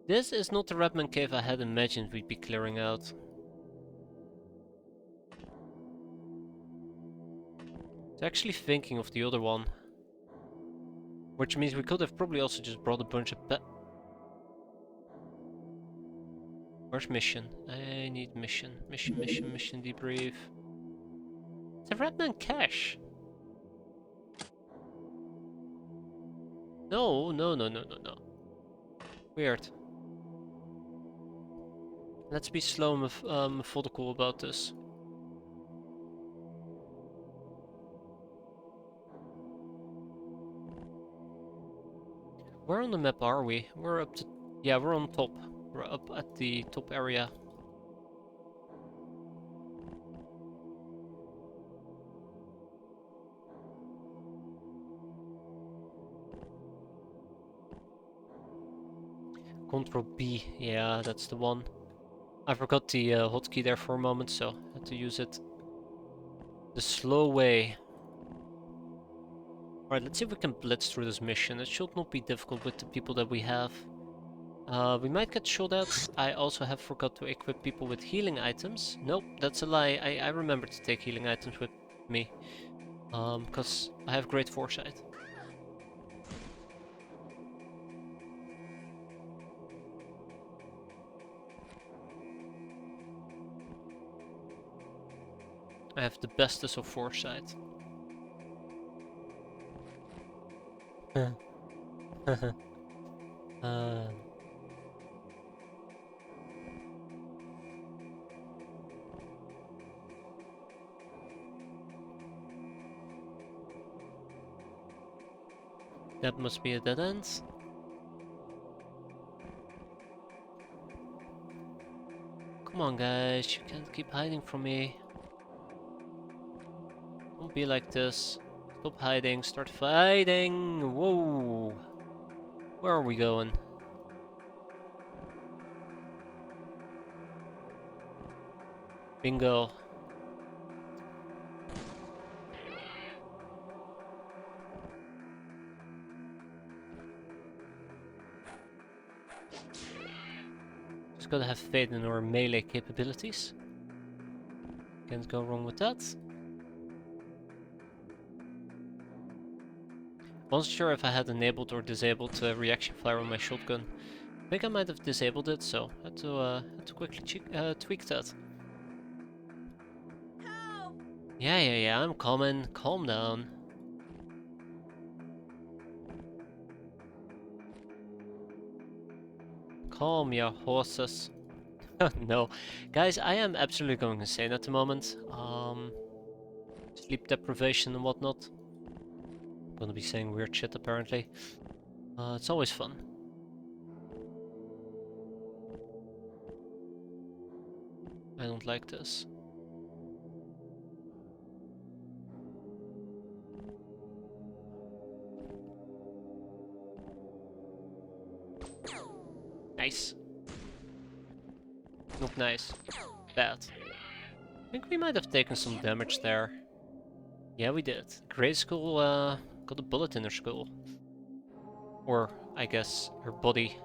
This is not the Redman Cave I had imagined we'd be clearing out. I was actually thinking of the other one. Which means we could have probably also just brought a bunch of Where's mission? I need mission. Mission debrief. It's a Redman cache! No. Weird. Let's be slow and methodical about this. Where on the map are we? We're up to... Yeah, we're on top. We're up at the top area. Control B, yeah, that's the one. I forgot the hotkey there for a moment, so I had to use it the slow way. Alright, let's see if we can blitz through this mission. It should not be difficult with the people that we have. We might get shot at. I also have forgot to equip people with healing items. Nope, that's a lie. I remember to take healing items with me. Because I have great foresight. I have the bestest of foresight. uh, that must be a dead end. Come on, guys, you can't keep hiding from me. Don't be like this. Stop hiding, start fighting! Whoa! Where are we going? Bingo. Just gotta have faith in our melee capabilities. Can't go wrong with that. Wasn't sure if I had enabled or disabled reaction fire on my shotgun. I think I might have disabled it, so I had to quickly tweak that. Help! Yeah, I'm coming. Calm down. Calm your horses. No. Guys, I am absolutely going insane at the moment. Sleep deprivation and whatnot. I'm gonna be saying weird shit apparently. It's always fun. I don't like this. Nice. Not nice. Bad. I think we might have taken some damage there. Yeah, we did. Grey Skull got a bullet in her skull. Or, I guess, her body.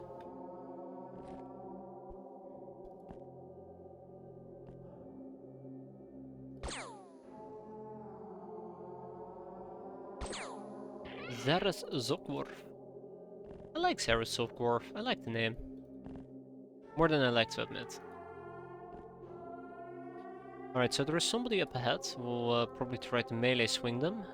Zaras Zokworf. I like Zaras Zokworf. I like the name. More than I like to admit. Alright, so there is somebody up ahead. We'll probably try to melee swing them.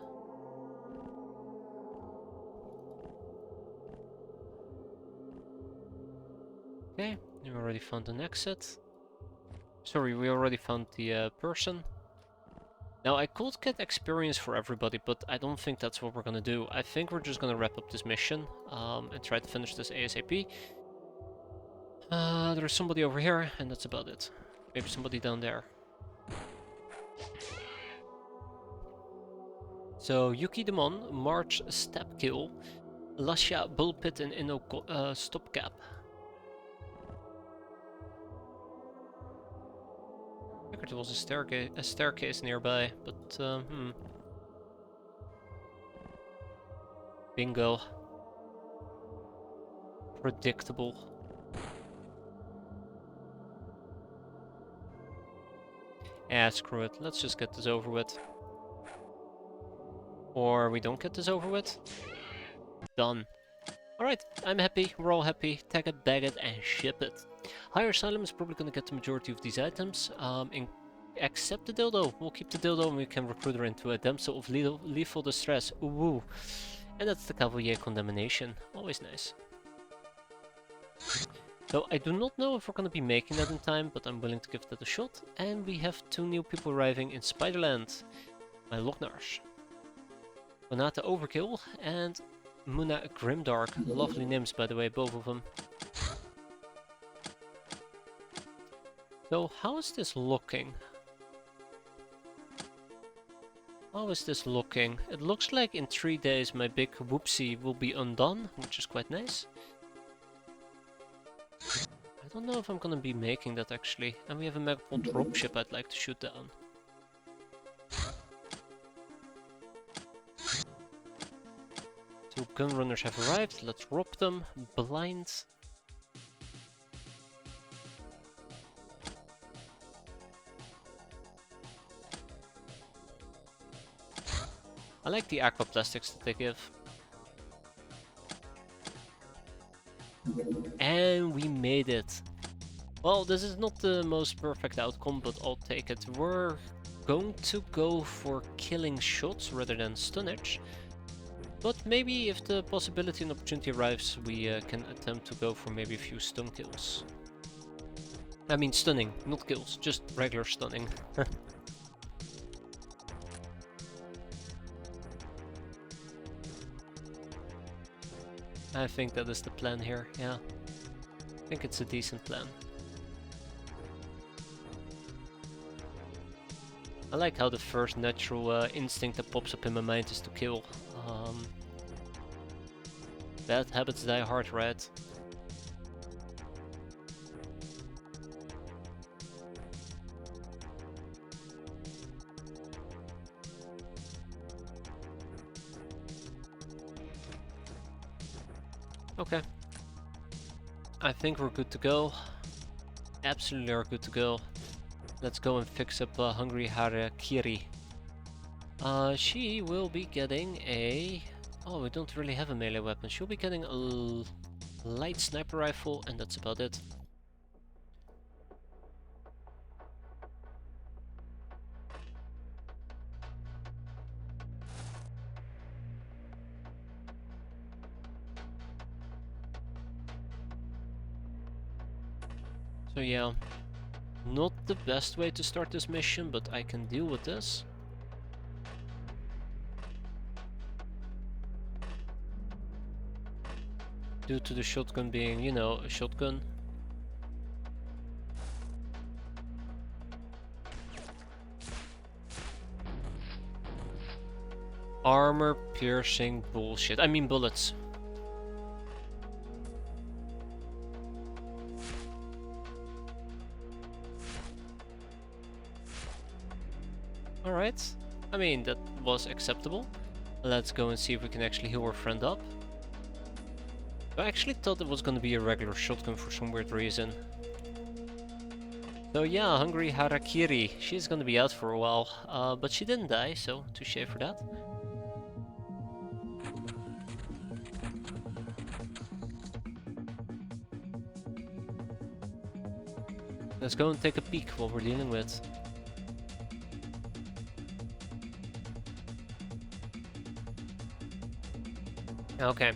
Okay, we already found an exit. Sorry, we already found the person. Now, I could get experience for everybody, but I don't think that's what we're gonna do. I think we're just gonna wrap up this mission and try to finish this ASAP. There's somebody over here, and that's about it. Maybe somebody down there. So, Yuki Demon, March Step Kill, Lasha Bullpit and Inno Stopgap. I figured there was a staircase nearby, but Bingo. Predictable. Ah, screw it. Let's just get this over with. Or we don't get this over with. Done. Alright, I'm happy, we're all happy. Tag it, bag it, and ship it. Higher Asylum is probably going to get the majority of these items, except the dildo. We'll keep the dildo and we can recruit her into a damsel of lethal distress. Ooh. And that's the Cavalier Condemnation. Always nice. So I do not know if we're going to be making that in time, but I'm willing to give that a shot. And we have 2 new people arriving in Spiderland. My Lognars. Bonata Overkill and Muna Grimdark. Lovely names, by the way, both of them. So, how is this looking? How is this looking? It looks like in 3 days my big whoopsie will be undone, which is quite nice. I don't know if I'm gonna be making that actually. And we have a Megapod dropship I'd like to shoot down. So gunrunners have arrived, let's rock them. Blind. I like the aquaplastics that they give. And we made it. Well, this is not the most perfect outcome, but I'll take it. We're going to go for killing shots rather than stunnage. But maybe if the possibility and opportunity arrives, we can attempt to go for maybe a few stun kills. I mean stunning, not kills, just regular stunning. I think that is the plan here, yeah. I think it's a decent plan. I like how the first natural instinct that pops up in my mind is to kill. Bad habits die hard, right? Okay. I think we're good to go. Absolutely are good to go. Let's go and fix up Hungry Harakiri. She will be getting a... Oh, we don't really have a melee weapon. She'll be getting a light sniper rifle, and that's about it. So yeah, not the best way to start this mission, but I can deal with this. Due to the shotgun being, you know, a shotgun. Armor piercing bullshit. I mean bullets. Alright. I mean, that was acceptable. Let's go and see if we can actually heal our friend up. I actually thought it was gonna be a regular shotgun for some weird reason. So yeah, Hungry Harakiri. She's gonna be out for a while, but she didn't die, so touche for that. Let's go and take a peek what we're dealing with. Okay.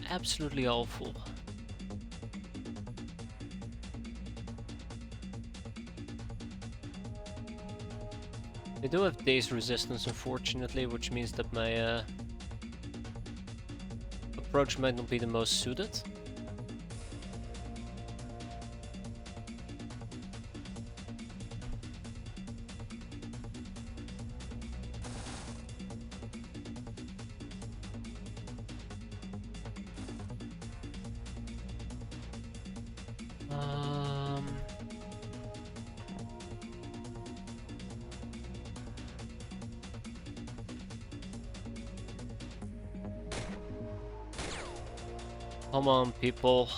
Absolutely awful. They do have daze resistance, unfortunately, which means that my approach might not be the most suited. Come on, people.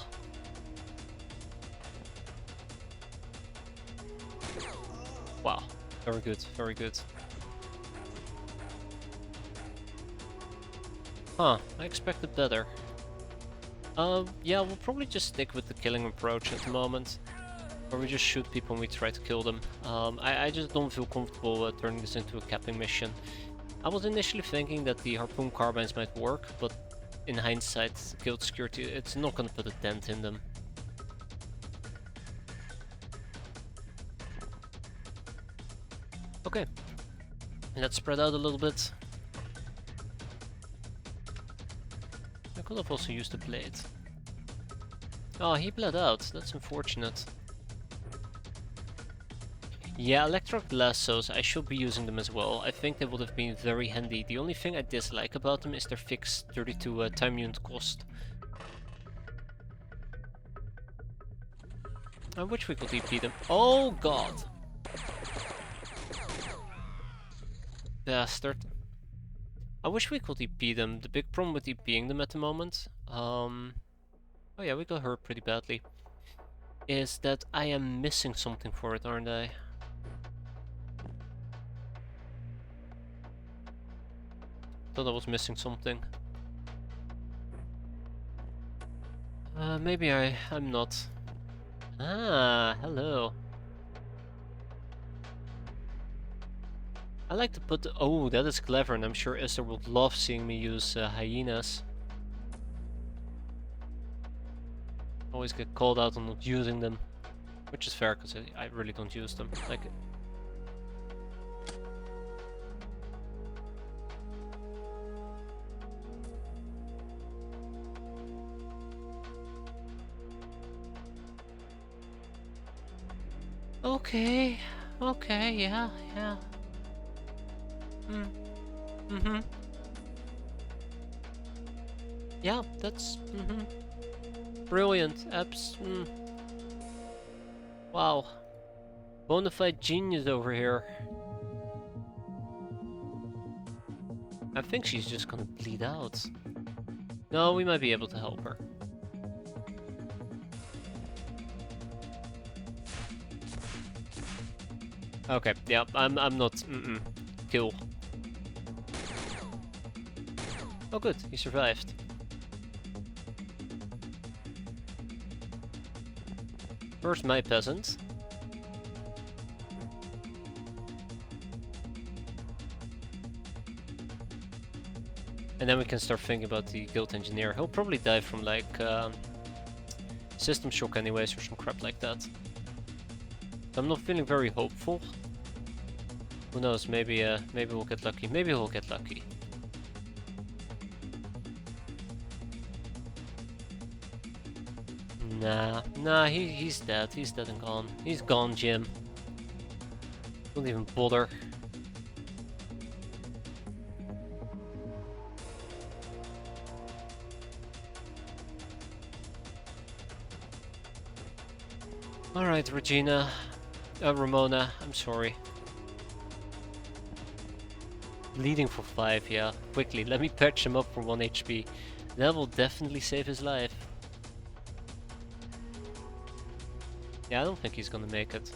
Wow, very good, very good. Huh, I expected better. Yeah, we'll probably just stick with the killing approach at the moment. Where we just shoot people and we try to kill them. I just don't feel comfortable turning this into a capping mission. I was initially thinking that the harpoon carbines might work, but in hindsight, guild security, it's not gonna put a dent in them. Okay, let's spread out a little bit. I could have also used the blade. Oh, he bled out, that's unfortunate. Yeah, electric lassos, I should be using them as well. I think they would have been very handy. The only thing I dislike about them is their fixed 32 time unit cost. I wish we could DP them. Oh god! Bastard. I wish we could DP them. The big problem with DPing them at the moment, oh yeah, we got hurt pretty badly, is that I am missing something for it, aren't I? Thought I was missing something. Maybe I'm not. Ah, hello. I like to put... Oh, that is clever, and I'm sure Esther would love seeing me use hyenas. Always get called out on not using them. Which is fair, because I really don't use them. Like... Okay. Okay, yeah, yeah. Mm-hmm. Yeah, that's... Brilliant. Wow. Bonafide genius over here. I think she's just gonna bleed out. No, we might be able to help her. Okay, yeah, I'm not... Kill. Oh good, he survived. First my peasant. And then we can start thinking about the guild engineer. He'll probably die from like system shock anyways or some crap like that. I'm not feeling very hopeful. Who knows, maybe we'll get lucky. Maybe we'll get lucky. Nah, he's dead. He's dead and gone. He's gone, Jim. Don't even bother. Alright, Regina. Ramona, I'm sorry. Bleeding for 5, yeah. Quickly, let me patch him up for 1 HP. That will definitely save his life. Yeah, I don't think he's gonna make it.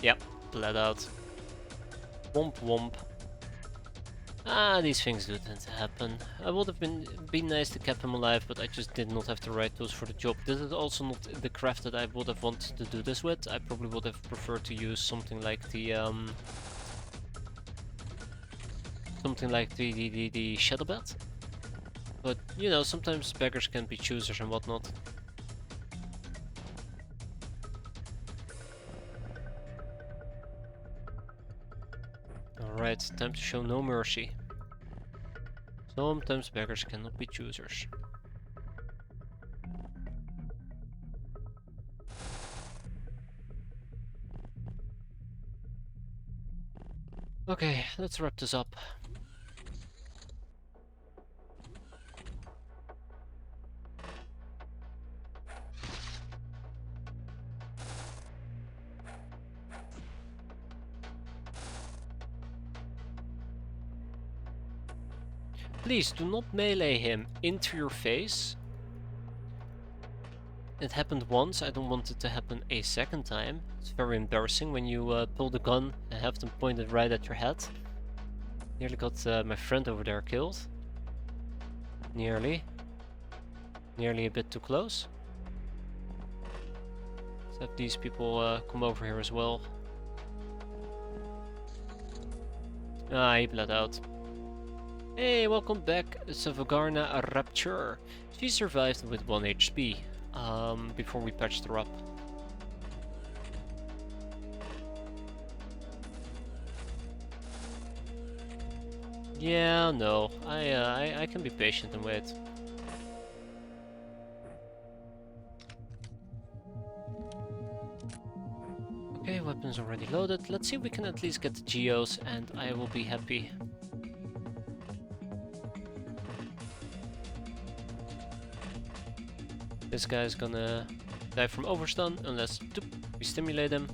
Yep, bled out. Womp womp. Ah, these things do tend to happen. I would have been nice to keep him alive, but I just did not have the right tools for the job. This is also not the craft that I would have wanted to do this with. I probably would have preferred to use something like the shadow bat. But you know, sometimes beggars can be choosers and whatnot. Alright, time to show no mercy. Sometimes beggars cannot be choosers. Okay, let's wrap this up. Please do not melee him into your face. It happened once, I don't want it to happen a second time. It's very embarrassing when you pull the gun and have them pointed right at your head. Nearly got my friend over there killed. Nearly. Nearly a bit too close. Let's have these people come over here as well. Ah, he bled out. Hey, welcome back, Savagarna Rapture. She survived with 1 HP before we patched her up. Yeah, no, I can be patient and wait. Okay, weapons already loaded. Let's see if we can at least get the geos, and I will be happy. This guy's gonna die from overstun unless we stimulate him.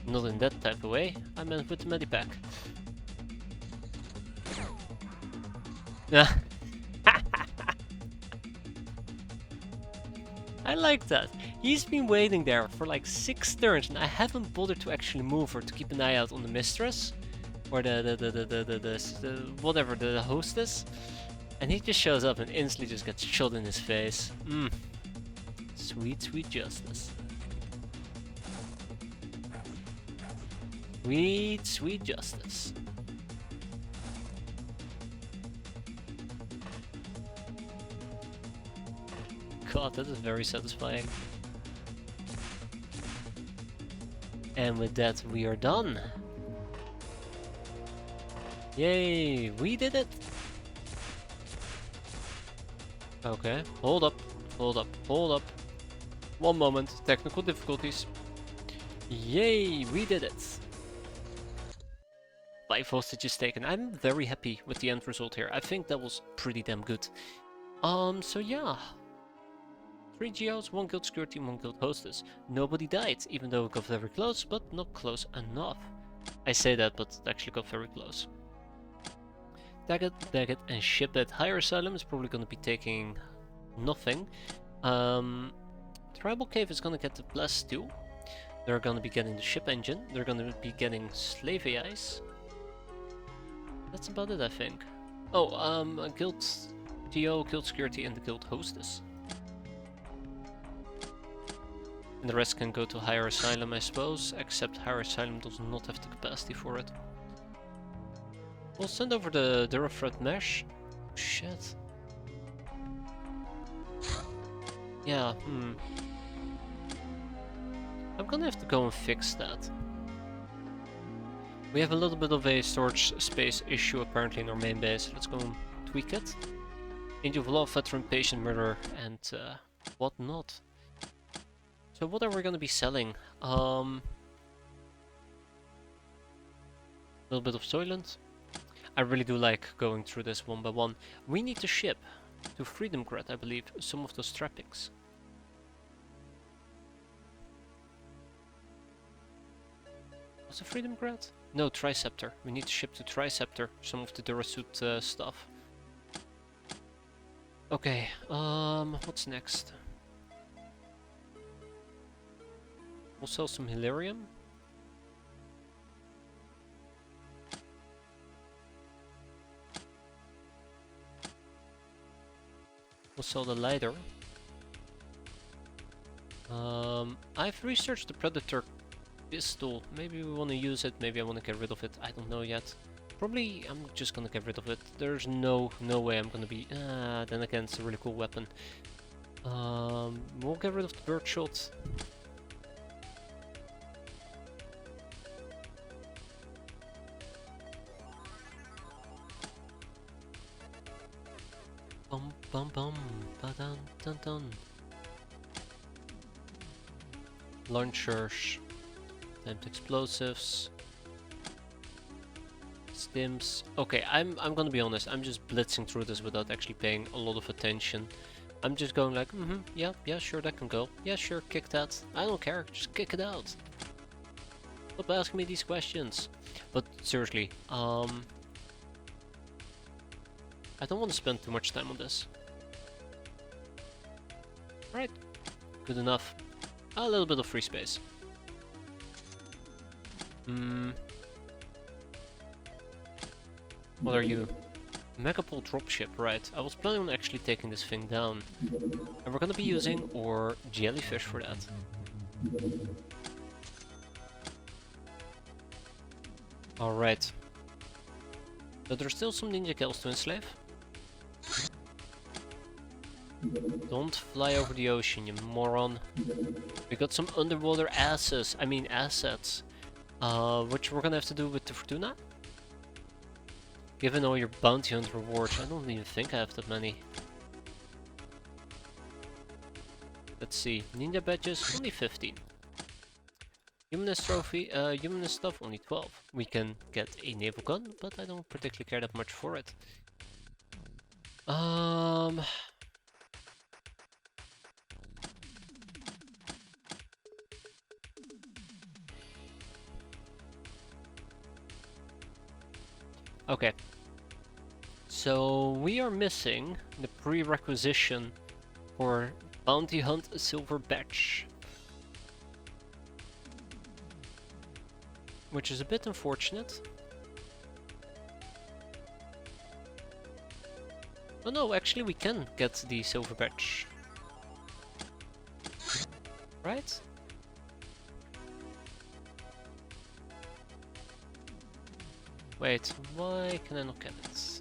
Not in that type of way, I meant with the medipack. I like that. He's been waiting there for like 6 turns and I haven't bothered to actually move her to keep an eye out on the mistress. Or the whatever the hostess. And he just shows up and instantly just gets shot in his face. Sweet, sweet justice. Sweet, sweet justice. God, that is very satisfying. And with that, we are done. Yay, we did it! Okay, hold up, hold up, hold up. One moment, technical difficulties. Yay, we did it! 5 hostages taken. I'm very happy with the end result here. I think that was pretty damn good. So yeah. 3 GOs, 1 guild security, 1 guild hostess. Nobody died, even though it got very close, but not close enough. I say that, but it actually got very close. Tag it, and ship it. Higher Asylum is probably going to be taking nothing. Tribal Cave is going to get the Blast too. They're going to be getting the ship engine. They're going to be getting Slave AIs. That's about it, I think. Oh, a guild TO, guild security, and the guild hostess. And the rest can go to Higher Asylum, I suppose, except Higher Asylum does not have the capacity for it. We'll send over the Durafred mesh. Shit. Yeah, I'm gonna have to go and fix that. We have a little bit of a storage space issue apparently in our main base. Let's go and tweak it. Angel of Love, Veteran, Patient, Murder, and whatnot. So what are we gonna be selling? A little bit of Soylent. I really do like going through this one by one. We need to ship to Freedom Grad, I believe, some of those trappings. Was it Freedom Grad? No, Triceptor. We need to ship to Triceptor some of the Durasuit stuff. Okay, what's next? We'll sell some Hilarium. We'll sell the lighter. I've researched the Predator pistol. Maybe we want to use it, maybe I want to get rid of it. I don't know yet. Probably I'm just gonna get rid of it. There's no way I'm gonna be... then again, it's a really cool weapon. We'll get rid of the birdshot. Bum bum bum ba dun dun dun. Launchers, timed explosives, stims. Okay, I'm gonna be honest. I'm just blitzing through this without actually paying a lot of attention. I'm just going like, yeah, sure, that can go. Yeah, sure, kick that. I don't care, just kick it out. Stop asking me these questions. But seriously, I don't want to spend too much time on this. Right, good enough. A little bit of free space. What are you? Megapole dropship, right. I was planning on actually taking this thing down. And we're gonna be using our jellyfish for that. Alright. But there's still some ninja kills to enslave. Don't fly over the ocean, you moron. We got some underwater assets, which we're gonna have to do with the Fortuna. Given all your bounty hunt rewards, I don't even think I have that many. Let's see, ninja badges, only 15. Humanist trophy, humanist stuff, only 12. We can get a naval gun, but I don't particularly care that much for it. Okay. So we are missing the prerequisition for bounty hunt a silver badge. Which is a bit unfortunate. Oh no, actually we can get the silver badge. Right? Wait, why can I not get it?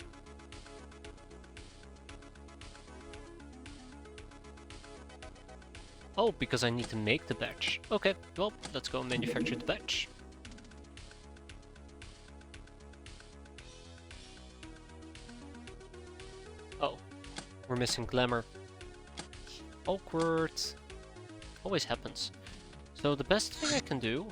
Oh, because I need to make the batch. Okay, well, let's go manufacture the batch. Oh, we're missing glamour. Awkward. Always happens. So the best thing I can do...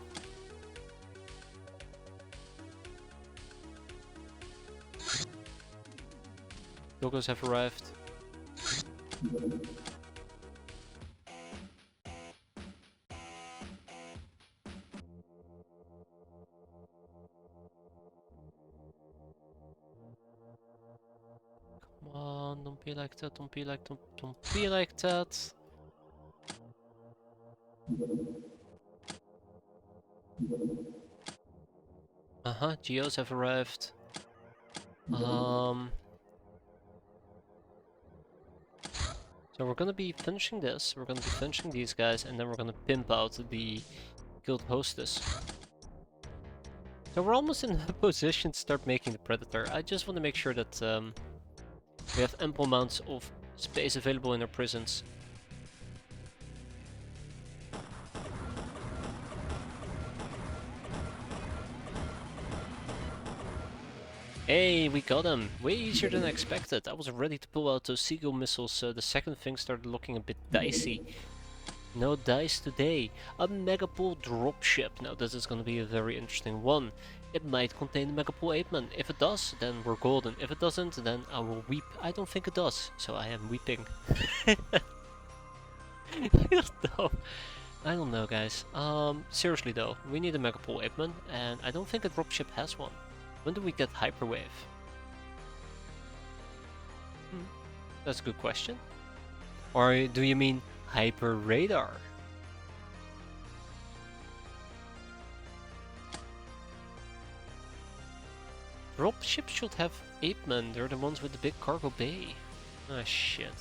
Dogos have arrived. Come on, don't be like that, don't be like that, don't be like that. Geos have arrived. So we're gonna be finishing this, we're gonna be finishing these guys, and then we're gonna pimp out the guild hostess. So we're almost in a position to start making the Predator. I just want to make sure that we have ample amounts of space available in our prisons. Hey, we got him! Way easier than I expected. I was ready to pull out those Seagull missiles, so the second thing started looking a bit dicey. No dice today. A Megapool dropship. Now this is gonna be a very interesting one. It might contain the Megapool Apeman. If it does, then we're golden. If it doesn't, then I will weep. I don't think it does, so I am weeping. I don't know. I don't know, guys. Seriously though, we need a Megapool Apeman, and I don't think a dropship has one. When do we get Hyperwave? That's a good question. Or do you mean Hyper Radar? Dropships should have Apemen, they're the ones with the big cargo bay. Ah, shit.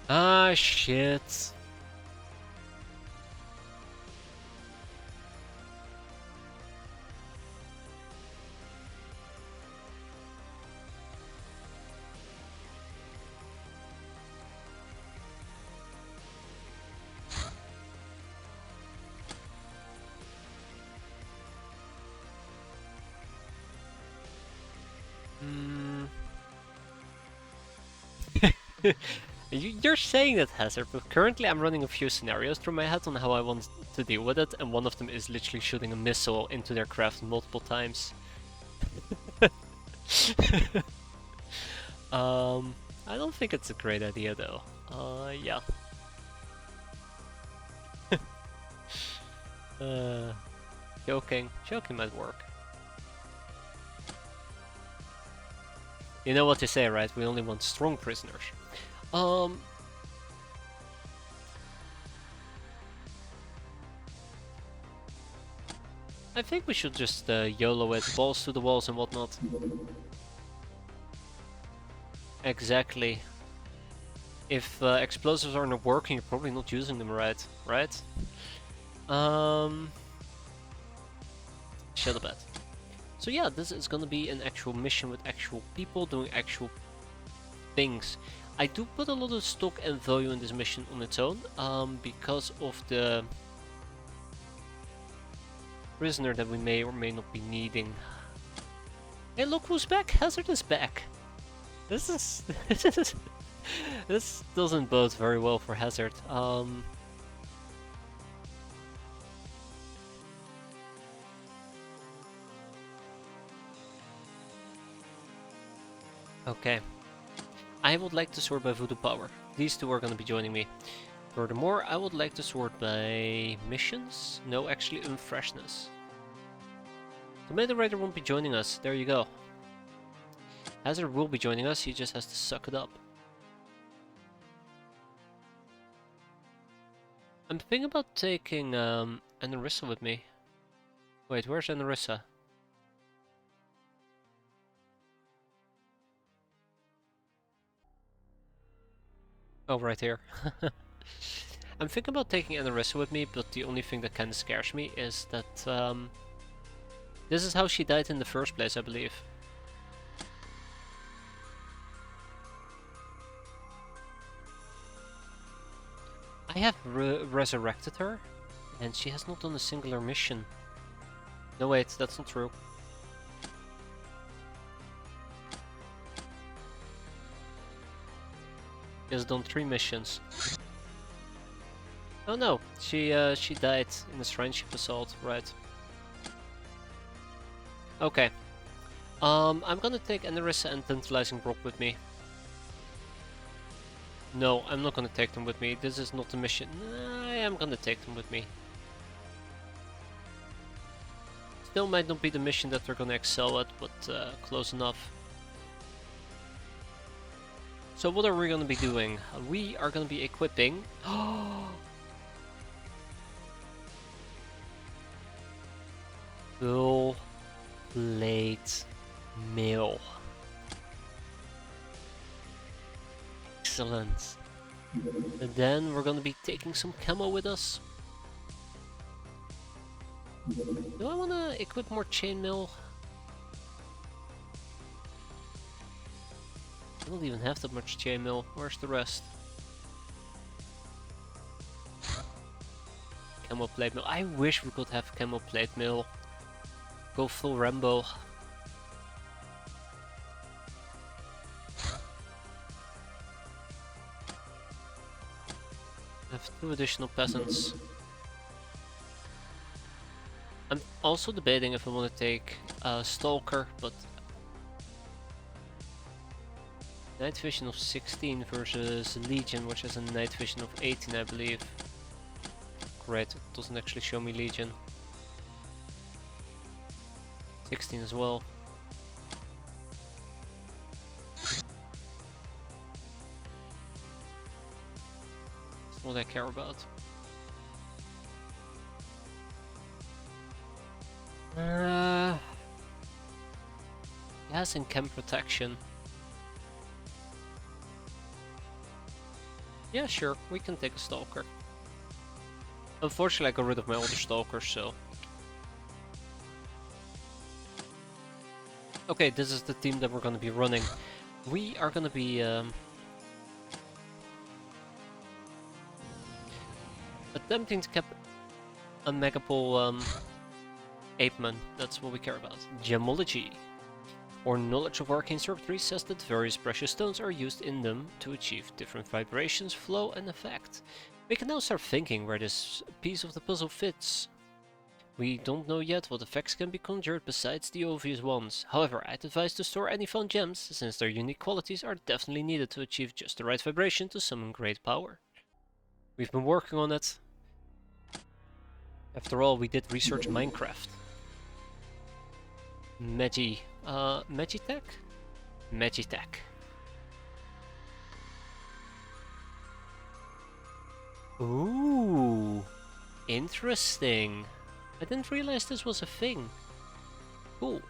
Ah, shit. You're saying that, Hazard, but currently I'm running a few scenarios through my head on how I want to deal with it, and one of them is literally shooting a missile into their craft multiple times. I don't think it's a great idea though. Yeah. Joking might work. You know what they say, right? We only want strong prisoners. I think we should just YOLO it, balls to the walls and whatnot. Exactly. If explosives aren't working, you're probably not using them right? Shadow bet. So yeah, this is gonna be an actual mission with actual people doing actual things. I do put a lot of stock and value in this mission on its own, because of the prisoner that we may or may not be needing. Hey, look who's back! Hazard is back! This is... this doesn't bode very well for Hazard. Okay. I would like to sort by Voodoo Power. These two are going to be joining me. Furthermore, I would like to sort by missions. No, actually, Unfreshness. The Maiden Raider won't be joining us. There you go. Hazard will be joining us. He just has to suck it up. I'm thinking about taking Anarissa with me. Wait, where's Anarissa? Oh, right here. I'm thinking about taking Anarissa with me, but the only thing that kind of scares me is that This is how she died in the first place, I believe. I have resurrected her, and she has not done a singular mission. No wait, that's not true. She has done 3 missions. Oh no, she died in the shrine ship assault, right. Okay. I'm gonna take Enerissa and Tantalizing Brock with me. No, I'm not gonna take them with me. This is not the mission. I am gonna take them with me. Still might not be the mission that they're gonna excel at, but close enough. So what are we gonna be doing? We are gonna be equipping... Full plate mail. Excellent. And then we're gonna be taking some camo with us. Do I wanna equip more chainmail? I don't even have that much chainmail. Where's the rest? Camo plate mail. I wish we could have camo plate mail. Go full Rambo. I have 2 additional peasants. I'm also debating if I want to take Stalker, but night vision of 16 versus Legion, which has a night vision of 18, I believe. Great, it doesn't actually show me Legion. 16 as well. That's what I care about. Yes, and chem protection. Yeah, sure, we can take a Stalker. Unfortunately, I got rid of my older Stalkers, so... Okay, this is the team that we're gonna be running. We are gonna be... attempting to cap a Megapole Apeman. That's what we care about. Gemology. Or knowledge of arcane circuitry says that various precious stones are used in them to achieve different vibrations, flow and effect. We can now start thinking where this piece of the puzzle fits. We don't know yet what effects can be conjured besides the obvious ones. However, I'd advise to store any found gems, since their unique qualities are definitely needed to achieve just the right vibration to summon great power. We've been working on it. After all, we did research Minecraft. Magitech? Magitech. Ooh, interesting. I didn't realize this was a thing. Cool.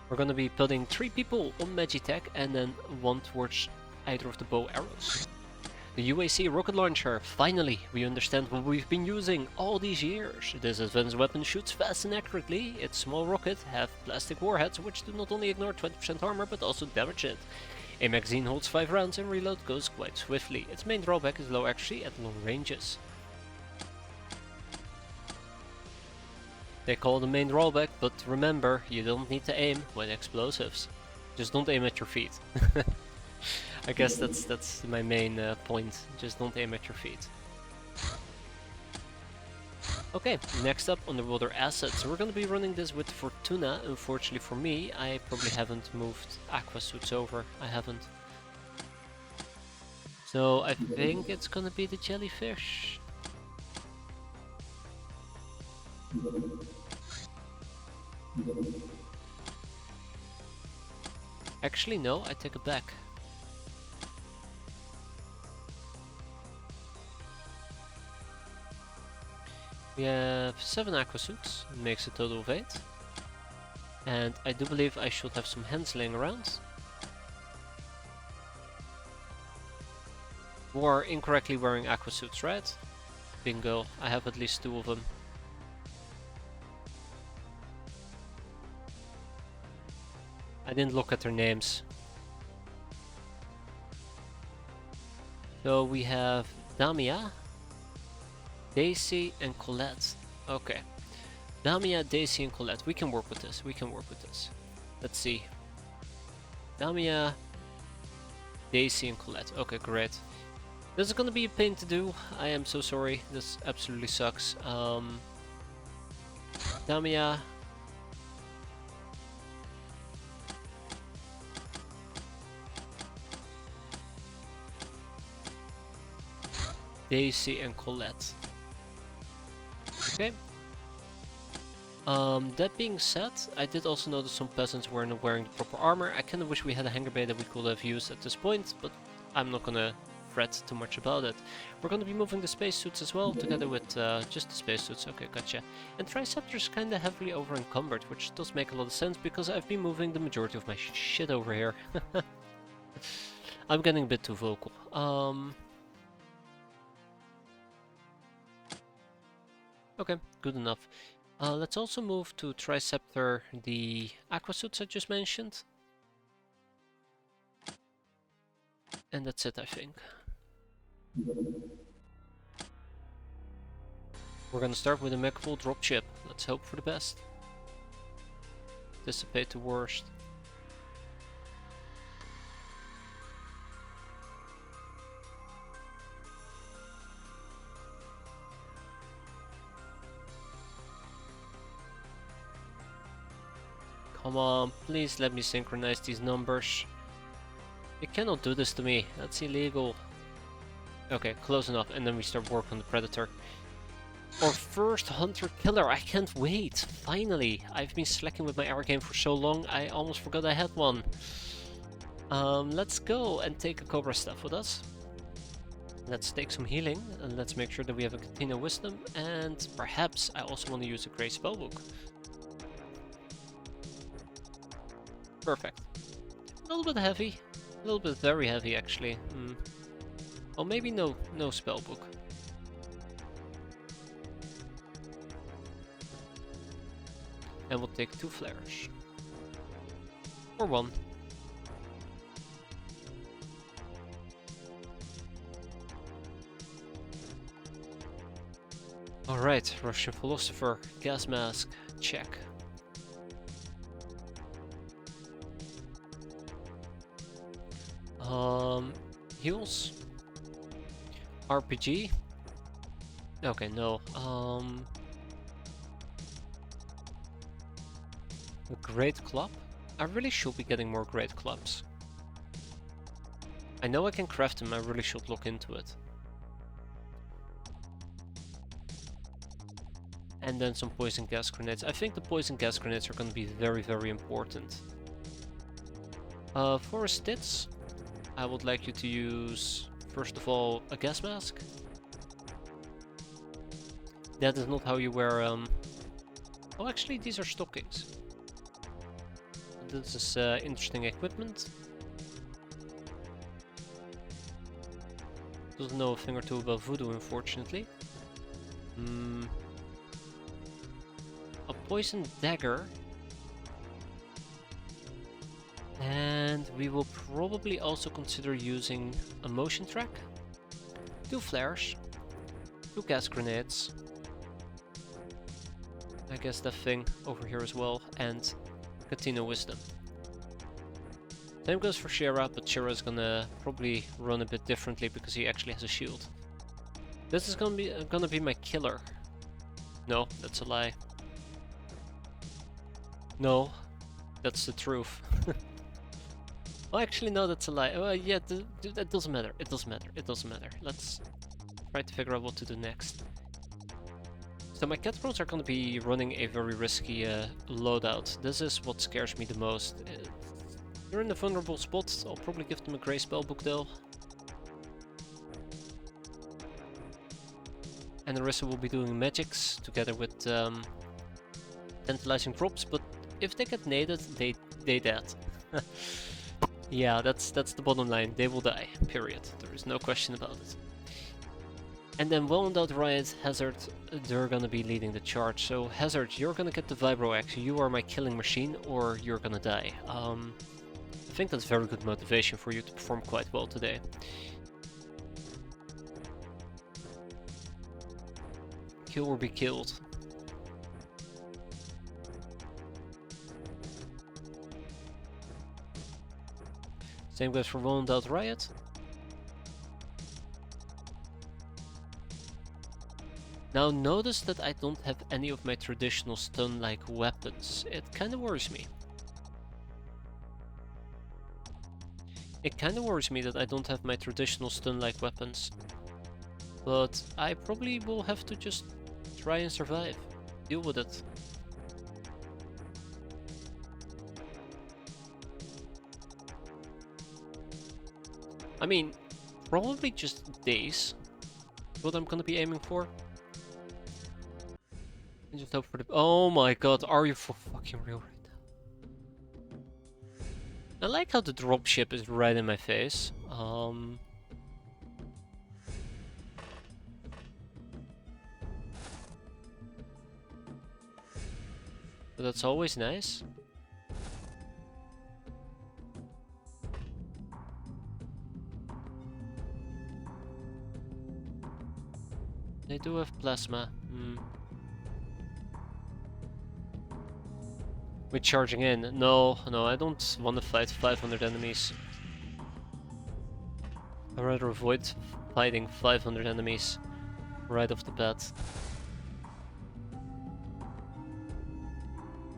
We're gonna be putting 3 people on Magitech and then 1 towards either of the bow arrows. The UAC rocket launcher. Finally, we understand what we've been using all these years. This advanced weapon shoots fast and accurately. Its small rockets have plastic warheads which do not only ignore 20% armor but also damage it. A magazine holds 5 rounds and reload goes quite swiftly. Its main drawback is low accuracy at long ranges. They call it the main drawback, but remember, you don't need to aim with explosives. Just don't aim at your feet. I guess that's my main point. Just don't aim at your feet. Okay, next up, underwater assets. We're gonna be running this with Fortuna. Unfortunately for me, I probably haven't moved aqua suits over. I haven't. So I think it's gonna be the jellyfish. Actually, no, I take it back. We have 7 aqua suits, makes a total of 8. And I do believe I should have some hands laying around. Who are incorrectly wearing aqua suits, right? Bingo, I have at least 2 of them. I didn't look at their names. So we have Damia, Daisy, and Colette. Okay. Damia, Daisy, and Colette. We can work with this. We can work with this. Let's see. Damia, Daisy, and Colette. Okay, great. This is gonna be a pain to do. I am so sorry. This absolutely sucks. Damia. Daisy and Colette. Okay. That being said, I did also notice some peasants weren't wearing the proper armor. I kinda wish we had a hanger bay that we could have used at this point, but I'm not gonna fret too much about it. We're gonna be moving the spacesuits as well, together with just the spacesuits. Okay, gotcha. And Triceptor's kinda heavily over encumbered, which does make a lot of sense because I've been moving the majority of my shit over here. I'm getting a bit too vocal. Okay, good enough. Let's also move to Triceptor the aquasuits I just mentioned. And that's it, I think. We're gonna start with a mechable dropship. Let's hope for the best. Dissipate the worst. Come on, please let me synchronize these numbers. You cannot do this to me, that's illegal. Okay, close enough, and then we start work on the Predator. Our first hunter-killer, I can't wait! Finally! I've been slacking with my air game for so long, I almost forgot I had one. Let's go and take a Cobra Staff with us. Let's take some healing, and let's make sure that we have a Catena Wisdom, and perhaps I also want to use a Grey Spellbook. Perfect. A little bit heavy. A little bit very heavy, actually. Oh, maybe no spellbook. And we'll take 2 flares. Or 1. Alright, Russian Philosopher, Gas Mask, check. Heals. RPG. Okay, no. A great club? I really should be getting more great clubs. I know I can craft them, I really should look into it. And then some poison gas grenades. I think the poison gas grenades are going to be very, very important. For stits, I would like you to use, first of all, a gas mask. That is not how you wear, oh, actually, these are stockings. This is interesting equipment. Doesn't know a thing or two about voodoo, unfortunately. A poison dagger. And we will probably also consider using a motion track. 2 flares. 2 gas grenades. I guess that thing over here as well. And Catena Wisdom. Same goes for Shira, but Shira is gonna probably run a bit differently because he actually has a shield. This is gonna be my killer. No, that's a lie. No, that's the truth. Oh, actually, no, that's a lie. Oh, yeah, that doesn't matter. It doesn't matter. It doesn't matter. Let's try to figure out what to do next. So my cat pros are going to be running a very risky loadout. This is what scares me the most. They're in a vulnerable spot. I'll probably give them a grey spellbook though. And Arissa will be doing magics together with tantalizing props, but if they get naded, they dead. Yeah, that's the bottom line. They will die, period. There is no question about it. And then well endowed Riot, Hazard, they're gonna be leading the charge. So Hazard, you're gonna get the Vibro Axe. You are my killing machine, or you're gonna die. I think that's very good motivation for you to perform quite well today. Kill or be killed. Same goes for well endowed Riot. Now notice that I don't have any of my traditional stun-like weapons. It kinda worries me. It kinda worries me that I don't have my traditional stun-like weapons. But I probably will have to just try and survive. Deal with it. I mean, probably just days. What I'm gonna be aiming for. And just hope for the— oh my god, are you for fucking real right now? I like how the dropship is right in my face. But that's always nice. They do have plasma. We're charging in. No, I don't want to fight 500 enemies. I'd rather avoid fighting 500 enemies right off the bat.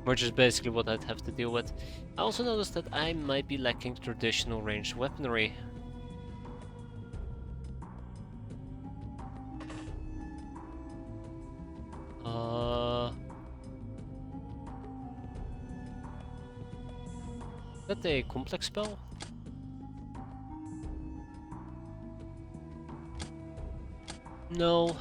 Which is basically what I'd have to deal with. I also noticed that I might be lacking traditional ranged weaponry. Is that a complex spell? No.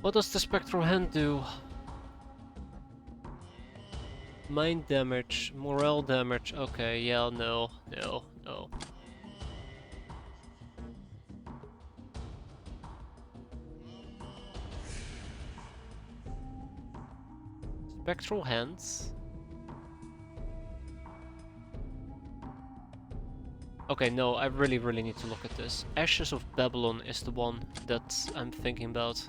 What does the Spectral Hand do? Mind damage, morale damage. Okay, yeah, no. Spectral Hands. Okay, no, I really need to look at this. Ashes of Babylon is the one that I'm thinking about.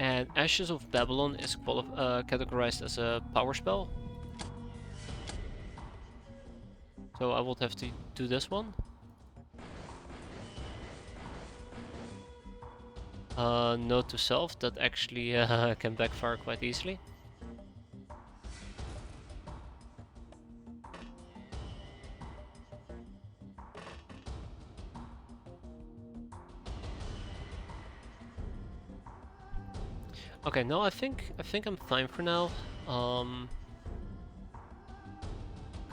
And Ashes of Babylon is categorized as a power spell. So I would have to do this one. Note to self, that actually can backfire quite easily. Okay, no, I think I'm fine for now.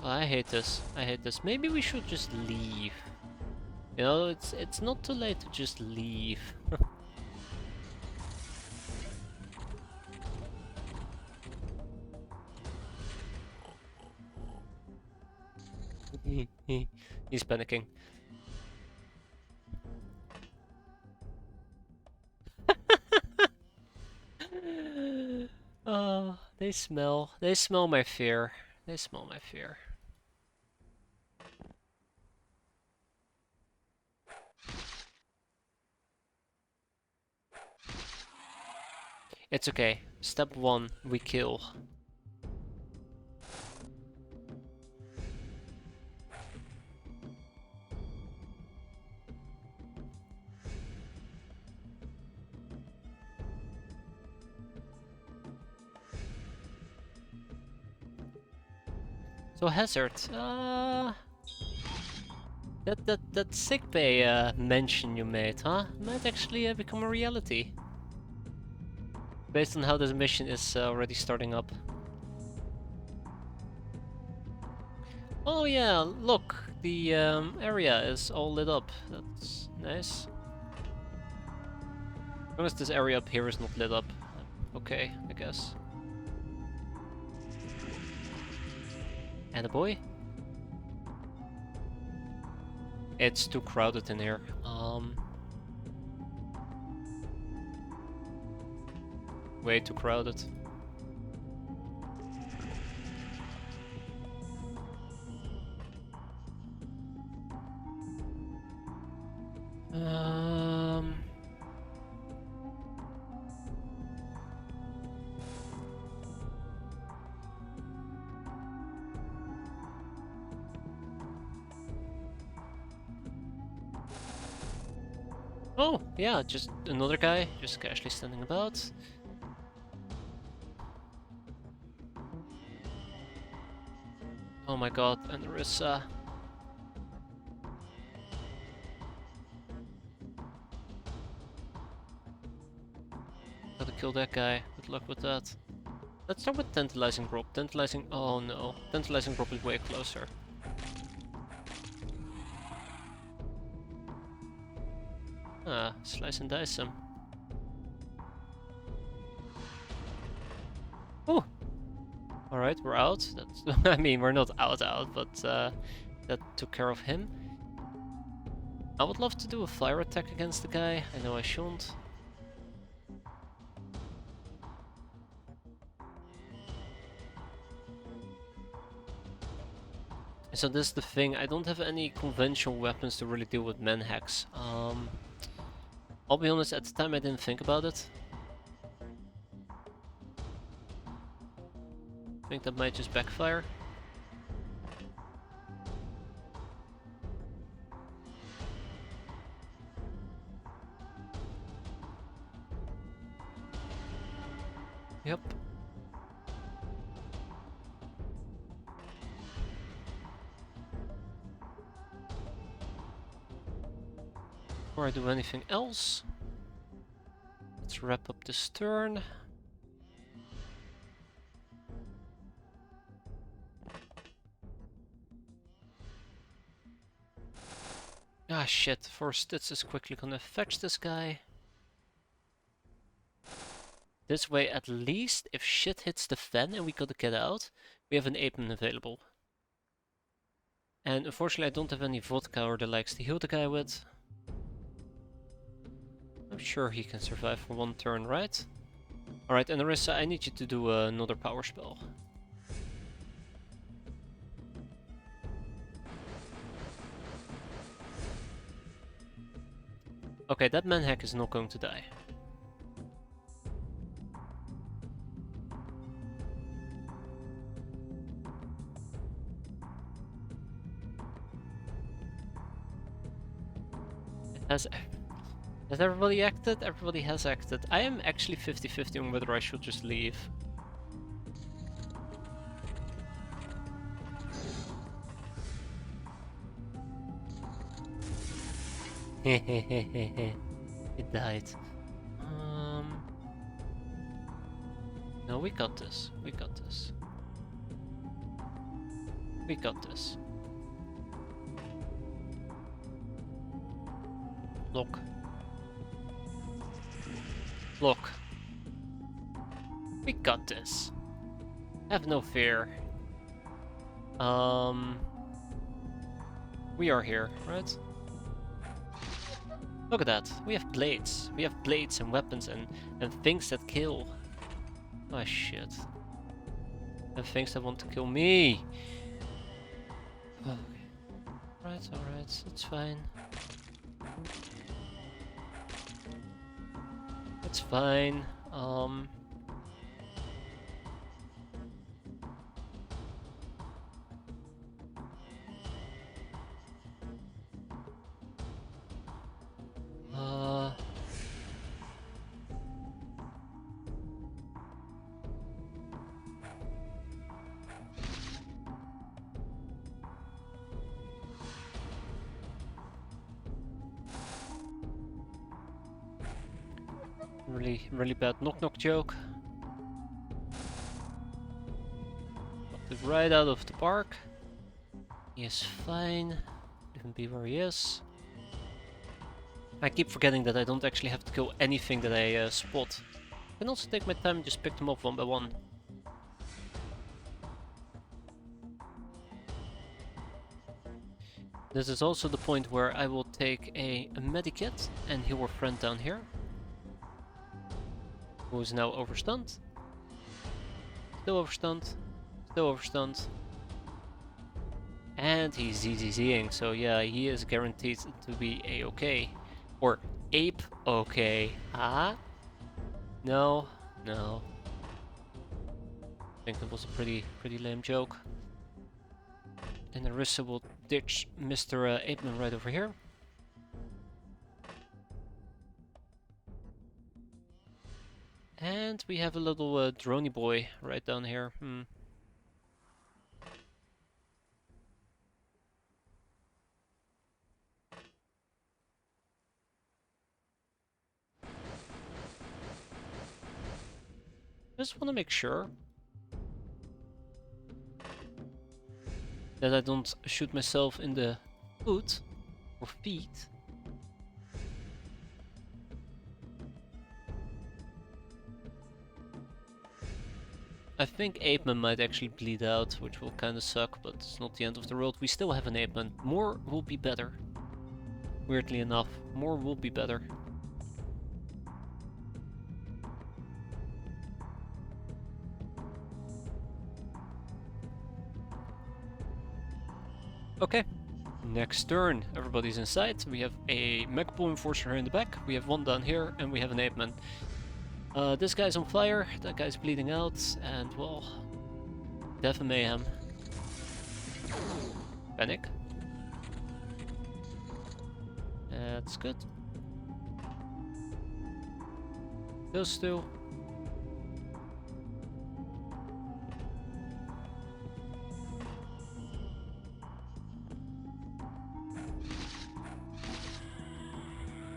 I hate this. Maybe we should just leave. You know, it's not too late to just leave. He's panicking. Oh, they smell my fear. They smell my fear. It's okay. Step 1, we kill. So Hazard, that sickbay mention you made, huh? Might actually become a reality. Based on how this mission is already starting up. Oh yeah, look, the area is all lit up. That's nice. As long as this area up here is not lit up, okay, I guess. And a boy. It's too crowded in here. Way too crowded. Um. Oh, yeah, just another guy, just casually standing about. Oh my god, and there is gotta kill that guy. Good luck with that. Let's start with Tantalizing Grub. Tantalizing... Oh no. Tantalizing Grub is way closer. Ah, slice and dice him. Oh! Alright, we're out. That's... I mean, we're not out, but that took care of him. I would love to do a fire attack against the guy. I know I shouldn't. So this is the thing, I don't have any conventional weapons to really deal with manhacks. I'll be honest, at the time I didn't think about it. I think that might just backfire. Yep. Before I do anything else, let's wrap up this turn. Ah shit, Force Stitz is quickly gonna fetch this guy. This way at least, if shit hits the fan and we gotta get out, we have an apron available. And unfortunately I don't have any vodka or the likes to heal the guy with. I'm sure he can survive for one turn, right? Alright, and Arissa, I need you to do another power spell. Okay, that manhack is not going to die. Has everybody acted? Everybody has acted. I am actually 50-50 on whether I should just leave. It died. No, we got this. We got this. We got this. Look. Look. We got this. Have no fear. We are here, right? Look at that. We have blades. We have blades and weapons and things that kill. Oh shit. And things that want to kill me. Okay. Alright, it's fine. It's fine. Really bad knock-knock joke. Knocked it right out of the park. He is fine. Leave him be where he is. I keep forgetting that I don't actually have to kill anything that I spot. I can also take my time and just pick them up one by one. This is also the point where I will take a medikit and heal our friend down here, who is now overstunned. Still overstunned. Still overstunned. And he's ZZZing, so yeah, he is guaranteed to be A-okay. Or ape-okay. Ah? No, no. I think that was a pretty lame joke. And Arissa will ditch Mr. Apeman right over here. And we have a little droney boy right down here. Just want to make sure that I don't shoot myself in the foot or feet. I think Apeman might actually bleed out, which will kinda suck, but it's not the end of the world. We still have an Apeman. More will be better. Weirdly enough, more will be better. Okay, next turn. Everybody's inside. We have a Mechapole Enforcer here in the back. We have one down here, and we have an Apeman. This guy's on fire, that guy's bleeding out, and well, death and mayhem. Panic. That's good. Those two.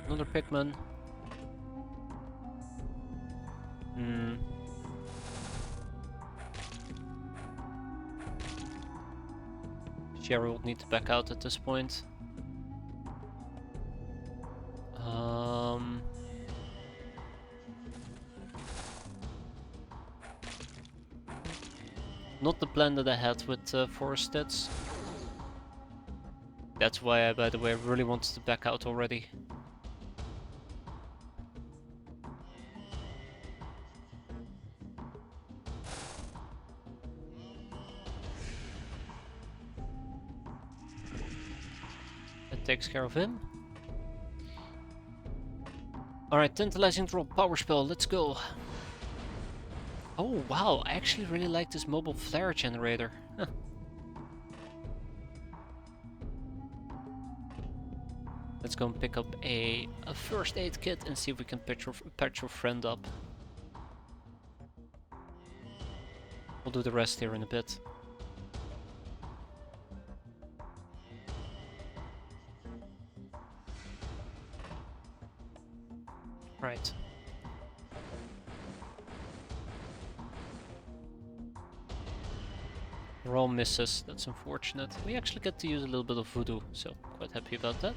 Another Pikmin. Sherry will need to back out at this point. Not the plan that I had with forest stats. That's why I, by the way, really wanted to back out already. That takes care of him. Alright, Tantalizing Drop Power Spell, let's go. Oh wow, I actually really like this mobile flare generator. Huh. Let's go and pick up a first aid kit and see if we can patch your friend up. We'll do the rest here in a bit. Right. They're all misses, that's unfortunate. We actually get to use a little bit of voodoo, so quite happy about that.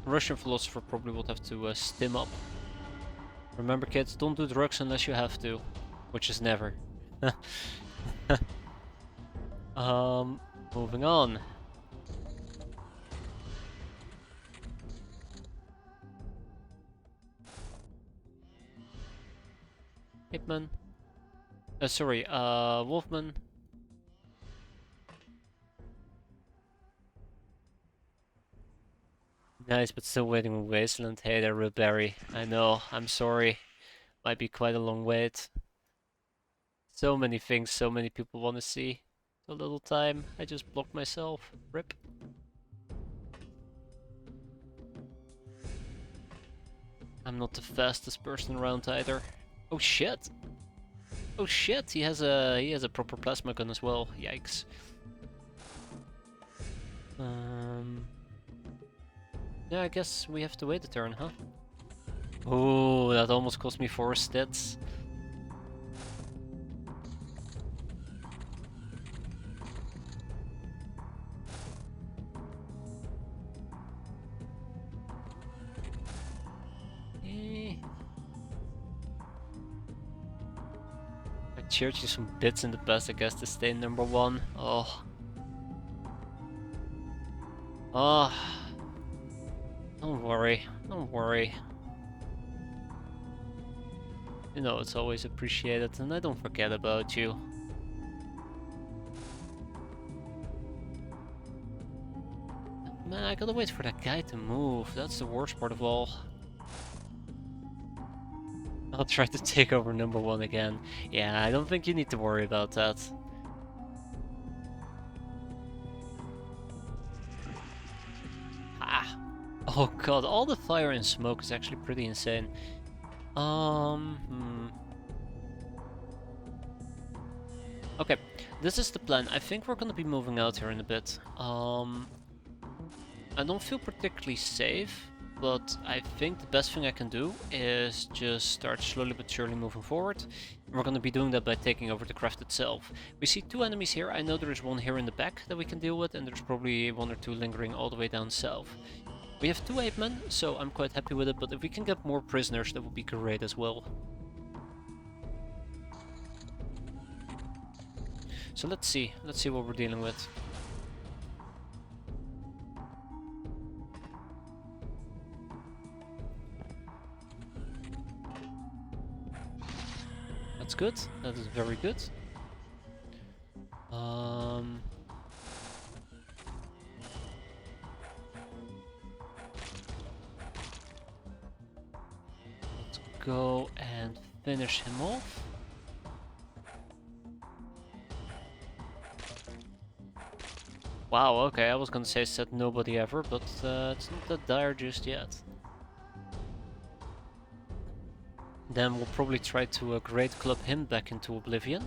Russian Philosopher probably would have to stim up. Remember kids, don't do drugs unless you have to. Which is never. Moving on. Hitman. Sorry, Wolfman. Nice, but still waiting on Wasteland. Hey there, Ribberry. I know, I'm sorry. Might be quite a long wait. So many things, so many people want to see. So little time, I just blocked myself. Rip. I'm not the fastest person around either. Oh shit! Oh shit, he has a proper plasma gun as well. Yikes. Yeah, I guess we have to wait a turn, huh? Oh, that almost cost me 4 stats. cheered you some bits in the past, I guess, to stay number one. Oh. Oh. Don't worry. Don't worry. You know, it's always appreciated, and I don't forget about you. Man, I gotta wait for that guy to move. That's the worst part of all. I'll try to take over number one again. Yeah, I don't think you need to worry about that. Ah. Oh god, all the fire and smoke is actually pretty insane. Okay, this is the plan. I think we're gonna be moving out here in a bit. I don't feel particularly safe, but I think the best thing I can do is just start slowly but surely moving forward. And we're gonna be doing that by taking over the craft itself. We see 2 enemies here. I know there is one here in the back that we can deal with, and there's probably 1 or 2 lingering all the way down south. We have 2 ape men, so I'm quite happy with it, but if we can get more prisoners, that would be great as well. So let's see what we're dealing with. That's good, that is very good. Let's go and finish him off. Wow, okay, I was gonna say said nobody ever, but it's not that dire just yet. Then we'll probably try to Great Club him back into oblivion.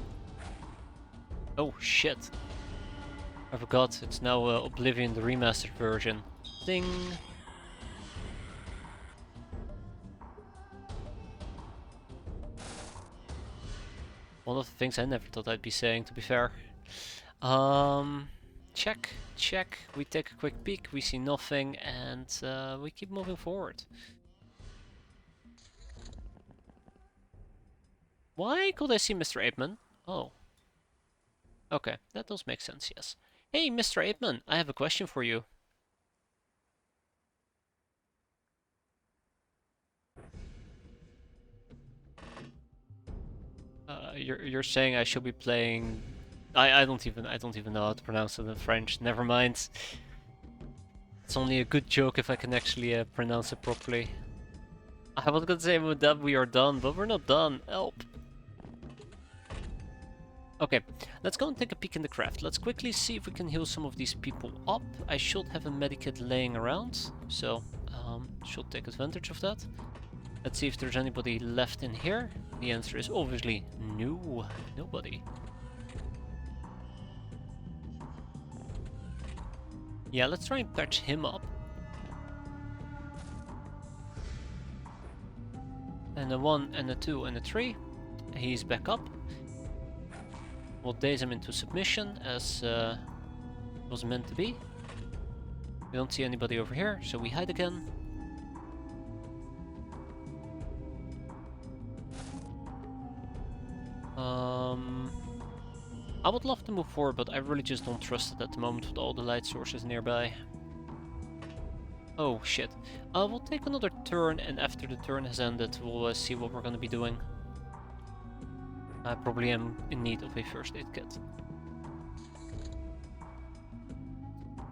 Oh shit. I forgot, it's now Oblivion the remastered version. Ding! One of the things I never thought I'd be saying, to be fair. Check, check, we take a quick peek, we see nothing, and we keep moving forward. Why could I see Mr. Apeman? Oh. Okay, that does make sense, yes. Hey, Mr. Apeman, I have a question for you. You're saying I should be playing... I don't even know how to pronounce it in French. Never mind. It's only a good joke if I can actually pronounce it properly. I was gonna say with that we are done, but we're not done. Help. Okay, let's go and take a peek in the craft. Let's quickly see if we can heal some of these people up. I should have a medikit laying around, so should take advantage of that. Let's see if there's anybody left in here. The answer is obviously no, nobody. Yeah, let's try and patch him up. And a 1 and a 2 and a 3. He's back up. We'll daze him into submission as was meant to be. We don't see anybody over here, so we hide again. I would love to move forward, but I really just don't trust it at the moment with all the light sources nearby. Oh shit. We'll take another turn, and after the turn has ended, we'll see what we're gonna be doing. I probably am in need of a first aid kit.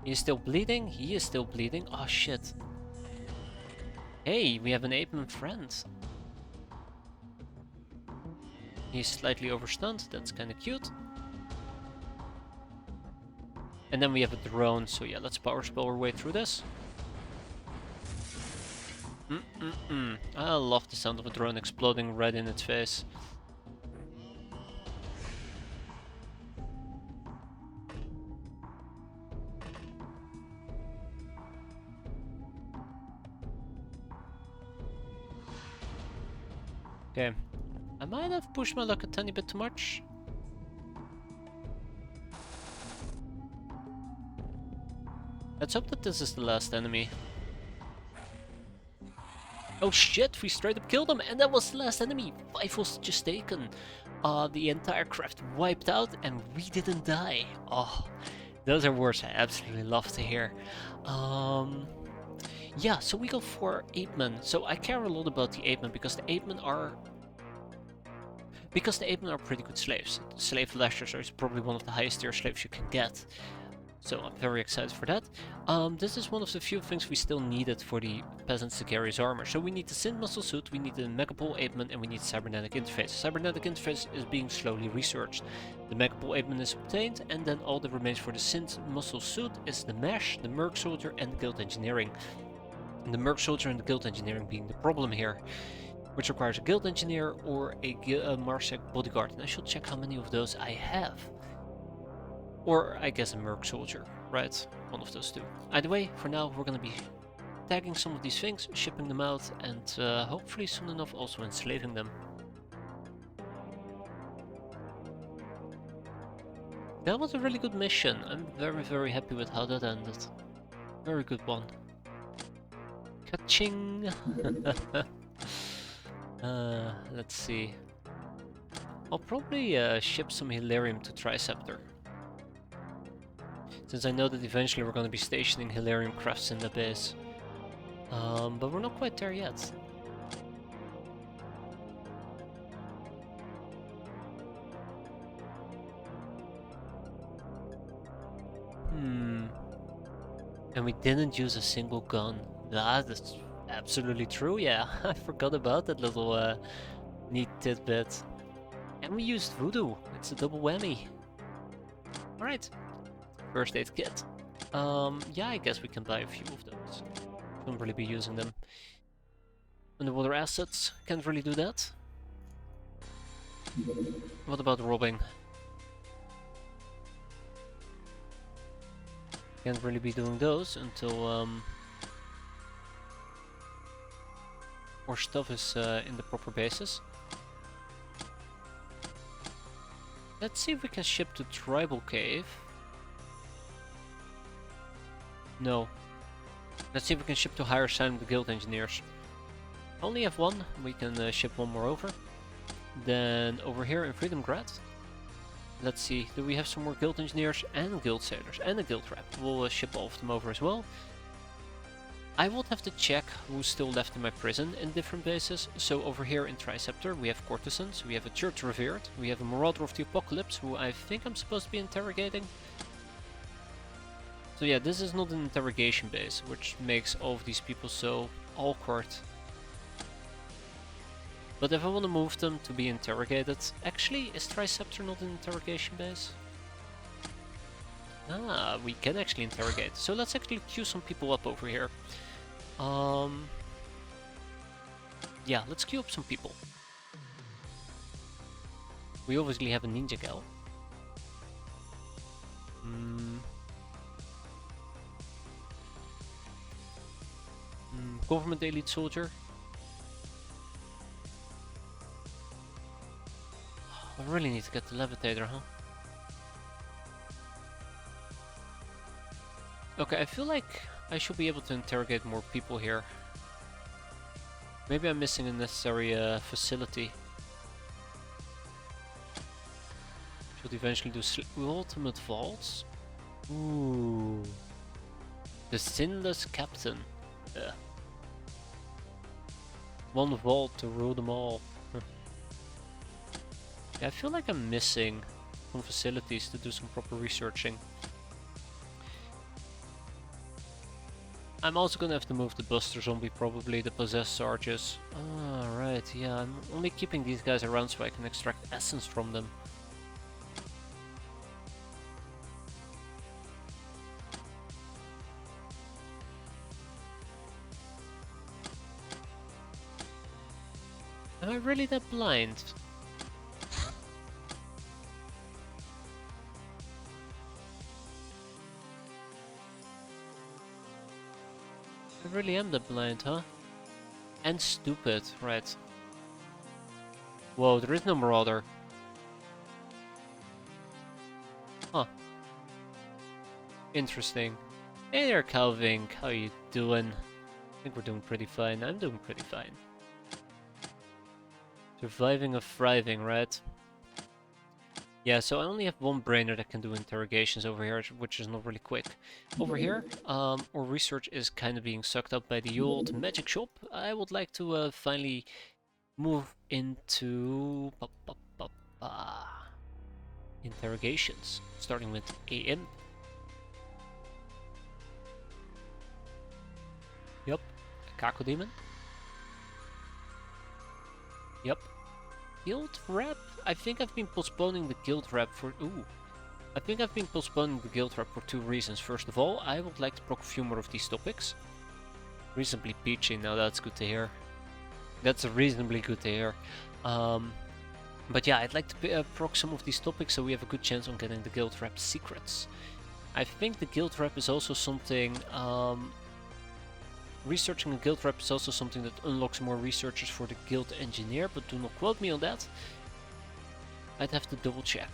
He is still bleeding? He is still bleeding? Oh shit. Hey, we have an apeman friend. He's slightly overstunned, that's kinda cute. And then we have a drone, so yeah, let's power spell our way through this. I love the sound of a drone exploding right in its face. Okay, I might have pushed my luck a tiny bit too much. Let's hope that this is the last enemy. Oh shit, we straight up killed him, and that was the last enemy. 5 was just taken. The entire craft wiped out and we didn't die. Oh, those are words I absolutely love to hear. Yeah, so we go for apemen. So I care a lot about the apemen because the apemen are pretty good slaves. Slave lashers are probably one of the highest tier slaves you can get. So I'm very excited for that. This is one of the few things we still needed for the peasants to carry his armor. So we need the synth muscle suit, we need the megapole apeman, and we need cybernetic interface. Cybernetic interface is being slowly researched. The megapole apeman is obtained, and then all that remains for the synth muscle suit is the mesh, the merc soldier, and the guild engineering. And the merc soldier and the guild engineering being the problem here, which requires a guild engineer or a Marsec bodyguard. And I should check how many of those I have. Or I guess a merc soldier, right? One of those two. Either way, for now we're gonna be tagging some of these things, shipping them out, and hopefully soon enough also enslaving them. That was a really good mission. I'm very, very happy with how that ended. Very good one. Ka-ching! Let's see. I'll probably ship some Hilarium to Triceptor, since I know that eventually we're going to be stationing Hilarium crafts in the base. But we're not quite there yet. And we didn't use a single gun. That's absolutely true, yeah. I forgot about that little neat tidbit. And we used voodoo. It's a double whammy. Alright. First aid kit. Yeah, I guess we can buy a few of those. Don't really be using them. Underwater assets, can't really do that. What about robbing? Can't really be doing those until our stuff is in the proper bases. Let's see if we can ship to Tribal Cave. No. Let's see if we can ship to Higher Sign with the Guild Engineers. I only have one, we can ship one more over. Then over here in Freedom Grad. Let's see, do we have some more Guild Engineers and Guild Sailors and a Guild Rep? We'll ship all of them over as well. I would have to check who's still left in my prison in different bases. So over here in Triceptor we have Courtesans, we have a Church Revered, we have a Marauder of the Apocalypse who I think I'm supposed to be interrogating. So yeah, this is not an interrogation base, which makes all of these people so awkward. But if I want to move them to be interrogated... Actually, is Triceptor not an interrogation base? Ah, we can actually interrogate. So let's actually queue some people up over here. Yeah, let's queue up some people. We obviously have a ninja gal. Government elite soldier. I really need to get the levitator, huh? Okay, I feel like I should be able to interrogate more people here. Maybe I'm missing a necessary facility. Should eventually do ultimate vaults. Ooh. The Sinless Captain. One vault to rule them all. Yeah, I feel like I'm missing some facilities to do some proper researching. I'm also gonna have to move the Buster Zombie, probably, the Possessed Sarges. Ah, right, yeah, I'm only keeping these guys around so I can extract essence from them. Am I really that blind? I really am that blind, huh? And stupid, right. Whoa, there is no Marauder. Huh. Interesting. Hey there, Calvin. How you doing? I think we're doing pretty fine. I'm doing pretty fine. Surviving or thriving, right? Yeah, so I only have one brainer that can do interrogations over here, which is not really quick. Over here, our research is kind of being sucked up by the old magic shop. I would like to finally move into interrogations, starting with AM. Yep, a Kako Demon. Yep. Guild Rep? I think I've been postponing the Guild Rep for... Ooh. I think I've been postponing the Guild Rep for two reasons. First of all, I would like to proc a few more of these topics. Reasonably peachy, now that's good to hear. That's reasonably good to hear. But yeah, I'd like to proc some of these topics so we have a good chance on getting the Guild Rep secrets. I think the Guild Rep is also something... researching a Guild Rep is also something that unlocks more researchers for the Guild Engineer, but do not quote me on that. I'd have to double check.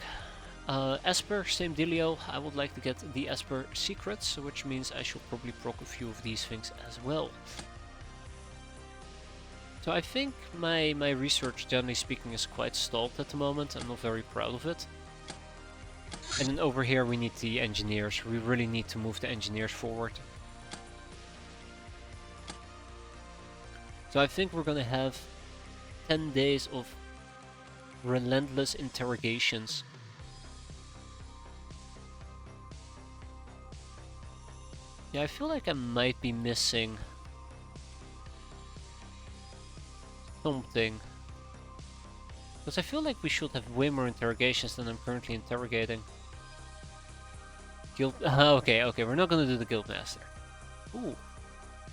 Esper, same dealio. I would like to get the Esper secrets, which means I should probably proc a few of these things as well. So I think my research, generally speaking, is quite stalled at the moment. I'm not very proud of it. And then over here we need the engineers. We really need to move the engineers forward. So I think we're gonna have 10 days of relentless interrogations. Yeah, I feel like I might be missing something. Because I feel like we should have way more interrogations than I'm currently interrogating. Guild... okay, we're not gonna do the Guildmaster. Ooh.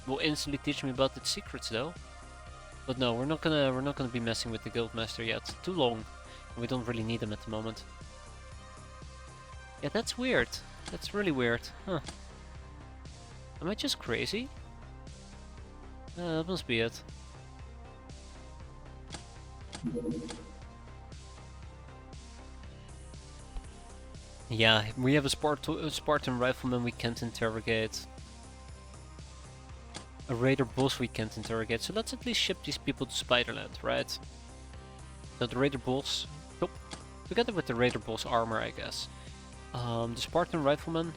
Will instantly teach me about its secrets though. But no, we're not gonna be messing with the Guildmaster yet. Too long. And we don't really need him at the moment. Yeah, that's weird. That's really weird. Huh. Am I just crazy? That must be it. Yeah, we have a Spartan rifleman we can't interrogate. A raider boss we can't interrogate, so let's at least ship these people to Spiderland, right? So the raider boss, oh, together with the raider boss armor, I guess. The Spartan rifleman.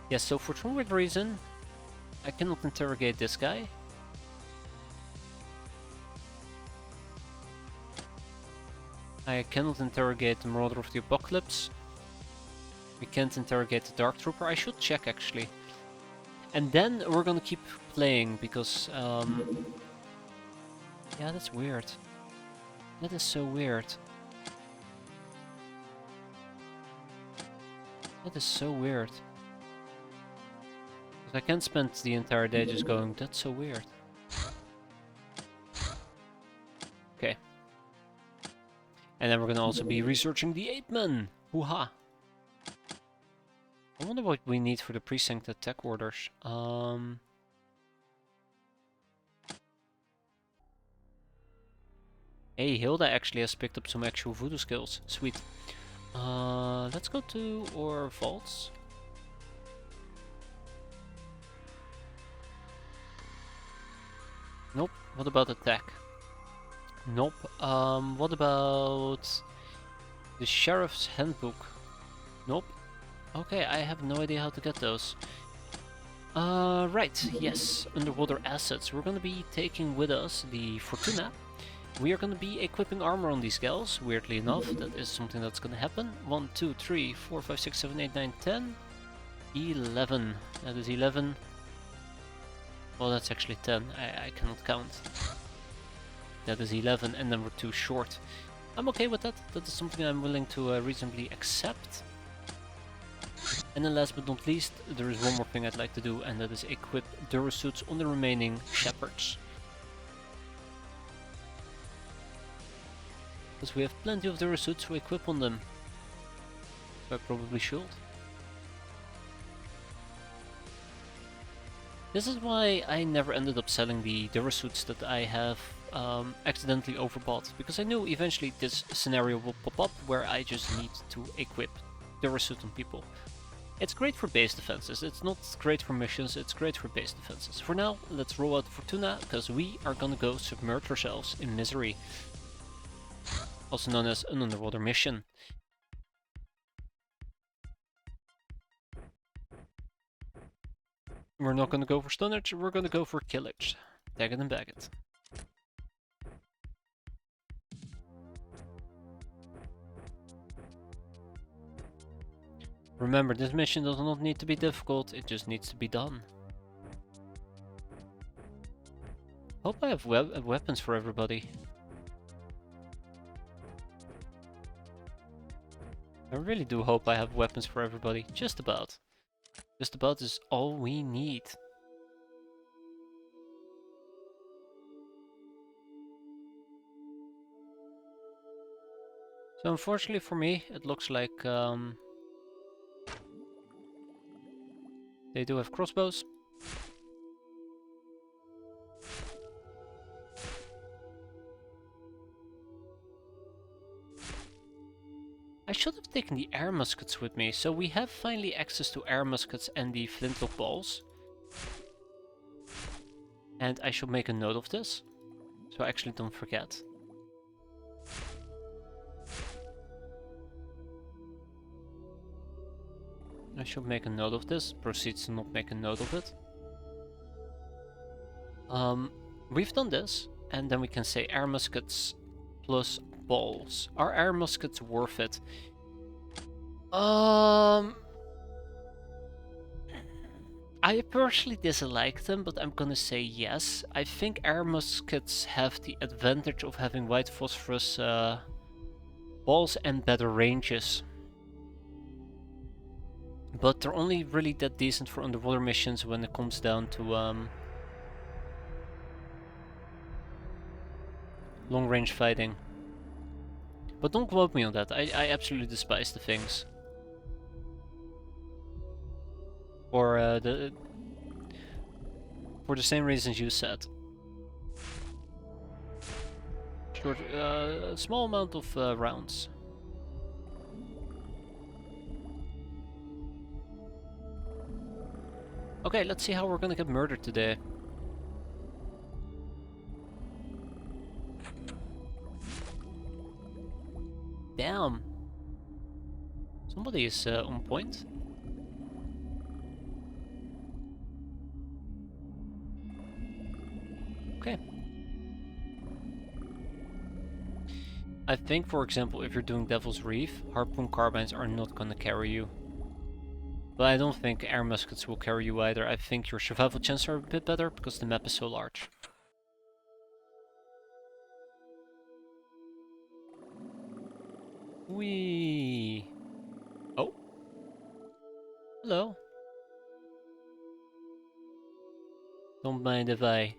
Yes, so for some weird reason, I cannot interrogate this guy. I cannot interrogate the Marauder of the Apocalypse. We can't interrogate the Dark Trooper. I should check actually. And then we're gonna keep playing because yeah, that's weird. That is so weird. That is so weird. Because I can't spend the entire day just going, that's so weird. Okay. And then we're gonna also be researching the Ape-Men! Hoo-ha! I wonder what we need for the precinct attack orders. Hey, Hilda actually has picked up some actual voodoo skills. Sweet. Let's go to our vaults. Nope. What about attack? Nope. What about the Sheriff's Handbook? Nope. Okay, I have no idea how to get those. Right, yes, underwater assets. We're gonna be taking with us the Fortuna. We are gonna be equipping armor on these gals, weirdly enough. That is something that's gonna happen. 1, 2, 3, 4, 5, 6, 7, 8, 9, 10. 11. That is 11. Well, that's actually 10. I cannot count. That is 11, and then we're too short. I'm okay with that. That is something I'm willing to reasonably accept. And then last but not least, there is one more thing I'd like to do, and that is equip Durasuits on the remaining Shepherds. Because we have plenty of Durasuits to equip on them. So I probably should. This is why I never ended up selling the Durasuits that I have accidentally overbought, because I knew eventually this scenario will pop up where I just need to equip Durasuit on people. It's great for base defenses. It's not great for missions, it's great for base defenses. For now, let's roll out Fortuna, because we are gonna go submerge ourselves in misery. Also known as an underwater mission. We're not gonna go for stunnage, we're gonna go for killage. Tag it and bag it. Remember, this mission does not need to be difficult, it just needs to be done. Hope I have weapons for everybody. I really do hope I have weapons for everybody. Just about. Just about is all we need. So unfortunately for me, it looks like they do have crossbows. I should have taken the air muskets with me, so we have finally access to air muskets and the flintlock balls. And I should make a note of this, so I actually don't forget. I should make a note of this, proceeds to not make a note of it. We've done this, and then we can say air muskets plus balls. Are air muskets worth it? I personally dislike them, but I'm gonna say yes. I think air muskets have the advantage of having white phosphorus balls and better ranges. But they're only really that decent for underwater missions when it comes down to long range fighting. But don't quote me on that, I absolutely despise the things. For the same reasons you said. Short, a small amount of rounds. Okay, let's see how we're gonna get murdered today. Damn. Somebody is on point. Okay. I think, for example, if you're doing Devil's Reef, harpoon carbines are not gonna carry you. But I don't think air muskets will carry you either. I think your survival chances are a bit better because the map is so large. Whee! Oh. Hello. Don't mind if I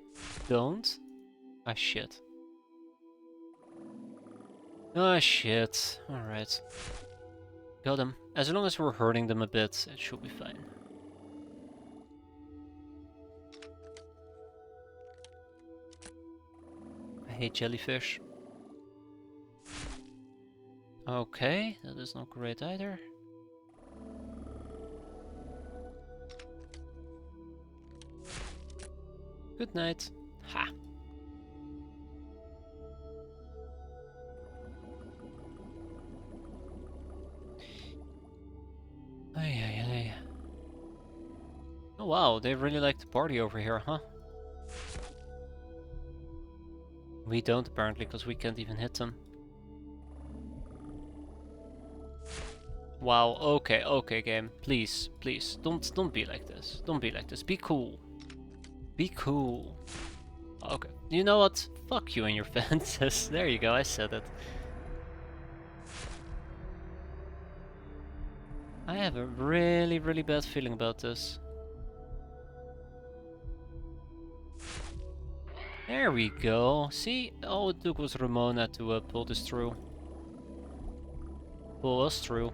don't. Ah, shit. Ah, shit. Alright. Got him. As long as we're hurting them a bit, it should be fine. I hate jellyfish. Okay, that is not great either. Good night. Ha! Ay, ay, ay. Oh wow, they really like to party over here, huh? We don't apparently, because we can't even hit them. Wow, okay, okay game. Please, please, don't be like this. Don't be like this. Be cool. Be cool. Okay. You know what? Fuck you and your fences. There you go, I said it. I have a really, really bad feeling about this. There we go. See? All it took was Ramona to pull this through. Pull us through.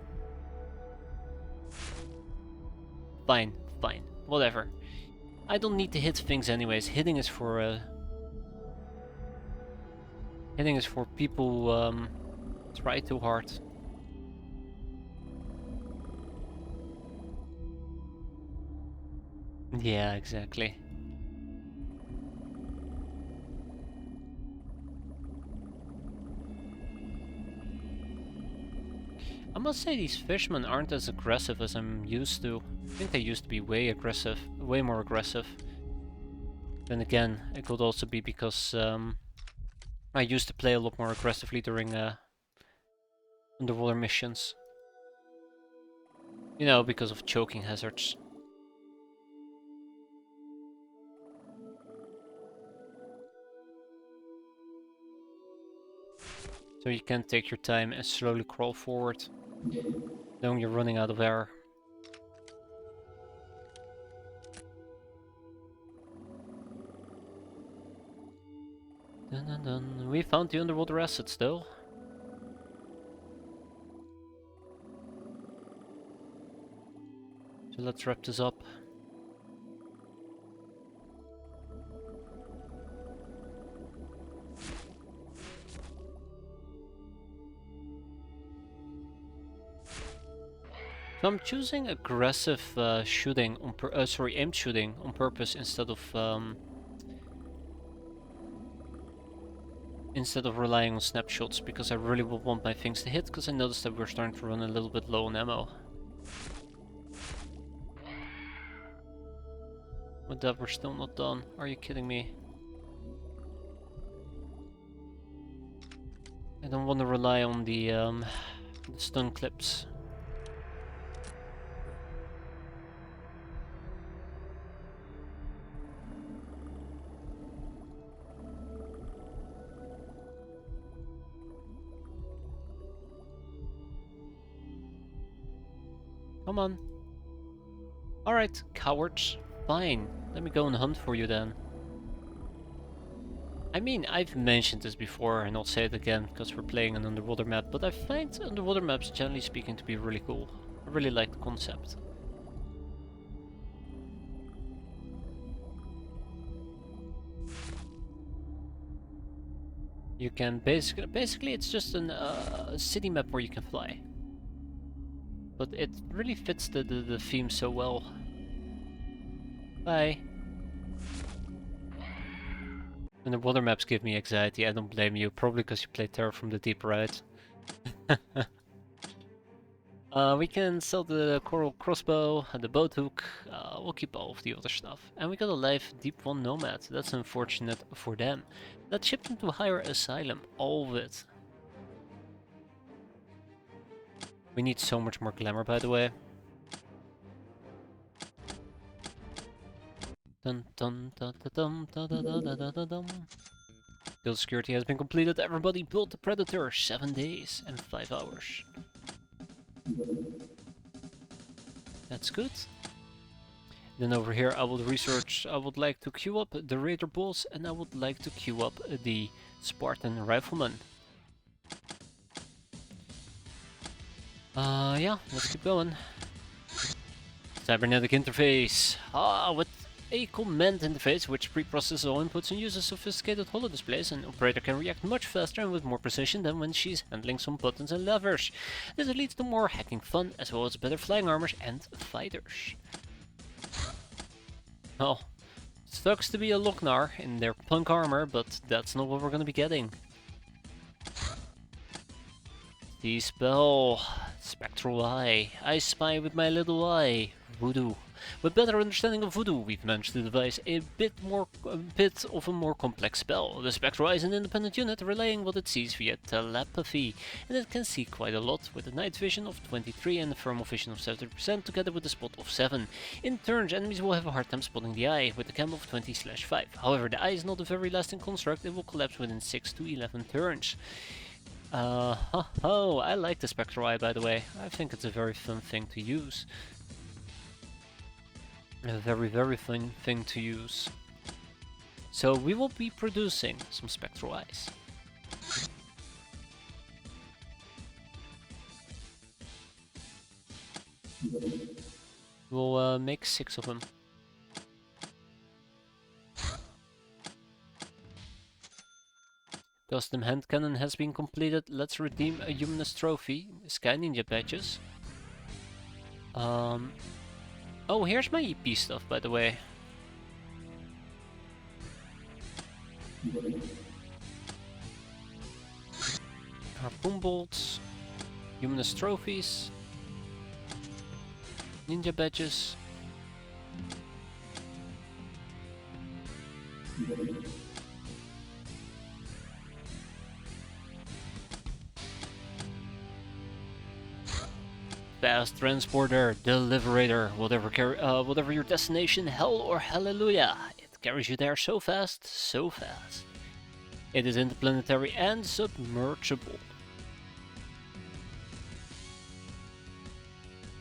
Fine, fine. Whatever. I don't need to hit things anyways. Hitting is for people who try too hard. Yeah, exactly. I must say these fishmen aren't as aggressive as I'm used to. I think they used to be way aggressive, way more aggressive. Then again, it could also be because I used to play a lot more aggressively during underwater missions. You know, because of choking hazards. So you can take your time and slowly crawl forward, knowing you're running out of air. Dun dun dun. We found the underwater assets though. So let's wrap this up. So I'm choosing aggressive shooting on aimed shooting on purpose instead of relying on snapshots, because I really would want my things to hit, because I noticed that we're starting to run a little bit low on ammo. With that, we're still not done. Are you kidding me? I don't want to rely on the stun clips. Come on. Alright, cowards. Fine. Let me go and hunt for you then. I mean, I've mentioned this before and I'll say it again because we're playing an underwater map, but I find underwater maps, generally speaking, to be really cool. I really like the concept. You can basically it's just a city map where you can fly. But it really fits the theme so well. Bye. And the water maps give me anxiety, I don't blame you. Probably because you play Terror from the Deep, right? We can sell the coral crossbow and the boat hook. We'll keep all of the other stuff. And we got a live Deep 1 Nomad. That's unfortunate for them. That shipped them to a higher asylum. All of it. We need so much more glamour, by the way. Dun dun dun dun dun dun dun dun dun dun. Build security has been completed. Everybody build the Predator. 7 days and 5 hours. That's good. Then over here I will research, I would like to queue up the Raider Bulls and I would like to queue up the Spartan Rifleman. Yeah, let's keep going. Cybernetic interface. With a command interface which pre-processes all inputs and uses sophisticated holodisplays, an operator can react much faster and with more precision than when she's handling some buttons and levers. This leads to more hacking fun as well as better flying armors and fighters. Oh, sucks to be a Lochnar in their punk armor, but that's not what we're gonna be getting. The spell, Spectral Eye. I spy with my little eye. Voodoo. With better understanding of voodoo, we've managed to devise a bit of a more complex spell. The Spectral Eye is an independent unit, relaying what it sees via telepathy, and it can see quite a lot, with a night vision of 23 and a thermal vision of 70%, together with a spot of 7. In turns, enemies will have a hard time spotting the eye, with a cam of 20/5. However, the eye is not a very lasting construct, it will collapse within 6 to 11 turns. I like the Spectral Eye, by the way. I think it's a very fun thing to use. A very, very fun thing to use. So we will be producing some Spectral Eyes. We'll make 6 of them. Custom hand cannon has been completed. Let's redeem a Humanist trophy. Sky Ninja patches. Oh, here's my EP stuff, by the way. Harpoon bolts, humanist trophies, ninja badges. Fast transporter, deliverator, whatever your destination, hell or hallelujah. It carries you there so fast, so fast. It is interplanetary and submergible.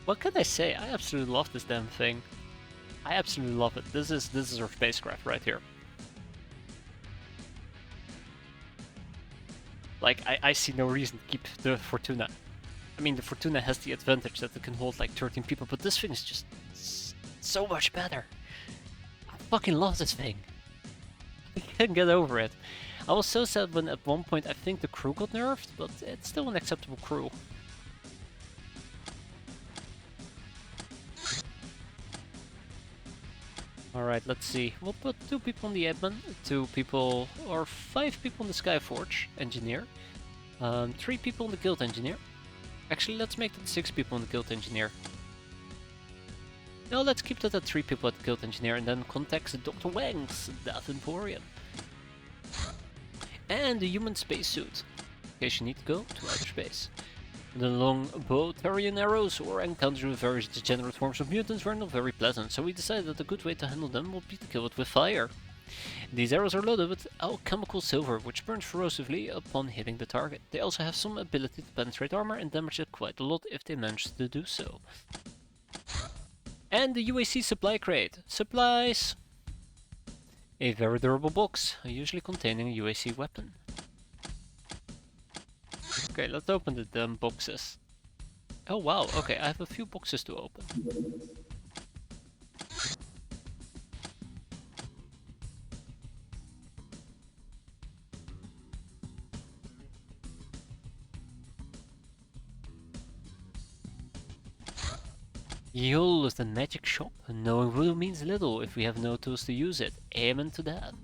What can I say? I absolutely love this damn thing. I absolutely love it. This is our spacecraft right here. Like, I see no reason to keep the Fortuna. I mean, the Fortuna has the advantage that it can hold like 13 people, but this thing is just so much better. I fucking love this thing. I can't get over it. I was so sad when at one point I think the crew got nerfed, but it's still an acceptable crew. Alright, let's see. We'll put 2 people on the admin, 2 people, or 5 people on the Skyforge engineer, 3 people on the guild engineer. Actually, let's make that 6 people on the guild engineer. No, let's keep that at 3 people at the guild engineer and then contact Dr. Wang's Death Emporium. And the human spacesuit, in case you need to go to outer space. The long bow, Therian arrows, or encounters with various degenerate forms of mutants were not very pleasant, so we decided that a good way to handle them would be to kill it with fire. These arrows are loaded with alchemical silver, which burns ferociously upon hitting the target. They also have some ability to penetrate armor and damage it quite a lot if they manage to do so. And the UAC supply crate. Supplies! A very durable box, usually containing a UAC weapon. Okay, let's open the damn boxes. Oh wow, okay, I have a few boxes to open. Yule is the magic shop. Knowing voodoo means little if we have no tools to use it. Amen to that.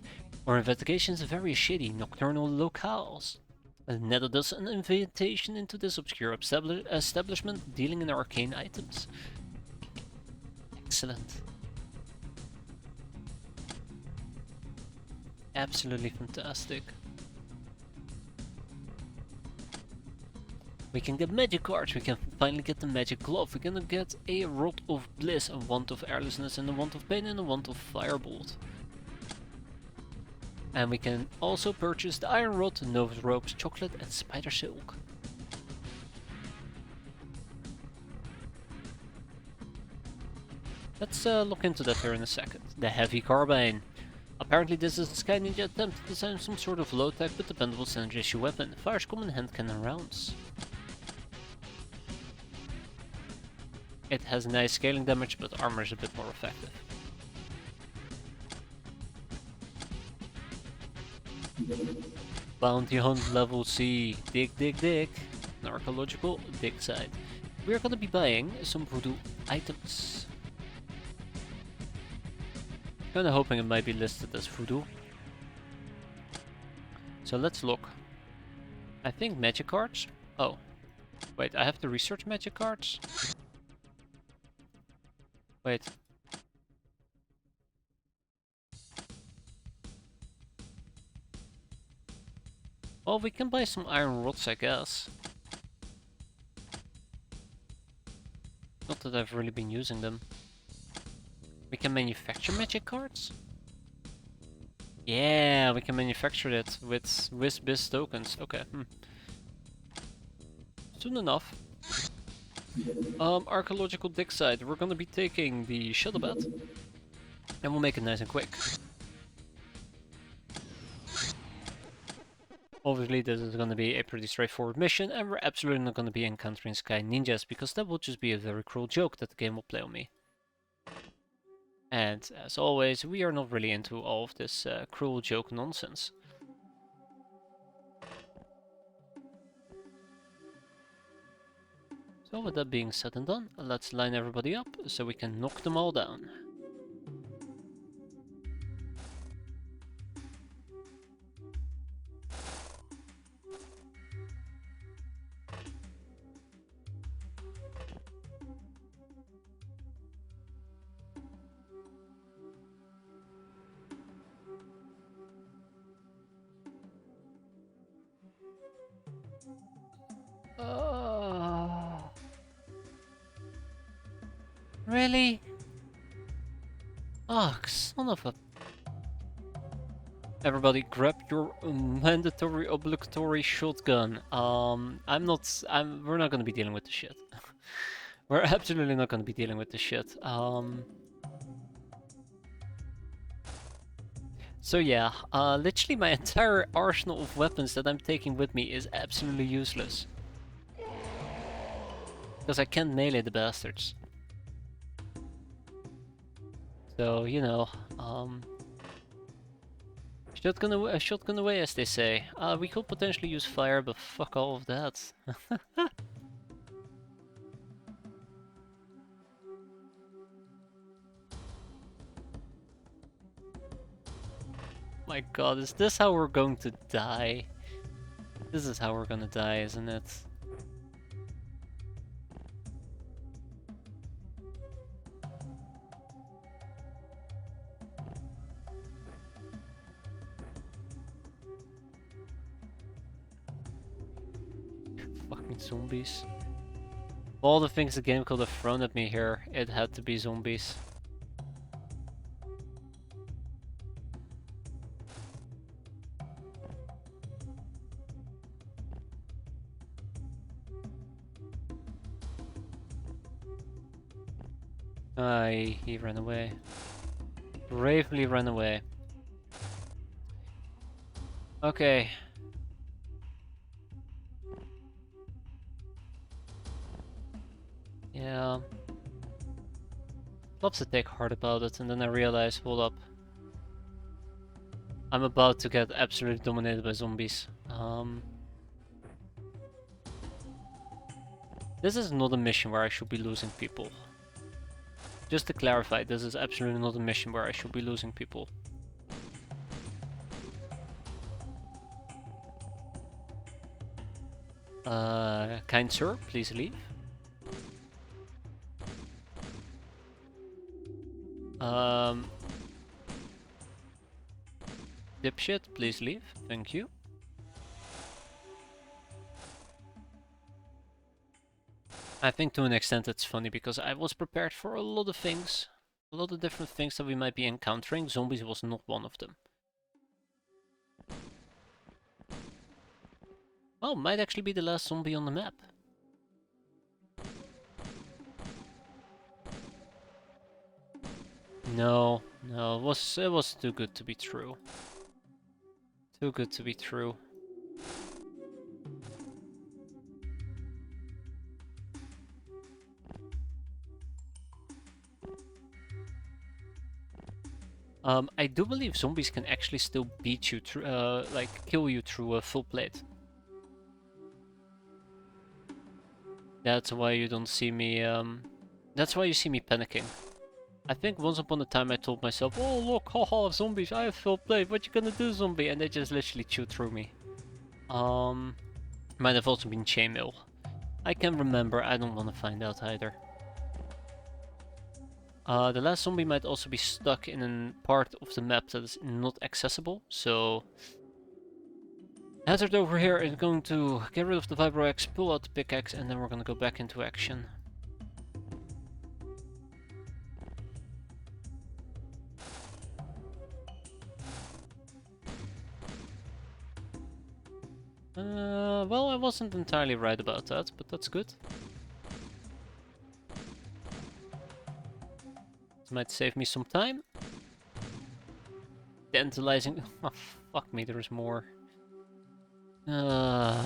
Our investigations are very shitty nocturnal locales. Netted us an invitation into this obscure establishment dealing in arcane items. Excellent. Absolutely fantastic. We can get magic cards, we can finally get the magic glove, we can get a rod of bliss, a wand of airlessness, and a wand of pain, and a wand of firebolt. And we can also purchase the iron rod, Nova's ropes, chocolate, and spider silk. Let's look into that here in a second. The heavy carbine. Apparently this is a Sky Ninja attempt to design some sort of low-tech but dependable synergistic weapon. Fires common hand cannon rounds. It has nice scaling damage, but armor is a bit more effective. Bounty hunt level C. Dig, dig, dig. An archaeological dig site. We are gonna be buying some voodoo items. Kinda hoping it might be listed as voodoo. So let's look. I think magic cards. Oh. Wait, I have to research magic cards? Wait. Well, we can buy some iron rods, I guess. Not that I've really been using them. We can manufacture magic cards? Yeah, we can manufacture it with WizBiz tokens. Okay. Soon enough. Archaeological dig site. We're gonna be taking the shuttle bed. And we'll make it nice and quick. Obviously this is gonna be a pretty straightforward mission, and we're absolutely not gonna be encountering Sky Ninjas, because that will just be a very cruel joke that the game will play on me. And as always, we are not really into all of this cruel joke nonsense. So with that being said and done, let's line everybody up so we can knock them all down. Really? Ah, son of a... Everybody grab your mandatory obligatory shotgun. We're not gonna be dealing with this shit. We're absolutely not gonna be dealing with this shit. So yeah, literally my entire arsenal of weapons that I'm taking with me is absolutely useless. Because I can't melee the bastards. So, you know, shotgun away, as they say. We could potentially use fire, but fuck all of that. My god, is this how we're going to die? This is how we're gonna die, isn't it? Fucking zombies. All the things the game could have thrown at me here, it had to be zombies. He ran away. Bravely ran away. Okay. Yeah. Loves to take heart about it, and then I realize, hold up. I'm about to get absolutely dominated by zombies. This is not a mission where I should be losing people. Just to clarify, this is absolutely not a mission where I should be losing people. Kind sir, please leave. Dipshit, please leave. Thank you. I think to an extent it's funny because I was prepared for a lot of things. A lot of different things that we might be encountering. Zombies was not one of them. Oh, might actually be the last zombie on the map. No, no, it was too good to be true. Too good to be true. I do believe zombies can actually still beat you through, like kill you through a full plate. That's why you don't see me, that's why you see me panicking. I think once upon a time I told myself, oh look, haha, zombies, I have full plate, what you gonna do, zombie? And they just literally chewed through me. Might have also been chainmail. I can't remember, I don't want to find out either. The last zombie might also be stuck in a part of the map that is not accessible, so... Hazard over here is going to get rid of the Vibro X, pull out the pickaxe, and then we're gonna go back into action. Well, I wasn't entirely right about that, but that's good. This might save me some time. Tantalizing. Oh, fuck me, there's more. And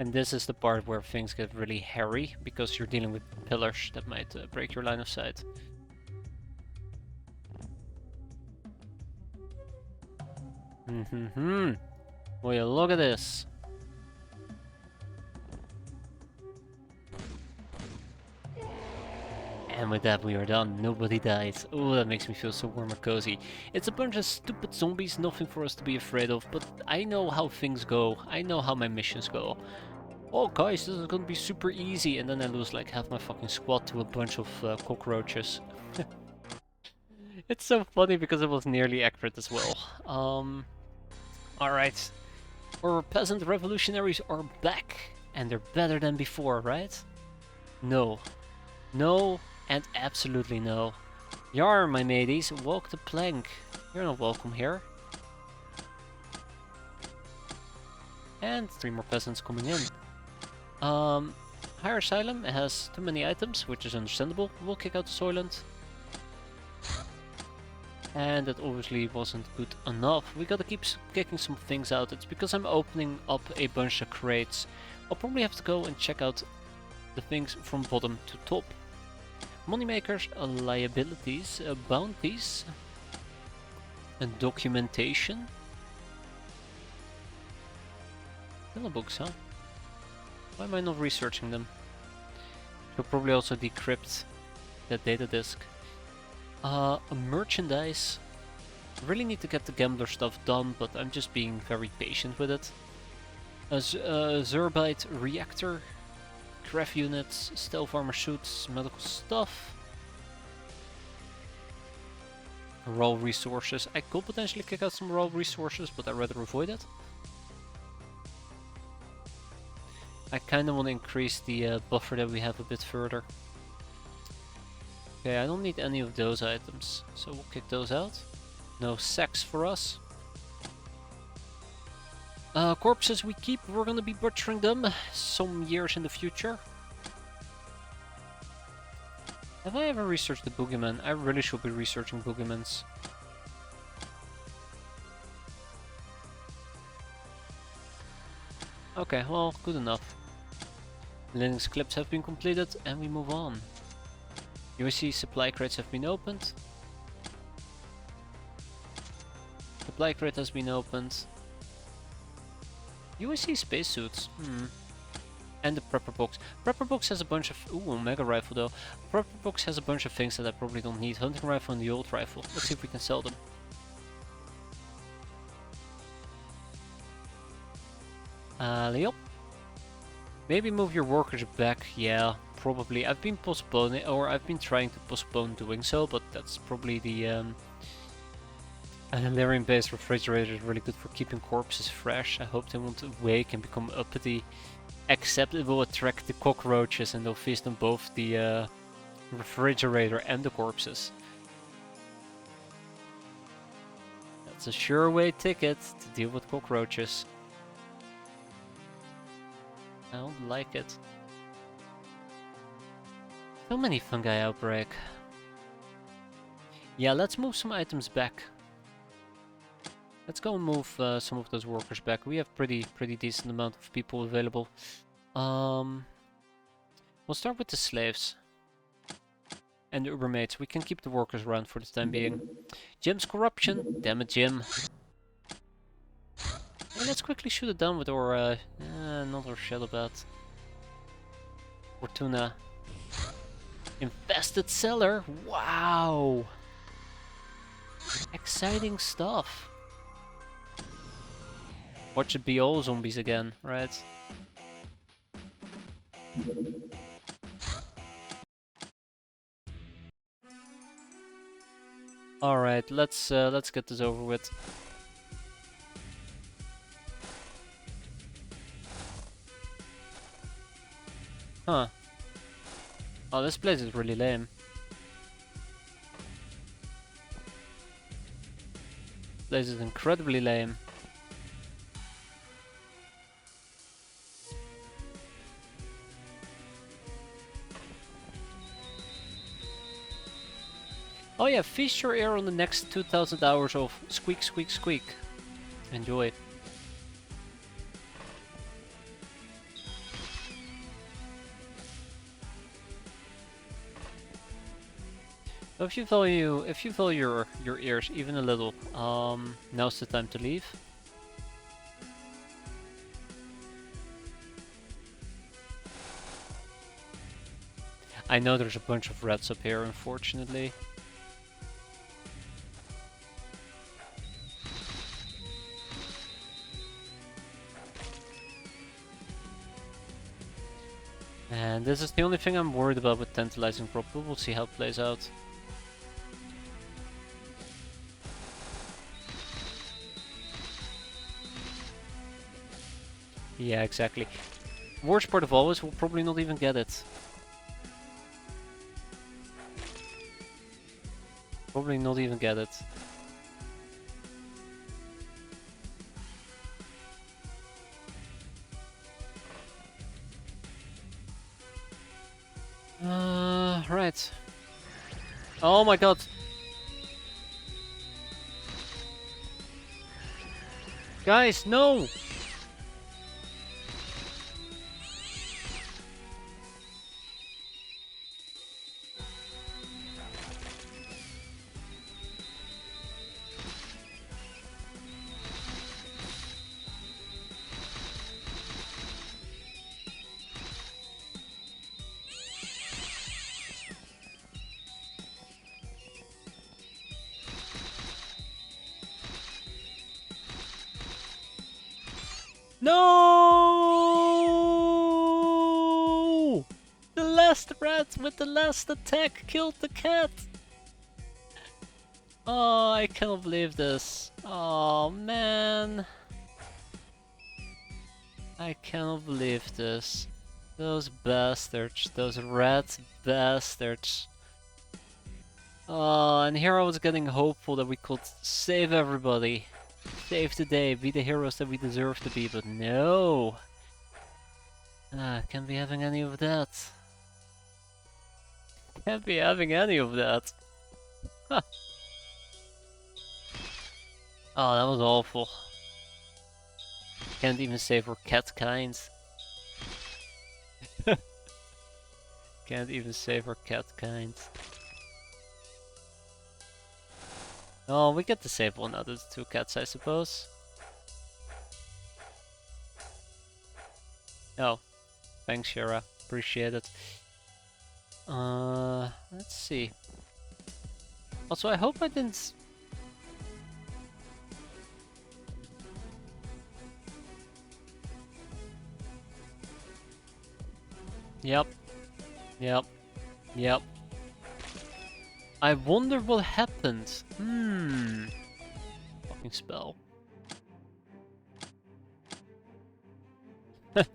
this is the part where things get really hairy, because you're dealing with pillars that might break your line of sight. Well, look at this. And with that we are done. Nobody died. Oh, that makes me feel so warm and cozy. It's a bunch of stupid zombies, nothing for us to be afraid of, but I know how things go. I know how my missions go. Oh guys, this is gonna be super easy, and then I lose like half my fucking squad to a bunch of cockroaches. It's so funny because it was nearly accurate as well. Alright. Our peasant revolutionaries are back, and they're better than before, right? No. No, and absolutely no. Yar, my mateys, walk the plank. You're not welcome here. And 3 more peasants coming in. Higher Asylum has too many items, which is understandable. We'll kick out the Soylent. And that obviously wasn't good enough. We gotta keep kicking some things out. It's because I'm opening up a bunch of crates. I'll probably have to go and check out the things from bottom to top. Moneymakers, liabilities, bounties, and documentation. Yellow books, huh? Why am I not researching them? You'll probably also decrypt that data disk. Merchandise. Really need to get the gambler stuff done, but I'm just being very patient with it. A Zerbite reactor, craft units, stealth armor suits, medical stuff. Raw resources. I could potentially kick out some raw resources, but I'd rather avoid it. I kinda want to increase the buffer that we have a bit further. Okay, I don't need any of those items, so we'll kick those out. No sex for us. Corpses we keep, we're gonna be butchering them some years in the future. Have I ever researched the boogeyman? I really should be researching boogeymans. Okay, well, good enough. Linux clips have been completed and we move on. UAC supply crates have been opened. Supply crate has been opened. UAC spacesuits. And the prepper box. Prepper box has a bunch of... Ooh, mega rifle though. Prepper box has a bunch of things that I probably don't need. Hunting rifle and the old rifle. Let's see if we can sell them. Yep. Maybe move your workers back. Yeah, probably. I've been postponing, or I've been trying to postpone doing so, but that's probably the an Alerian-based refrigerator is really good for keeping corpses fresh. I hope they won't wake and become uppity. Except it will attract the cockroaches and they'll feast on both the refrigerator and the corpses. That's a sure way ticket to deal with cockroaches. I don't like it. So many fungi outbreak. Yeah, let's move some items back. Let's go and move some of those workers back. We have pretty decent amount of people available. We'll start with the slaves. And the Ubermates. We can keep the workers around for the time being. Jim's corruption. Damn it, Jim. And let's quickly shoot it down with our another Shadowbat. Fortuna. Infested cellar. Wow. Exciting stuff. Watch it be all zombies again, right? Alright, let's get this over with. Huh. Oh, this place is really lame. This place is incredibly lame. Oh yeah, feast your ear on the next 2000 hours of squeak, squeak, squeak. Enjoy. So if you value your ears even a little, now's the time to leave. I know there's a bunch of rats up here, unfortunately. And this is the only thing I'm worried about with tantalizing prop, but we'll see how it plays out. Yeah, exactly. Worst part of all is we'll probably not even get it. Probably not even get it. Right. Oh my god. Guys, no! No! The last rat with the last attack killed the cat! Oh, I cannot believe this. Oh, man. I cannot believe this. Those bastards. Those rat bastards. Oh, and here I was getting hopeful that we could save everybody. Save the day, be the heroes that we deserve to be, but no! Can't be having any of that. Can't be having any of that. Huh. Oh, that was awful. Can't even save our cat kind. Can't even save our cat kind. Oh, we get to save one out of the two cats, I suppose. Oh, thanks, Shira. Appreciate it. Let's see. Also, I hope I didn't... Yep. Yep. Yep. I wonder what happened. Fucking spell. I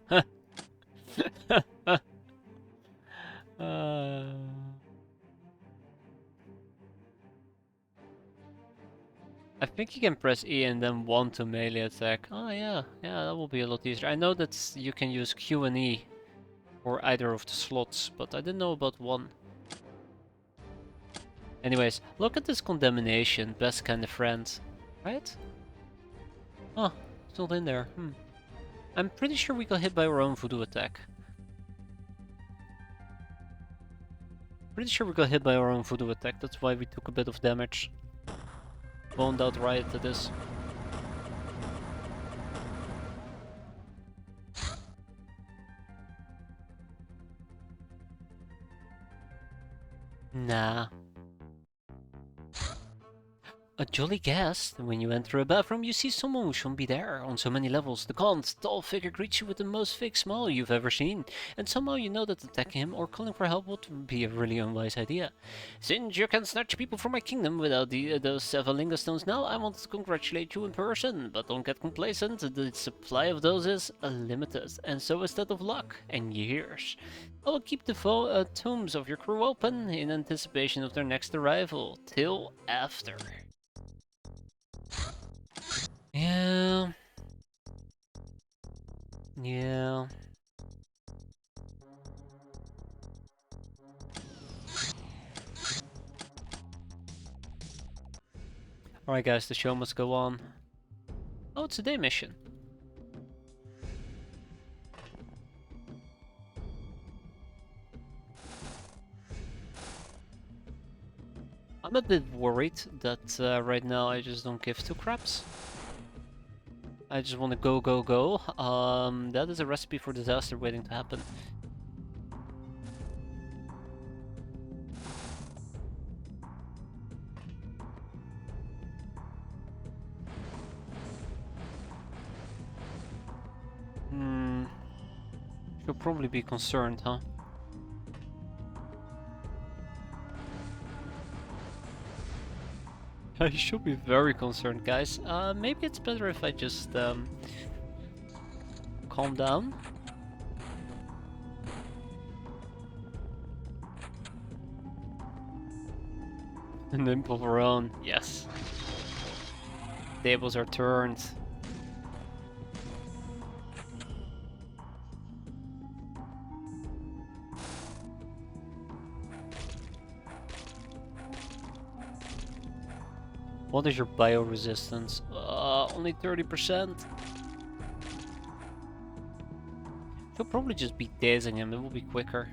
think you can press E and then 1 to melee attack. Oh yeah, yeah, that will be a lot easier. I know that you can use Q and E or either of the slots, but I didn't know about 1. Anyways, look at this condemnation, best kind of friend, right? Oh, it's not in there. I'm pretty sure we got hit by our own voodoo attack. Pretty sure we got hit by our own voodoo attack, that's why we took a bit of damage. Boned out right to this. Nah. A jolly guest. When you enter a bathroom, you see someone who shouldn't be there. On so many levels, the gaunt, tall figure greets you with the most fake smile you've ever seen. And somehow you know that attacking him or calling for help would be a really unwise idea. Since you can snatch people from my kingdom without those Sevalinga stones now, I want to congratulate you in person. But don't get complacent, the supply of those is limited. And so is that of luck and years. I will keep the tombs of your crew open in anticipation of their next arrival. Till after. Yeah. Yeah. Alright guys, the show must go on. Oh, it's a day mission. I'm a bit worried that right now I just don't give two craps. I just want to go, go, go. That is a recipe for disaster waiting to happen. You'll probably be concerned, huh? I should be very concerned, guys. Maybe it's better if I just calm down. An imp of our own, yes. Tables are turned. What is your bio resistance? Only 30%. He'll probably just be dazing him, it will be quicker.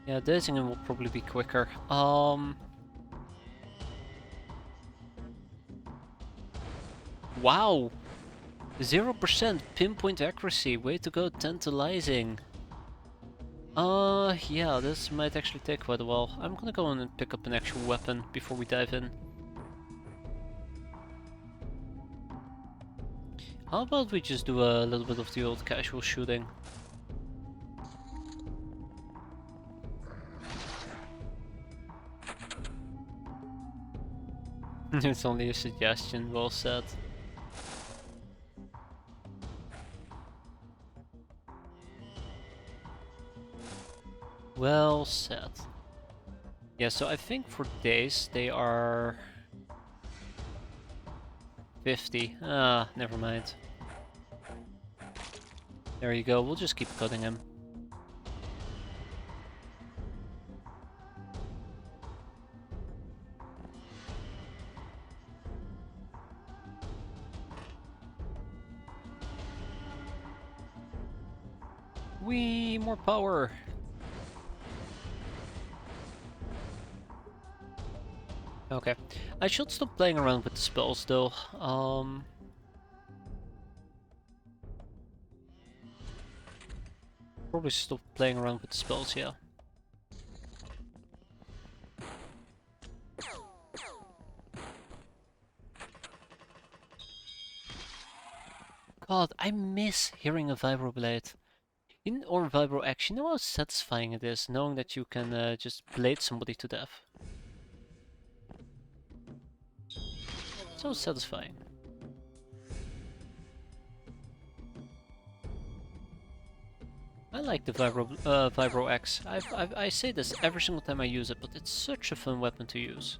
Yeah, dazing him will probably be quicker. Wow! 0% pinpoint accuracy, way to go, tantalizing. Yeah, this might actually take quite a while. I'm gonna go in and pick up an actual weapon before we dive in. How about we just do a little bit of the old casual shooting? It's only a suggestion, well said. Well said. Yeah, so I think for days they are 50. Ah, never mind. There you go, we'll just keep cutting him. Whee! More power! Okay, I should stop playing around with the spells though. Probably stop playing around with the spells, yeah. God, I miss hearing a vibroblade. Or vibro action, you know how satisfying it is knowing that you can just blade somebody to death. So satisfying. I like the Vibro X. I say this every single time I use it, but it's such a fun weapon to use.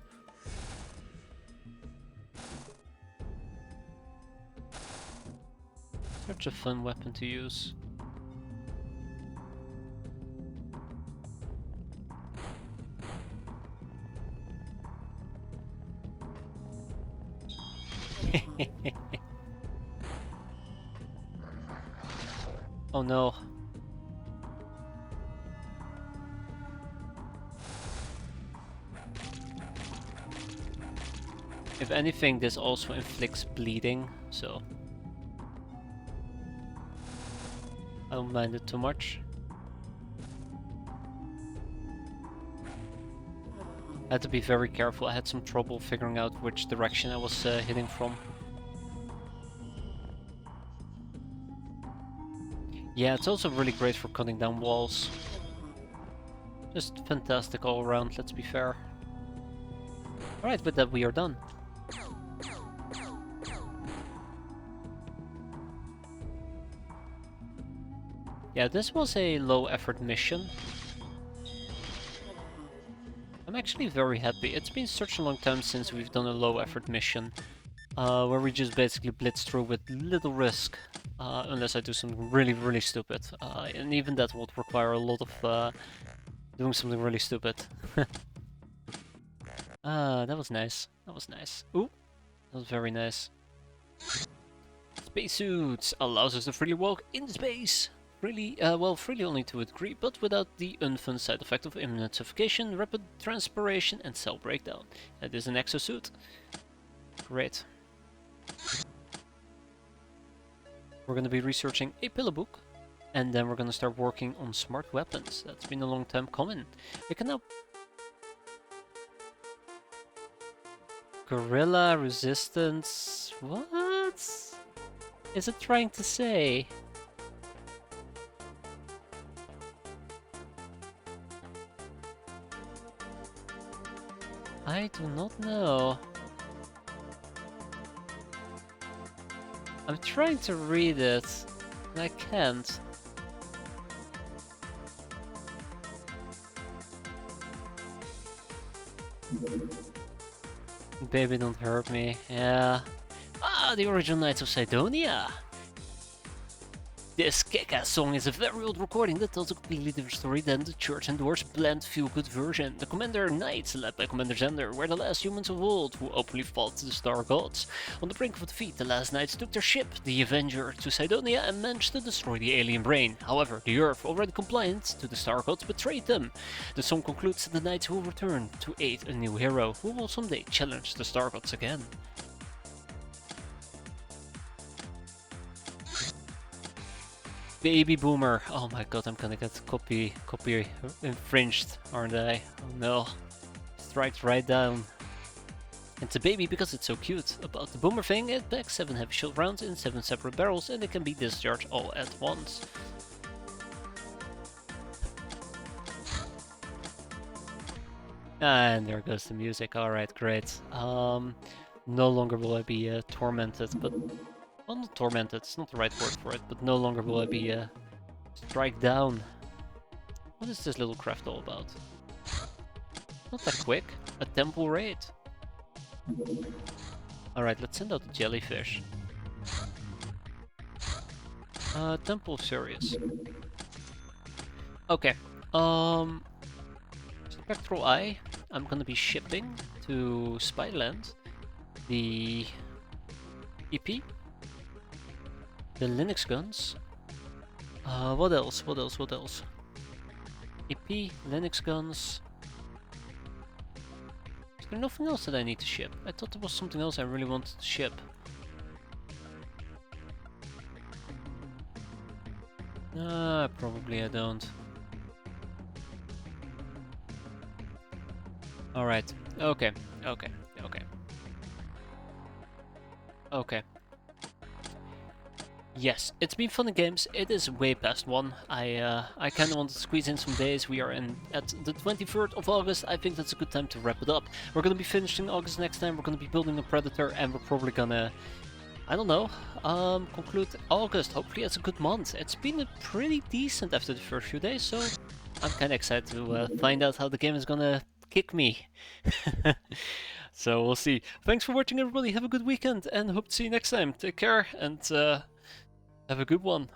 Such a fun weapon to use. Oh no. If anything, this also inflicts bleeding, so I don't mind it too much. I had to be very careful, I had some trouble figuring out which direction I was hitting from. Yeah, it's also really great for cutting down walls. Just fantastic all around, let's be fair. Alright, with that we are done. Yeah, this was a low effort mission. I'm actually very happy. It's been such a long time since we've done a low effort mission. Where we just basically blitz through with little risk. Unless I do something really, really stupid. And even that would require a lot of doing something really stupid. That was nice. That was nice. Ooh, that was very nice. Spacesuits allows us to freely walk in space. Freely, well, freely only to a degree, but without the unfun side effect of imminent suffocation, rapid transpiration, and cell breakdown. It is an exosuit. Great. We're going to be researching a pillar book, and then we're going to start working on smart weapons. That's been a long time coming. We can now... Gorilla resistance. What is it trying to say? I do not know. I'm trying to read it, and I can't. Baby, don't hurt me. Yeah. Ah, the original Knights of Sidonia! This kick-ass song is a very old recording that tells a completely different story than the church-endorsed bland feel-good version. The Commander Knights, led by Commander Xander, were the last humans of old who openly fought the Star Gods. On the brink of defeat, the last Knights took their ship, the Avenger, to Sidonia and managed to destroy the alien brain. However, the Earth, already compliant to the Star Gods, betrayed them. The song concludes that the Knights will return to aid a new hero, who will someday challenge the Star Gods again. Baby boomer. Oh my god, I'm gonna get copy infringed, aren't I? Oh no. Strikes right down. It's a baby because it's so cute. About the boomer thing, it packs 7 heavy shield rounds in 7 separate barrels and it can be discharged all at once. And there goes the music. Alright, great. No longer will I be tormented, but... Well, not tormented, it's not the right word for it, but no longer will I be strike down. What is this little craft all about? Not that quick. A temple raid. Alright, let's send out the jellyfish. Temple Sirius. Okay. Spectral Eye. I'm gonna be shipping to Spyland the EP. The Linux guns. What else? What else? What else? EP, Linux guns. Is there nothing else that I need to ship? I thought there was something else I really wanted to ship. Probably I don't. Alright. Okay. Okay. Okay. Okay. Yes, it's been fun and games. It is way past 1. I kind of want to squeeze in some days. We are at the 23rd of August. I think that's a good time to wrap it up. We're going to be finishing August next time. We're going to be building a Predator and we're probably gonna, I don't know, conclude August. Hopefully it's a good month. It's been pretty decent after the first few days, so I'm kind of excited to find out how the game is gonna kick me. So we'll see. Thanks for watching, everybody. Have a good weekend and hope to see you next time. Take care and have a good one.